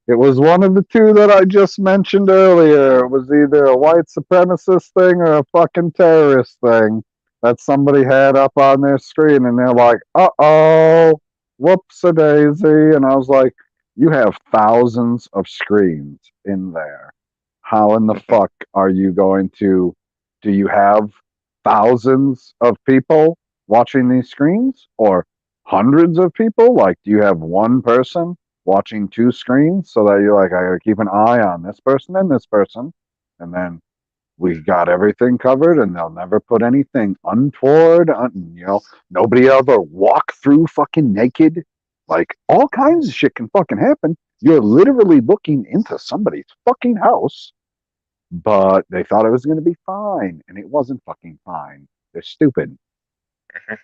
one of the two that I just mentioned earlier. It was either a white supremacist thing or a fucking terrorist thing that somebody had up on their screen, and they're like, "Uh-oh, whoops-a-daisy," and I was like, "You have thousands of screens in there. How in the fuck are you going to? Do you have thousands of people watching these screens, or hundreds of people? Like, do you have one person watching two screens so that you're like, I gotta keep an eye on this person and this person, and then we got everything covered, and they'll never put anything untoward. Nobody ever walk through fucking naked. Like all kinds of shit can fucking happen. You're literally looking into somebody's fucking house, but they thought it was going to be fine, and it wasn't fucking fine. They're stupid.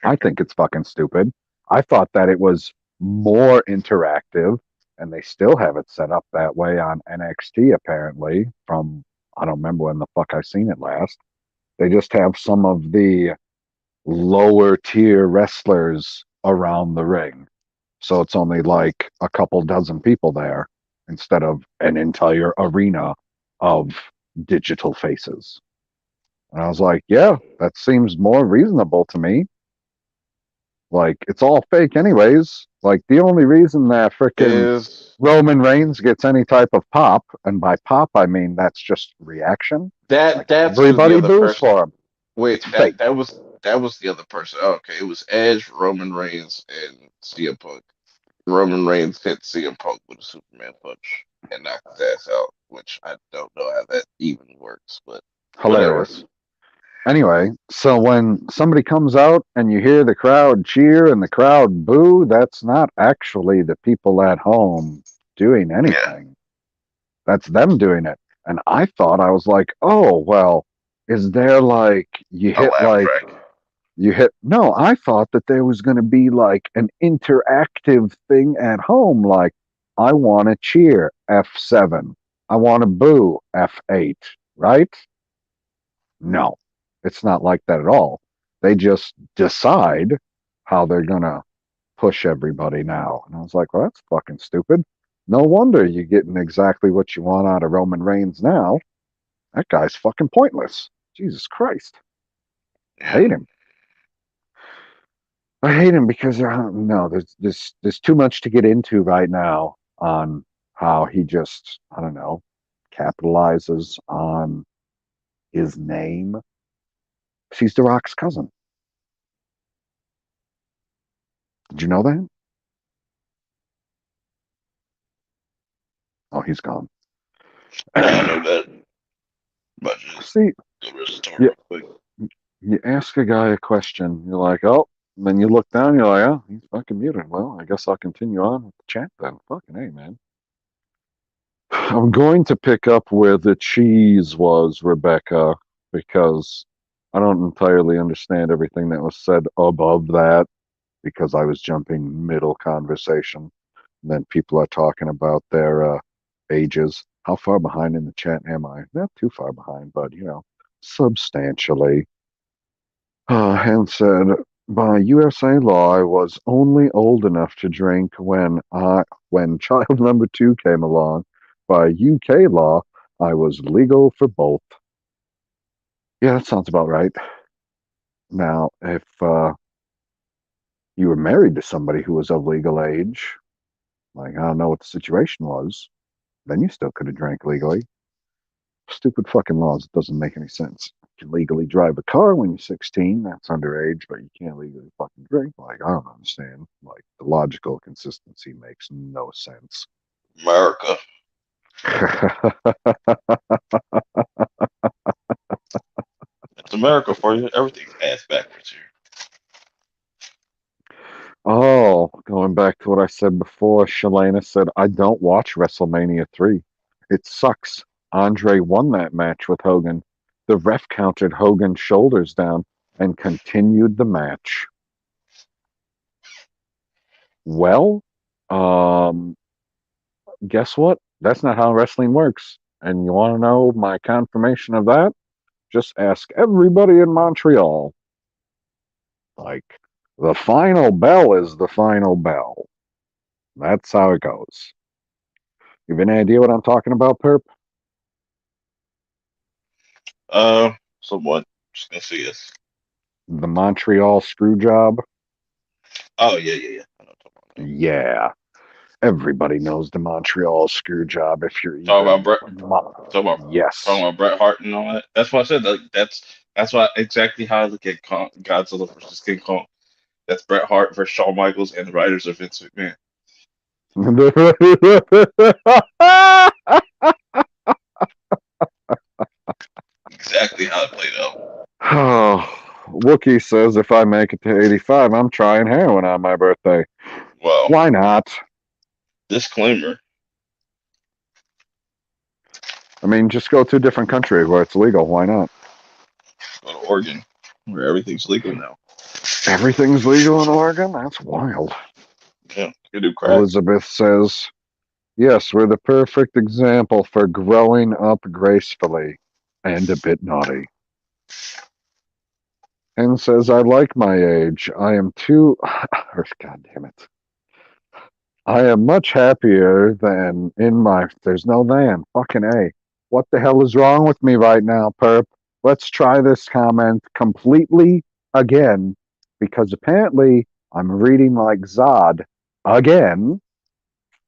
I think it's fucking stupid. I thought that it was more interactive, and they still have it set up that way on NXT, apparently, from I don't remember when the fuck I seen it last. They just have some of the lower tier wrestlers around the ring. So it's only like a couple dozen people there instead of an entire arena of digital faces. And I was like, yeah, that seems more reasonable to me. Like, it's all fake, anyways. Like, the only reason that freaking Is Roman Reigns gets any type of pop, and by pop, I mean that's just reaction. Like, that's who the everybody other boos person? for him. Wait, It's fake. that was the other person. Oh, okay, it was Edge, Roman Reigns, and CM Punk. Roman Reigns hit CM Punk with a Superman punch and knocked his ass out, which I don't know how that even works, but whatever. Hilarious. Anyway, so when somebody comes out and you hear the crowd cheer and the crowd boo, that's not actually the people at home doing anything. That's them doing it. And I thought, I was like, oh, well, is there like, A laugh track. no, I thought that there was going to be like an interactive thing at home. Like, I want to cheer F7. I want to boo F8, right? No, it's not like that at all. They just decide how they're going to push everybody now. And I was like, well, that's fucking stupid. No wonder you're getting exactly what you want out of Roman Reigns now. That guy's fucking pointless. Jesus Christ. I hate him. I hate him because no, there's too much to get into right now on how he just, I don't know, capitalizes on his name She's The Rock's cousin. Did you know that? Oh, he's gone. I know that. But just See, go to the store yeah, real quick. you ask a guy a question, you're like, oh, and then you look down, you're like, oh, he's fucking muted. Well, I guess I'll continue on with the chat then. Fucking hey, man. I'm going to pick up where the cheese was, Rebecca, because I don't entirely understand everything that was said above that because I was jumping middle conversation. And then people are talking about their ages. How far behind in the chat am I? Not too far behind, but, substantially. And said, by USA law, I was only old enough to drink when child number 2 came along. By UK law, I was legal for both. Yeah, that sounds about right. Now, if you were married to somebody who was of legal age, like I don't know what the situation was, then you still could have drank legally. Stupid fucking laws. It doesn't make any sense. You can legally drive a car when you're 16. That's underage, but you can't legally fucking drink. Like, I don't understand. Like, the logical consistency makes no sense. America. It's America for you. Everything's ass backwards here. Oh, going back to what I said before, Shalana said, I don't watch WrestleMania 3. It sucks. Andre won that match with Hogan. The ref counted Hogan's shoulders down and continued the match. Well, guess what? That's not how wrestling works. And you want to know my confirmation of that? Just ask everybody in Montreal. Like, the final bell is the final bell. That's how it goes. You have any idea what I'm talking about, Perp? Somewhat. Just gonna see us. The Montreal screw job? Oh yeah. I know what you're talking about. Yeah. Everybody knows the Montreal screw job if you're Talking about Bret. Yes. Talking about Bret Hart and all that. That's what I said. Like that's why exactly how I look at Godzilla versus King Kong. That's Bret Hart versus Shawn Michaels and the writers of Vince McMahon. Exactly how it played out. Oh, Wookie says if I make it to 85, I'm trying heroin on my birthday. Well, why not? Disclaimer. I mean, just go to a different country where it's legal. Why not? Go to Oregon, where everything's legal now. Everything's legal in Oregon? That's wild. Yeah, you do crack. Elizabeth says, yes, we're the perfect example for growing up gracefully and a bit naughty. And says, I like my age. I am too... God damn it. I am much happier than in my... There's no than. Fucking A. What the hell is wrong with me right now, Perp? Let's try this comment completely again, because apparently I'm reading like Zod again.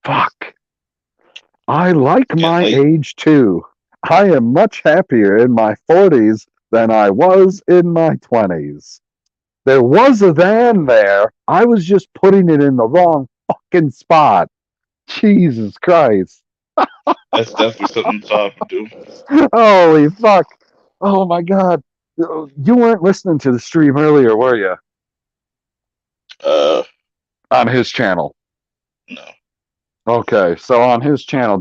Fuck. I like my age too. I am much happier in my 40s than I was in my 20s. There was a than there. I was just putting it in the wrong fucking spot. Jesus Christ. That's definitely something Todd would do. Holy fuck. Oh my God. You weren't listening to the stream earlier, were you? On his channel. No. Okay, so on his channel,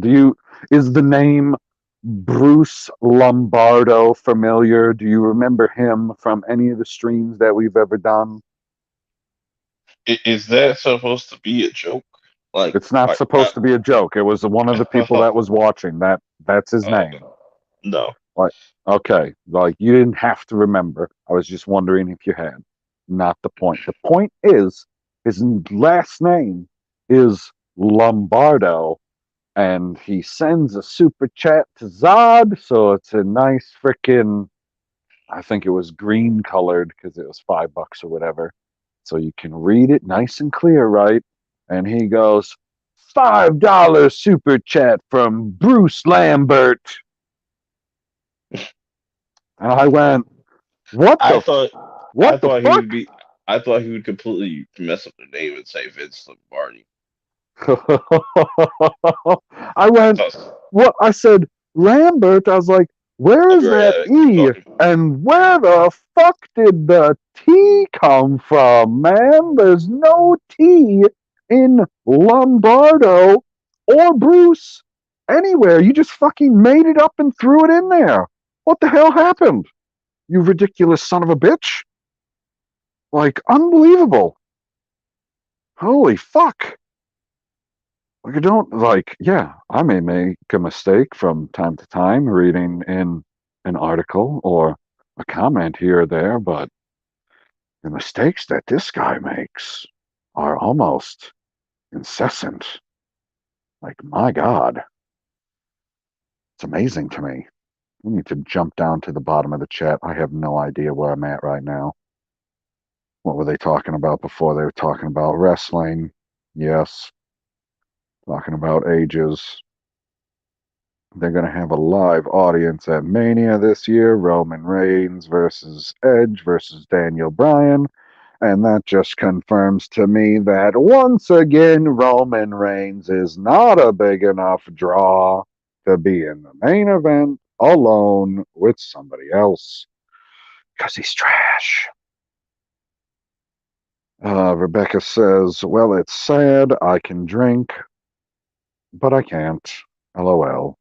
is the name Bruce Lombardo familiar? Do you remember him from any of the streams that we've ever done? Is that supposed to be a joke? Like, it's not supposed to be a joke. It was one of the people that was watching. That's his name. No. Like, okay, like you didn't have to remember. I was just wondering if you had. Not the point. The point is his last name is Lombardo, and he sends a super chat to Zod, so it's a nice freaking, I think it was green colored because it was $5 or whatever. So you can read it nice and clear, right? And he goes, $5 super chat from Bruce Lambert. And I went, What I the? thought I What the thought he fuck? would be. I thought he would completely mess up the name and say Vince Lombardi. I went, So, what? I said, Lambert. I was like, where I'll is be right that at it. Keep E? talking. And where the fuck did the T come from, man? There's no T in Lombardo or Bruce anywhere. You just fucking made it up and threw it in there. What the hell happened? You ridiculous son of a bitch. Like, unbelievable. Holy fuck. Like, I don't, like, yeah, I may make a mistake from time to time reading in an article or a comment here or there, but the mistakes that this guy makes are almost incessant. Like, my God, it's amazing to me. I need to jump down to the bottom of the chat. I have no idea where I'm at right now. What were they talking about before? They were talking about wrestling. Yes. Talking about ages. They're going to have a live audience at Mania this year. Roman Reigns versus Edge versus Daniel Bryan. And that just confirms to me that once again, Roman Reigns is not a big enough draw to be in the main event alone with somebody else. Because he's trash. Rebecca says, well, it's sad. I can drink, but I can't. LOL.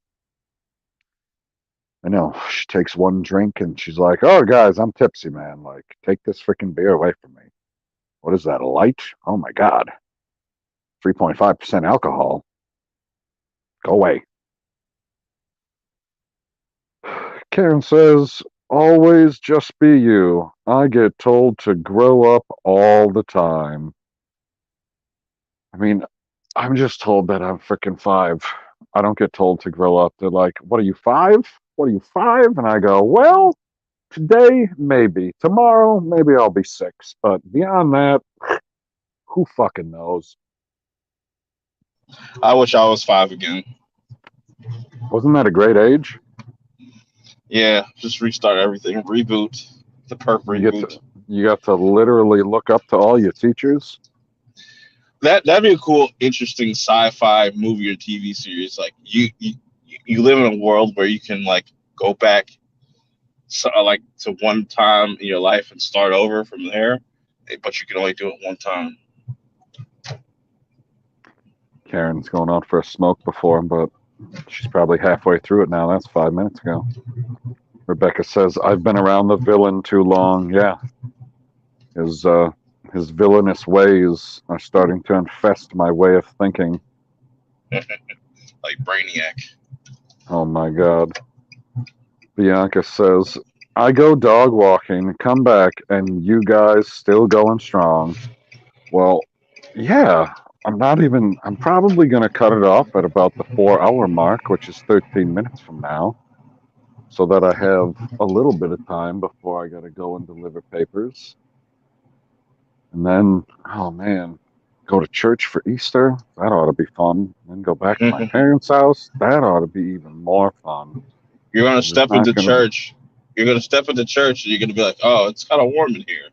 I know. She takes one drink and she's like, oh, guys, I'm tipsy, man. Like, take this freaking beer away from me. What is that, a light? Oh, my God. 3.5% alcohol. Go away. Karen says, always just be you. I get told to grow up all the time. I mean, I'm just told that I'm freaking 5. I don't get told to grow up. They're like, what are you, 5? What are you, 5? And I go, well, today, maybe. Tomorrow, maybe I'll be 6. But beyond that, who fucking knows? I wish I was 5 again. Wasn't that a great age? Yeah, just restart everything, reboot the perp reboot. You got to literally look up to all your teachers. That'd be a cool, interesting sci-fi movie or TV series. Like you live in a world where you can like go back, like to one time in your life and start over from there, but you can only do it one time. Karen's going out for a smoke before, but she's probably halfway through it now. That's 5 minutes ago. Rebecca says, I've been around the villain too long. Yeah. His villainous ways are starting to infest my way of thinking. Like Brainiac. Oh my God. Bianca says, I go dog walking, come back, and you guys still going strong. Well, yeah, I'm probably going to cut it off at about the 4-hour mark, which is 13 minutes from now, so that I have a little bit of time before I got to go and deliver papers. And then, oh man, go to church for Easter. That ought to be fun. Then go back to my parents' house. That ought to be even more fun. You're gonna There's step not into gonna be... church. You're gonna step into church and you're gonna be like, oh, it's kind of warm in here.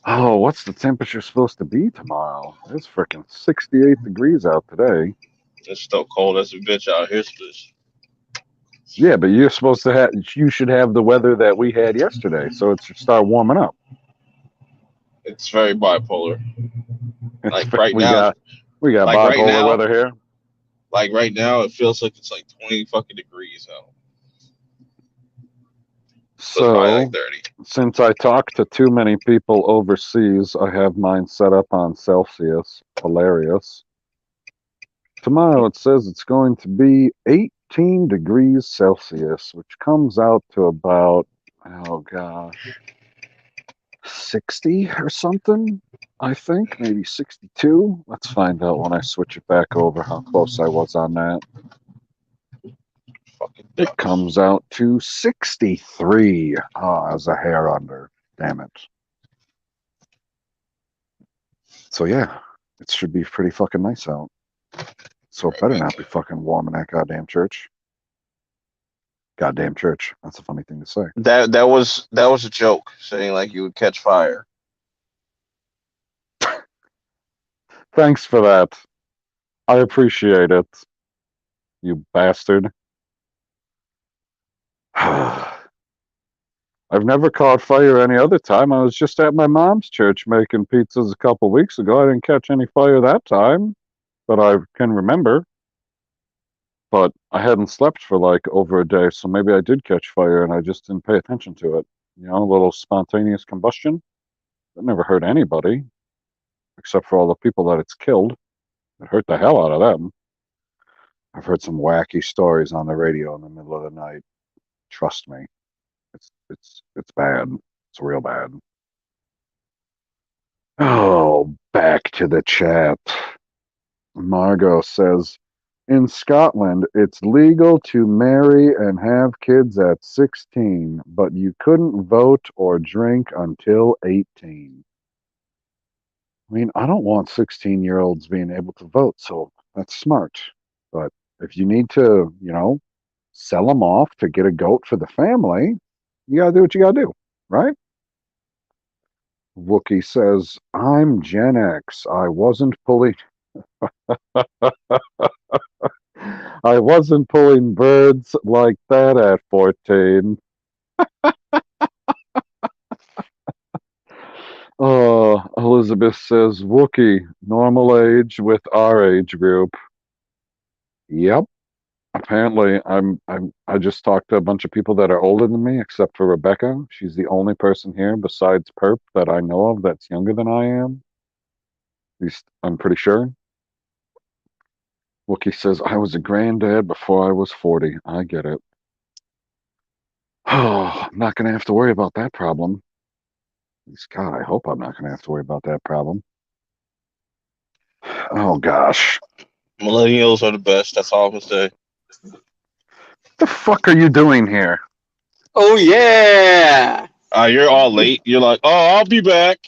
Oh, what's the temperature supposed to be tomorrow? It's freaking 68 degrees out today. It's still cold as a bitch out here, bitch. Yeah, but you should have the weather that we had yesterday, so it should start warming up. It's very bipolar. Like right we now, got like right bipolar now, weather here. like right now, it feels like it's like 20 fucking degrees out. So it's probably like 30. Since I talk to too many people overseas, I have mine set up on Celsius. Hilarious. Tomorrow it says it's going to be 18 degrees Celsius, which comes out to about, oh gosh, 60 or something, I think, maybe 62. Let's find out when I switch it back over how close I was on that. It comes out to 63. Ah, I was a hair under. Damn it. So yeah, it should be pretty fucking nice out. So it better not be fucking warm in that goddamn church. Goddamn church. That's a funny thing to say. That was a joke, saying like you would catch fire. Thanks for that. I appreciate it. You bastard. I've never caught fire any other time. I was just at my mom's church making pizzas a couple weeks ago. I didn't catch any fire that time, but I can remember. But I hadn't slept for like over a day, so maybe I did catch fire and I just didn't pay attention to it. You know, a little spontaneous combustion. That never hurt anybody, except for all the people that it's killed. It hurt the hell out of them. I've heard some wacky stories on the radio in the middle of the night. Trust me, it's bad. It's real bad. Oh, back to the chat. Margot says, in Scotland, it's legal to marry and have kids at 16, but you couldn't vote or drink until 18. I mean, I don't want 16-year-olds being able to vote, so that's smart. But if you need to, sell them off to get a goat for the family, you gotta do what you gotta do, right? Wookie says, I'm Gen X. I wasn't pulling birds like that at 14. Elizabeth says, Wookie, normal age with our age group. Yep. Apparently, I just talked to a bunch of people that are older than me, except for Rebecca. She's the only person here besides Purp that I know of that's younger than I am. At least I'm pretty sure. Wookie says, I was a granddad before I was 40. I get it. Oh, I'm not going to have to worry about that problem. At least, God, I hope I'm not going to have to worry about that problem. Oh, gosh. Millennials are the best. That's all I'm going to say. What the fuck are you doing here? Oh, yeah. You're all late. You're like, oh, I'll be back.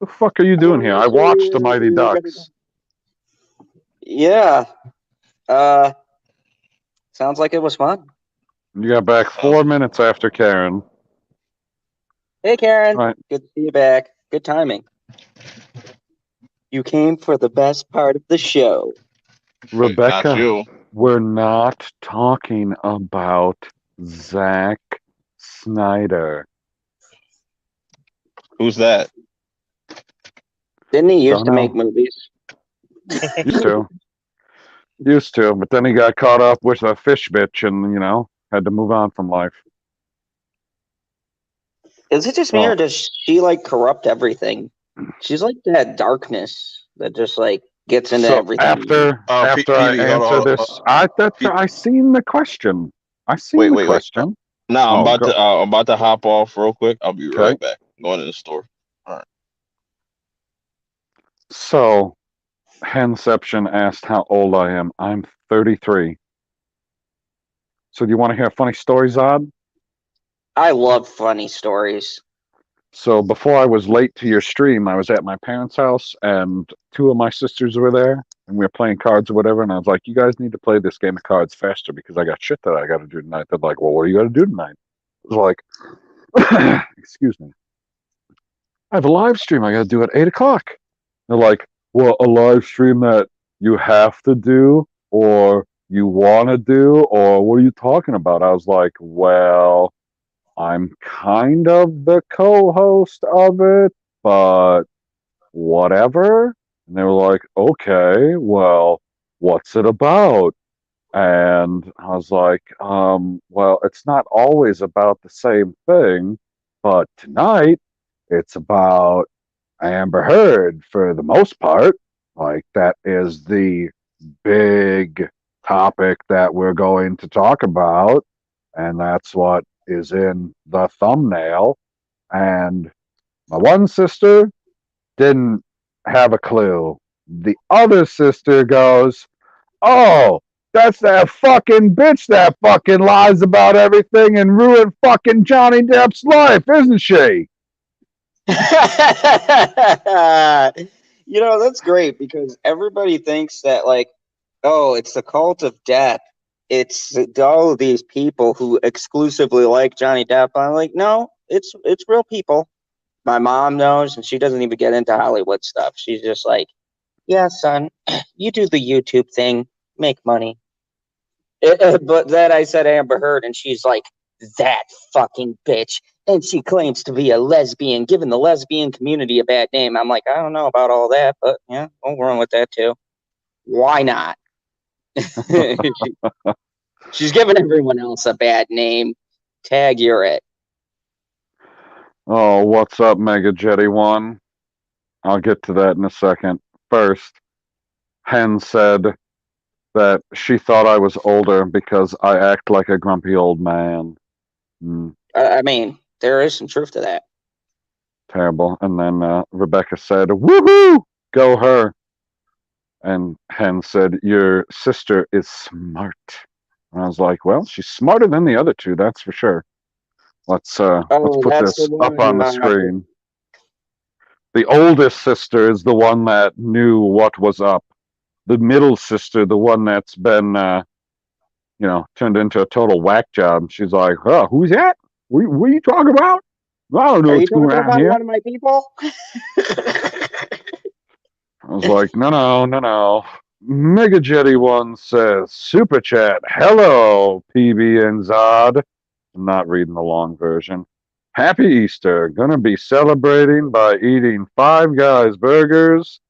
The fuck are you doing here? I watched the Mighty Ducks. Yeah. Sounds like it was fun. You got back 4 minutes after Karen. Hey, Karen. Right. Good to see you back. Good timing. You came for the best part of the show. Rebecca, we're not talking about Zack Snyder. Who's that? Didn't he used to make movies? Used to, but then he got caught up with a fish bitch and, had to move on from life. Is it just me or does she corrupt everything? She's like that darkness that just gets into everything. After I answer this, I seen the question. Wait. No, I'm about to hop off real quick. I'll be right back. I'm going to the store. All right. So, Henception asked how old I am. I'm 33. So, do you want to hear funny stories, Odd? I love funny stories. So before I was late to your stream, I was at my parents' house and 2 of my sisters were there and we were playing cards or whatever. And I was like, you guys need to play this game of cards faster because I got shit that I got to do tonight. They're like, well, what do you got to do tonight? I was like, excuse me. I have a live stream I got to do at 8 o'clock. They're like, well, a live stream that you have to do or you want to do or what are you talking about? I was like, well, I'm kind of the co-host of it, but whatever. And they were like, okay, well, what's it about? And I was like, well, it's not always about the same thing, but tonight it's about Amber Heard for the most part. Like, that is the big topic that we're going to talk about. And that's what is in the thumbnail. And my one sister didn't have a clue. The other sister goes, oh, that's that fucking bitch that fucking lies about everything and ruined fucking Johnny Depp's life, isn't she? That's great because everybody thinks that oh, it's the cult of Depp it's all of these people who exclusively like Johnny Depp. I'm like, no, it's real people. My mom knows, and she doesn't even get into Hollywood stuff. She's just like, yeah, son, you do the YouTube thing, make money. But then I said Amber Heard, and she's like, that fucking bitch. And she claims to be a lesbian, giving the lesbian community a bad name. I'm like, I don't know about all that, but yeah, we'll run with that too. Why not? She's giving everyone else a bad name. Tag, you're it. Oh, what's up, Mega Jetty One? I'll get to that in a second. First, Hen said that she thought I was older because I act like a grumpy old man. I mean, there is some truth to that. Terrible. And then Rebecca said, woohoo, go her. And Hen said, your sister is smart. And I was like, well, she's smarter than the other two, that's for sure. Let's put that's this the up on the one, screen. The oldest sister is the one that knew what was up. The middle sister, the one that's been, turned into a total whack job. She's like, oh, who's that? What are you talking about? I don't know Are you what's going talking on about here. one of my people? I was like, no. Mega Jetty One says, Super Chat, hello, PB and Zod. I'm not reading the long version. Happy Easter. Gonna be celebrating by eating Five Guys burgers.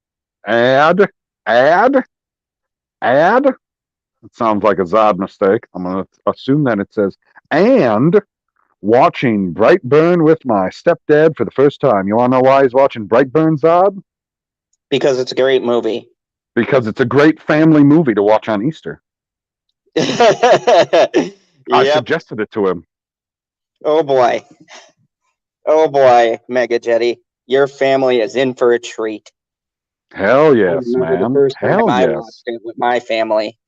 Add. It sounds like a Zod mistake. I'm gonna assume that it says, and watching Brightburn with my stepdad for the first time. You wanna know why he's watching Brightburn, Zod? Because it's a great movie. Because it's a great family movie to watch on Easter. Yep. I suggested it to him. Oh boy, Mega Jetty, your family is in for a treat. Hell yes, I remember man. the first Hell time I yes. watched it with my family.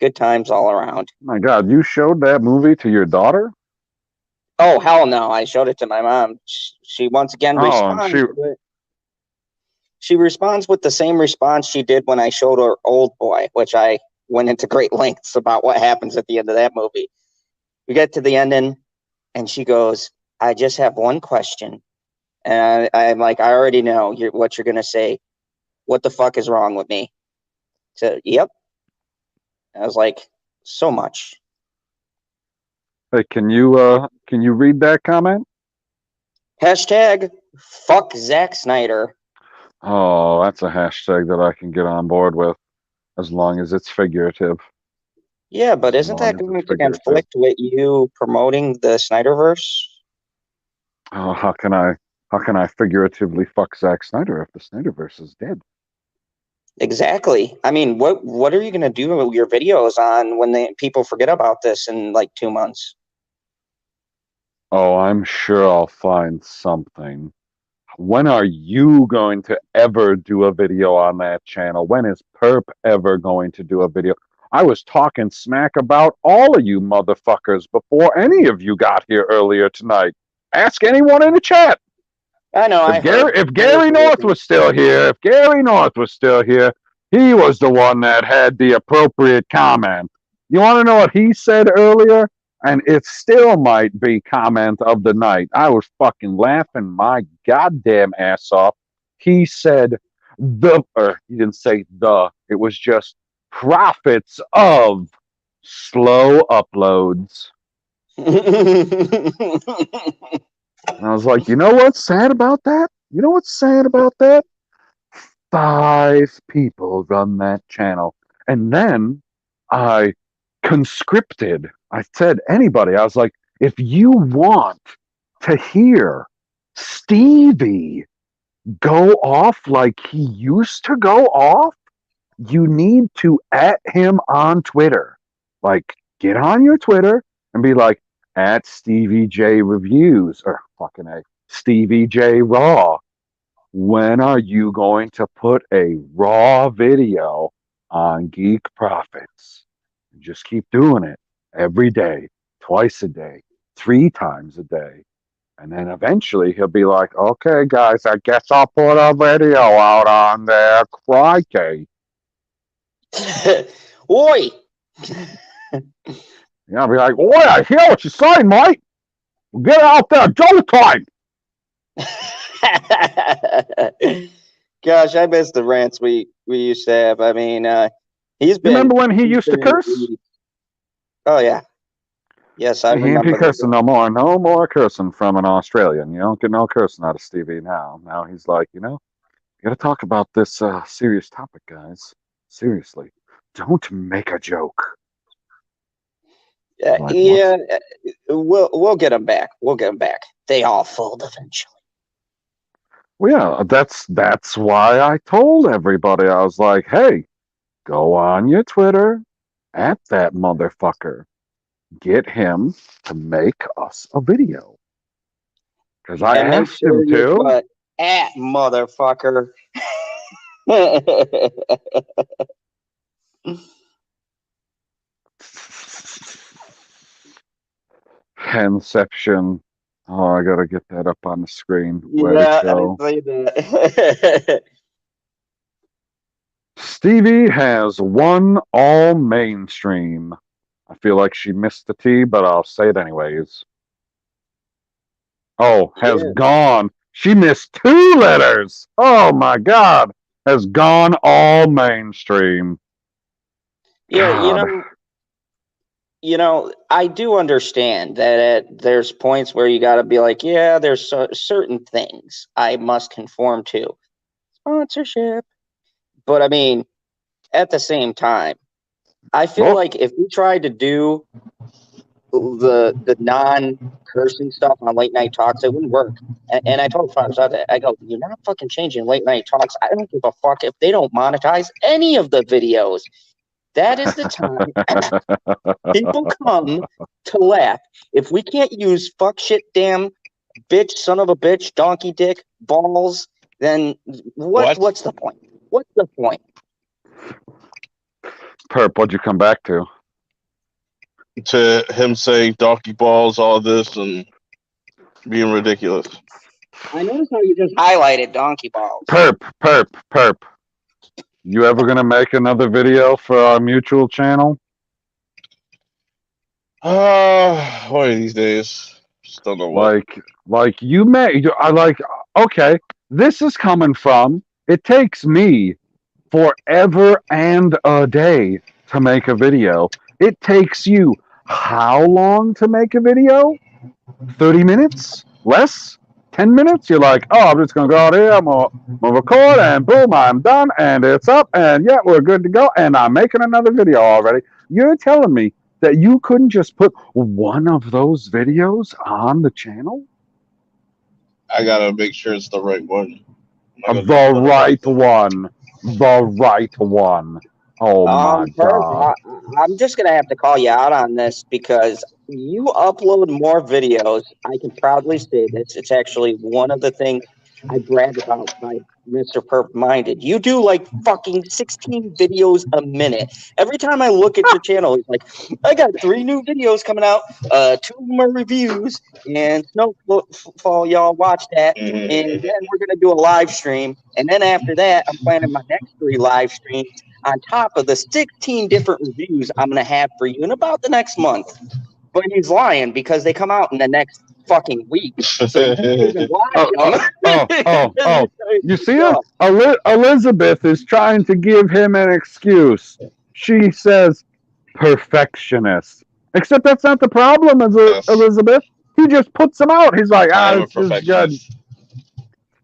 Good times all around. My God, you showed that movie to your daughter? Oh hell no! I showed it to my mom. She once again responds. She responds with the same response she did when I showed her Old Boy, which I went into great lengths about what happens at the end of that movie. We get to the ending, and she goes, I just have one question. And I'm like, I already know what you're going to say. What the fuck is wrong with me? So, yep. I was like, so much. Hey, can you read that comment? Hashtag fuck Zack Snyder. Oh, that's a hashtag that I can get on board with, as long as it's figurative. Yeah, but isn't that going to conflict with you promoting the Snyderverse? Oh, how can I figuratively fuck Zack Snyder if the Snyderverse is dead? Exactly. I mean, what are you going to do with your videos on when people forget about this in like 2 months? Oh, I'm sure I'll find something. When are you going to ever do a video on that channel? When is Purp ever going to do a video? I was talking smack about all of you motherfuckers before any of you got here earlier tonight. Ask anyone in the chat. I know. If Gary North was still here, he was the one that had the appropriate comment. You want to know what he said earlier? And it still might be comment of the night. I was fucking laughing my goddamn ass off. He said he didn't say the, it was just profits of slow uploads. And I was like, you know what's sad about that? 5 people run that channel. And then I conscripted. I said, anybody. I was like, if you want to hear Stevie go off like he used to go off, you need to @ him on Twitter. Like, get on your Twitter and be like, @ Stevie J Reviews, or fucking A, Stevie J Raw. When are you going to put a raw video on Geek Profits? Just keep doing it every day, twice a day, 3 times a day. And then eventually he'll be like, okay, guys, I guess I'll put a video out on there. Crikey. Oi! Yeah, I'll be like, "Boy, I hear what you're saying, mate. Get out there, Joe time." Gosh, I miss the rants we used to have. I mean, You remember when he used to been in the curse? weeds. Oh yeah, yes, I He ain't remember. cursing no more. No more cursing from an Australian. You don't get no cursing out of Stevie now. Now he's like, got to talk about this serious topic, guys. Seriously, don't make a joke. Like, Yeah, we'll get them back. We'll get them back. They all fold eventually. Well, yeah, that's why I told everybody. I was like, hey, go on your Twitter at that motherfucker. Get him to make us a video. Because I And make asked sure him you to. put at motherfucker. Inception. Oh, I gotta get that up on the screen. Where'd Yeah, it go? I say that. Stevie has won all mainstream. I feel like she missed the T, but I'll say it anyways. Oh, has Yeah. gone. She missed 2 letters. Oh my God. Has gone all mainstream. Yeah, God. I do understand that there's points where you got to be like, yeah, there's certain things I must conform to. Sponsorship. But I mean, at the same time, I feel like if we tried to do the non-cursing stuff on late night talks, it wouldn't work. And I told Fox that I go, you're not fucking changing late night talks. I don't give a fuck if they don't monetize any of the videos. That is the time people come to laugh. If we can't use fuck shit, damn bitch, son of a bitch, donkey dick, balls, then what's the point? What's the point? Purp, what'd you come back to? To him saying donkey balls, all this, and being ridiculous. I noticed how you just highlighted donkey balls. Perp. You ever gonna make another video for our mutual channel? One of these days. Just don't know what. Like you may. I like. Okay, this is coming from. It takes me forever and a day to make a video. It takes you how long to make a video? 30 minutes? Less? 10 minutes? You're like, oh, I'm just going to go out here, I'm going to record, and boom, I'm done, and it's up, and yeah, we're good to go, and I'm making another video already. You're telling me that you couldn't just put one of those videos on the channel? I gotta make sure it's the right one. The right one. The right one. Oh my God. I'm just gonna have to call you out on this because you upload more videos. I can proudly say this. It's actually one of the things I brag about by Mr. Purp Minded. You do like fucking 16 videos a minute. Every time I look at your channel, it's like, I got 3 new videos coming out. 2 of them are reviews, and Snowfall, y'all watch that. Mm-hmm. And then we're gonna do a live stream. And then after that, I'm planning my next 3 live streams on top of the 16 different reviews I'm going to have for you in about the next month. But he's lying because they come out in the next fucking week. So you can't even watch them. You see it? Elizabeth is trying to give him an excuse. She says perfectionist. Except that's not the problem, Elizabeth. He just puts them out. He's like, this is good.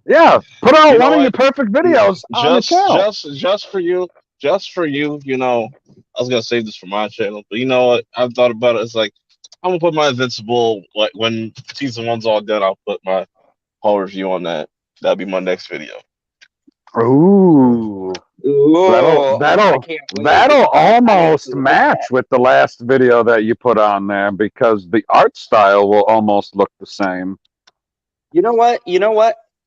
Yeah, put out one of your perfect videos on the channel. Just for you. I was gonna save this for my channel, but you know what? I've thought about it. It's like I'm gonna put my Invincible. Like when season 1's all done, I'll put my whole review on that. That'll be my next video. Ooh. That'll almost match with the last video that you put on there because the art style will almost look the same. You know what?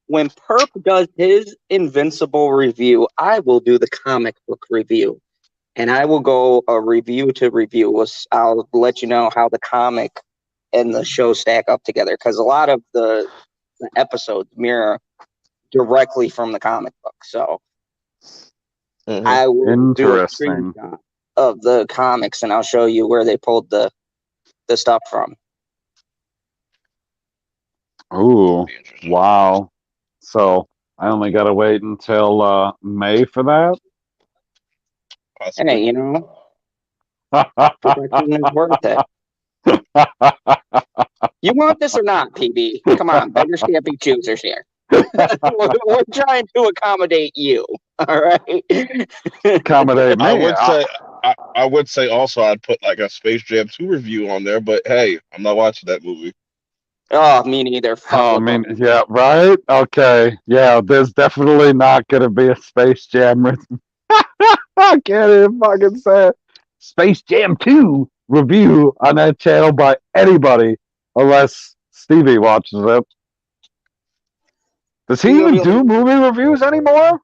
When Purp does his Invincible review, I will do the comic book review. And I will go review to review. I'll let you know how the comic and the show stack up together. Because a lot of the episodes mirror directly from the comic book. So I will do a screenshot of the comics, and I'll show you where they pulled the stuff from. Ooh, Be interesting. wow. So I only got to wait until May for that? Possibly. Hey, you know, protection is worth it. You want this or not, PB? Come on, beggars can't be choosers here. We're trying to accommodate you. All right. Accommodate me. I would say also I'd put like a Space Jam 2 review on there, but hey, I'm not watching that movie. Oh, me neither. Fuck Oh, I with mean, them. yeah, right? Okay. Yeah, there's definitely not going to be a Space Jam. I can't even fucking say it. Space Jam 2 review on that channel by anybody unless Stevie watches it. Does he even do movie reviews anymore?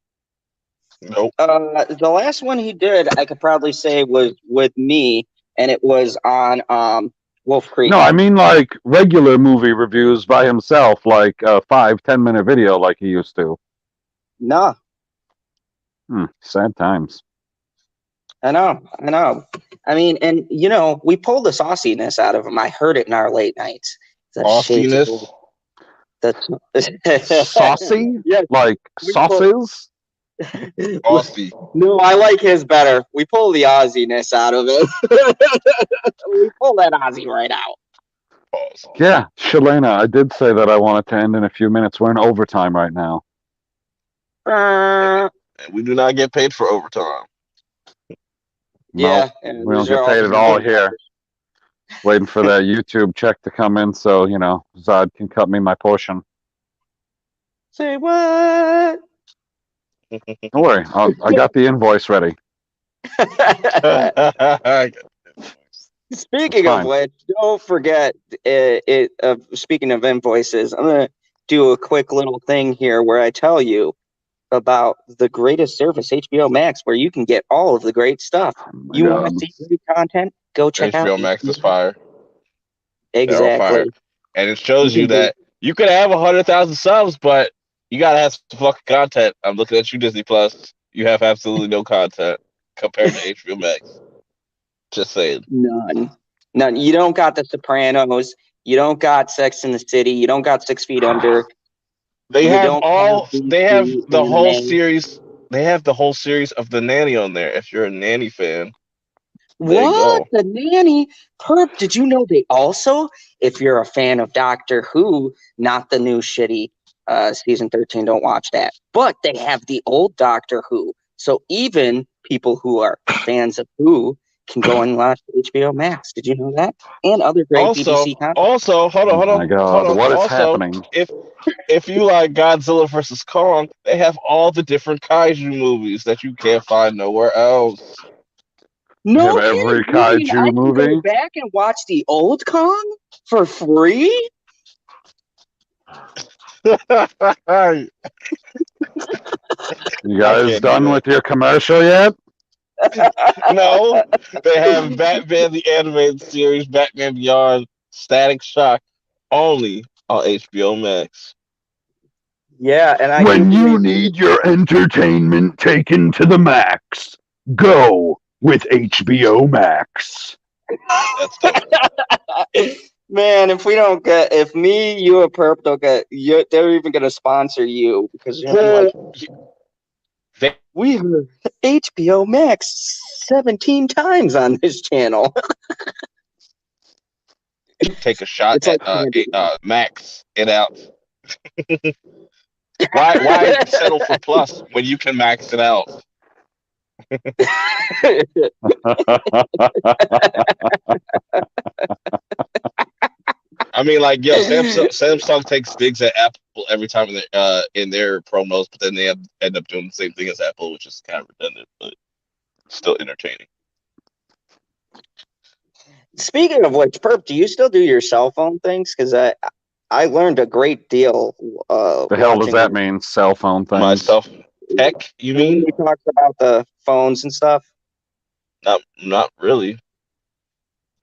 Nope. The last one he did, I could probably say, was with me, and it was on Wolf Creek. No, I mean like regular movie reviews by himself, like a 5-10 minute video like he used to. No, Sad times. I know. I mean, and you know, we pulled the sauciness out of him. I heard it in our late nights. Sauciness? That's Saucy? Yeah, Like sauces? Aussie. No, I like his better. We pull the Aussie-ness out of it. We pull that Aussie right out. Pause. Yeah, Shalena, I did say that I wanted to end in a few minutes. We're in overtime right now. Uh, And we do not get paid for overtime. yeah, Nope, and we don't these get are paid all at all here. Waiting for that YouTube check to come in so, you know, Zod can cut me my portion. Say what? Don't worry, I got the invoice ready. Speaking Fine. of which, don't forget, speaking of invoices, I'm going to do a quick little thing here where I tell you about the greatest service, HBO Max, where you can get all of the great stuff. Oh my You God. want to see great content? Go check out HBO Max is fire. They're all Exactly. fire. And it shows You you can that you could have 100,000 subs, but you gotta have some fucking content. I'm looking at you, Disney Plus. You have absolutely no content compared to HBO Max. Just saying. None. You don't got The Sopranos. You don't got Sex and the City. You don't got 6 Feet Under. They You have don't all. have They have DC the whole anime. series. They have the whole series of The Nanny on there. If you're a Nanny fan, there you What? go. The Nanny? Purp, did you know they also, if you're a fan of Doctor Who, not the new shitty season 13, don't watch that. But they have the old Doctor Who. So even people who are fans of Who can go and watch HBO Max. Did you know that? And other great BBC content. Also, hold on. Oh my God, what is Also, happening? if you like Godzilla vs Kong, they have all the different kaiju movies that you can't find nowhere else. No Have every kidding. You mean kaiju I can movie? go back and watch the old Kong for free? You guys can't done do that. with your commercial yet? No, they have Batman the Animated Series, Batman Beyond, Static Shock, only on HBO Max. Yeah, and I When can you need your entertainment taken to the max, go with HBO Max. That's dope. Man, if me, you, and Purp don't get, they're even gonna sponsor you because you're like, we heard HBO Max 17 times on this channel. Take a shot It's like at Max it out. Why settle for plus when you can max it out? I mean, like, yo, Samsung takes digs at Apple every time in their promos, but then they end up doing the same thing as Apple, which is kind of redundant, but still entertaining. Speaking of which, Perp, do you still do your cell phone things? Because I learned a great deal. The hell does that mean? Cell phone things? Myself, tech, you mean? He talks about the phones and stuff. Not really.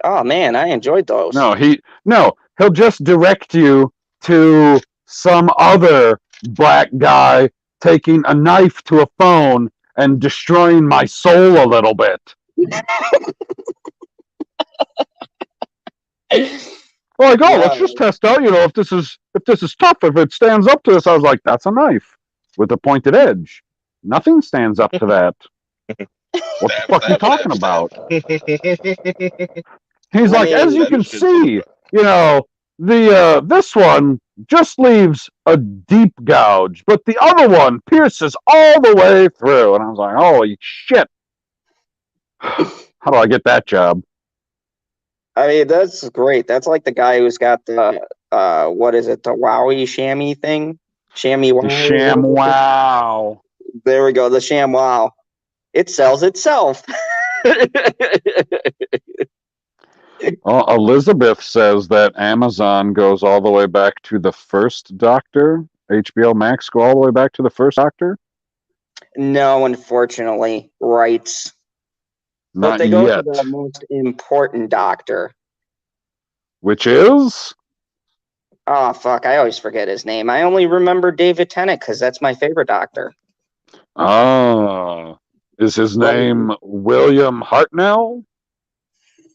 Oh man, I enjoyed those. No, he'll just direct you to some other black guy taking a knife to a phone and destroying my soul a little bit. Well, like, let's just test out, if this is tough, if it stands up to this. I was like, that's a knife with a pointed edge. Nothing stands up to that. What the fuck are you talking about? He's like, as you can see, this one just leaves a deep gouge, but the other one pierces all the way through. And I was like, holy shit. How do I get that job? I mean, that's great. That's like the guy who's got the what is it, the Wowie chamois thing? Chamois wow. The Sham Wow. There we go, the Sham Wow. It sells itself. Elizabeth says that Amazon goes all the way back to the first Doctor. HBO Max go all the way back to the first Doctor? No, unfortunately. Rights. Not but they go yet. to the most important Doctor. Which is? Oh, fuck. I always forget his name. I only remember David Tennant because that's my favorite Doctor. Ah. Is his name William Hartnell?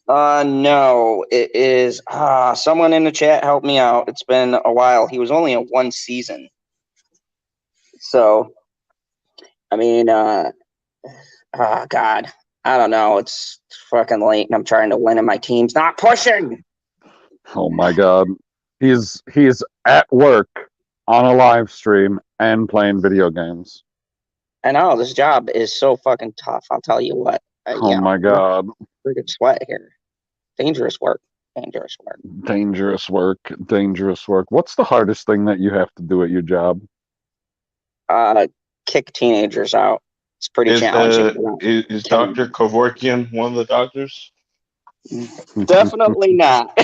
No. It is... someone in the chat help me out. It's been a while. He was only in one season. So, I mean, God. I don't know. It's fucking late, and I'm trying to win, and my team's not pushing. Oh my God, he's at work on a live stream and playing video games. I know this job is so fucking tough. I'll tell you what. Oh my God, freaking sweat here. Dangerous work. Dangerous work. Dangerous work. Dangerous work. What's the hardest thing that you have to do at your job? Kick teenagers out. It's pretty challenging. Is Dr. Kevorkian one of the doctors? Definitely not.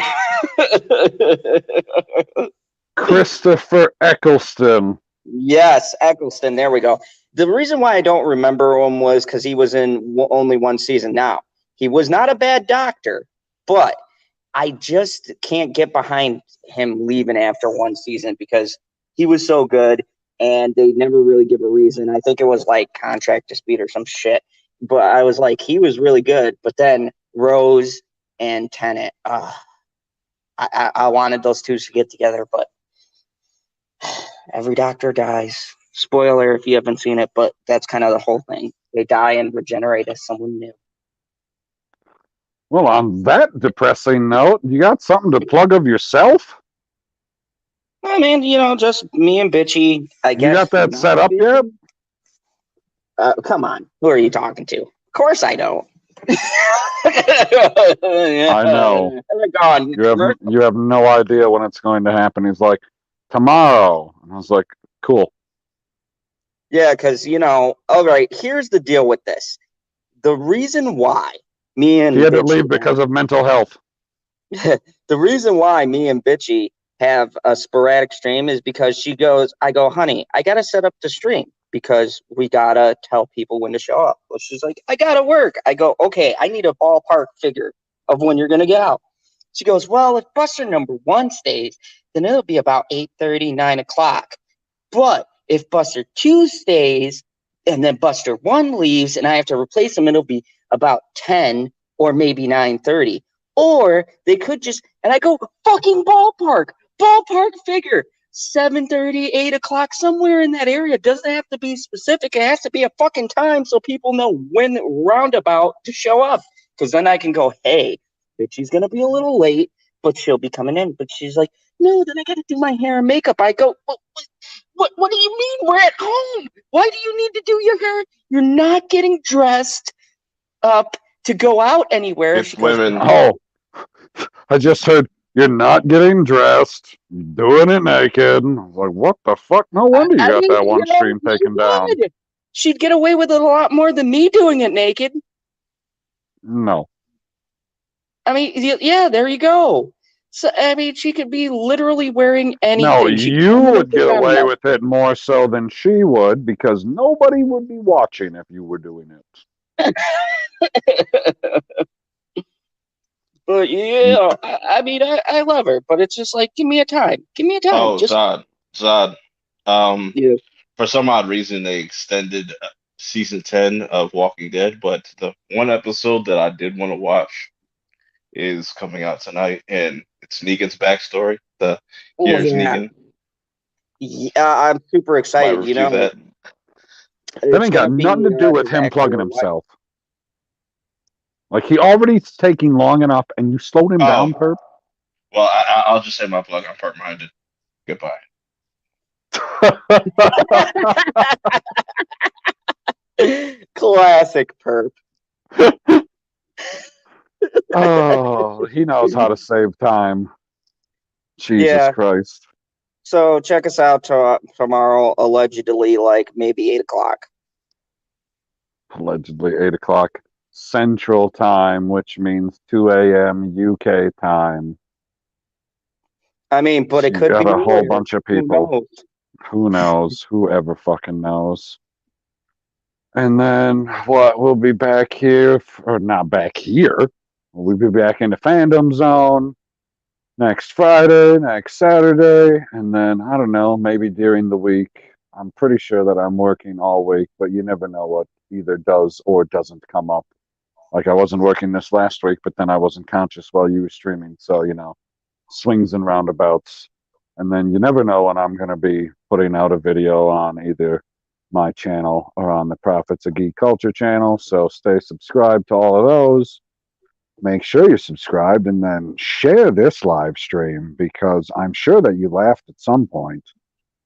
Christopher Eccleston. Yes, Eccleston. There we go. The reason why I don't remember him was because he was in only one season. Now, he was not a bad doctor, but I just can't get behind him leaving after one season because he was so good. And they never really give a reason. I think it was like contract dispute or some shit. But I was like, he was really good. But then Rose and Tennant, I wanted those two to get together. But every doctor dies. Spoiler if you haven't seen it, but that's kind of the whole thing. They die and regenerate as someone new. Well, on that depressing note, you got something to plug of yourself? I mean, just me and Bitchy, I guess. You got that set up yet? Come on. Who are you talking to? Of course I don't. I know. You have no idea when it's going to happen. He's like, tomorrow. And I was like, cool. Yeah, because, all right, here's the deal with this. The reason why me and he had to leave because of mental health. The reason why me and Bitchy have a sporadic stream is because I go, honey, I got to set up the stream because we got to tell people when to show up. Well, she's like, I got to work. I go, okay, I need a ballpark figure of when you're going to get out. She goes, well, if Buster number 1 stays, then it'll be about 8:30, 9 o'clock. But if Buster 2 stays and then Buster 1 leaves and I have to replace him, it'll be about 10 or maybe 9:30. Or they could just, and I go, fucking ballpark figure, 7:30, 8 o'clock, somewhere in that area. Doesn't have to be specific. It has to be a fucking time so people know when roundabout to show up. Because then I can go, hey, she's going to be a little late, but she'll be coming in. But she's like, no, then I got to do my hair and makeup. I go, what do you mean? We're at home. Why do you need to do your hair? You're not getting dressed up to go out anywhere. It's women. Oh, I just heard you're not getting dressed, you're doing it naked. I was like, what the fuck? No wonder you got that one stream taken down. She'd get away with it a lot more than me doing it naked. No. I mean, yeah, there you go. So, I mean, she could be literally wearing anything. No, you would get away with it more so than she would because nobody would be watching if you were doing it. But yeah, I mean, I love her, but it's just like, give me a time. Give me a time. Oh, Zod. Yeah. For some odd reason, they extended season 10 of Walking Dead, but the one episode that I did want to watch is coming out tonight, and it's Negan's backstory. Oh Here's yeah. Negan. Yeah, I'm super Might excited. You review know, that. That it's ain't got gonna be nothing to do with his him plugging actual wife. himself. Like, he already's taking long enough, and you slowed him down, Perp? Well, I'll just say my plug on Purp Minded. Goodbye. Classic Perp. Oh, he knows how to save time. Jesus Yeah. Christ. So check us out tomorrow, allegedly, like maybe 8 o'clock. Allegedly 8 o'clock Central Time, which means 2 a.m. UK time. I mean, but it You could got be a whole earlier. bunch of Who people. knows? Who knows? Whoever fucking knows. And then what? We'll be back here, or not back here. We'll be back in the fandom zone next Friday, next Saturday, and then I don't know, maybe during the week. I'm pretty sure that I'm working all week, but you never know what either does or doesn't come up. Like, I wasn't working this last week, but then I wasn't conscious while you were streaming. So, swings and roundabouts. And then you never know when I'm going to be putting out a video on either my channel or on the Prophets of Geek Culture channel. So stay subscribed to all of those. Make sure you're subscribed and then share this live stream, because I'm sure that you laughed at some point,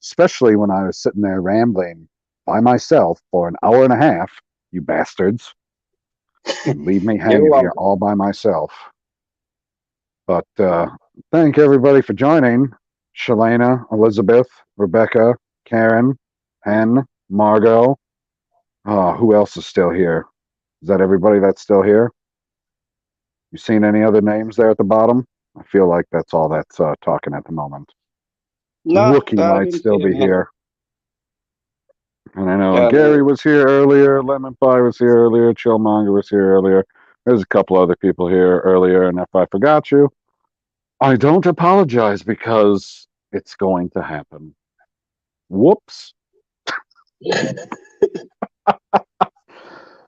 especially when I was sitting there rambling by myself for an hour and a half, you bastards. And leave me hanging here all by myself. But thank everybody for joining. Shalana, Elizabeth, Rebecca, Karen, Penn, Margot. Who else is still here? Is that everybody that's still here? You seen any other names there at the bottom? I feel like that's all that's talking at the moment. No, Wookie might still be here. And I know Yeah, Gary man. was here earlier, Lemon Pie was here earlier, Chillmonger was here earlier. There's a couple other people here earlier, and if I forgot you, I don't apologize, because it's going to happen. Whoops.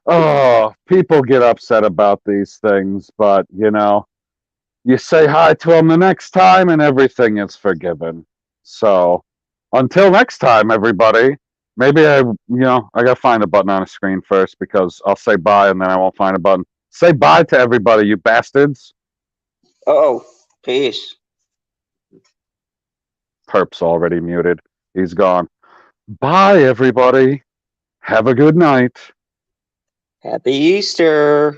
Oh, people get upset about these things, but you say hi to them the next time and everything is forgiven. So until next time, everybody, maybe I gotta find a button on a screen first, because I'll say bye and then I won't find a button. Say bye to everybody, you bastards. Oh, peace. Perp's already muted. He's gone. Bye, everybody. Have a good night. Happy Easter.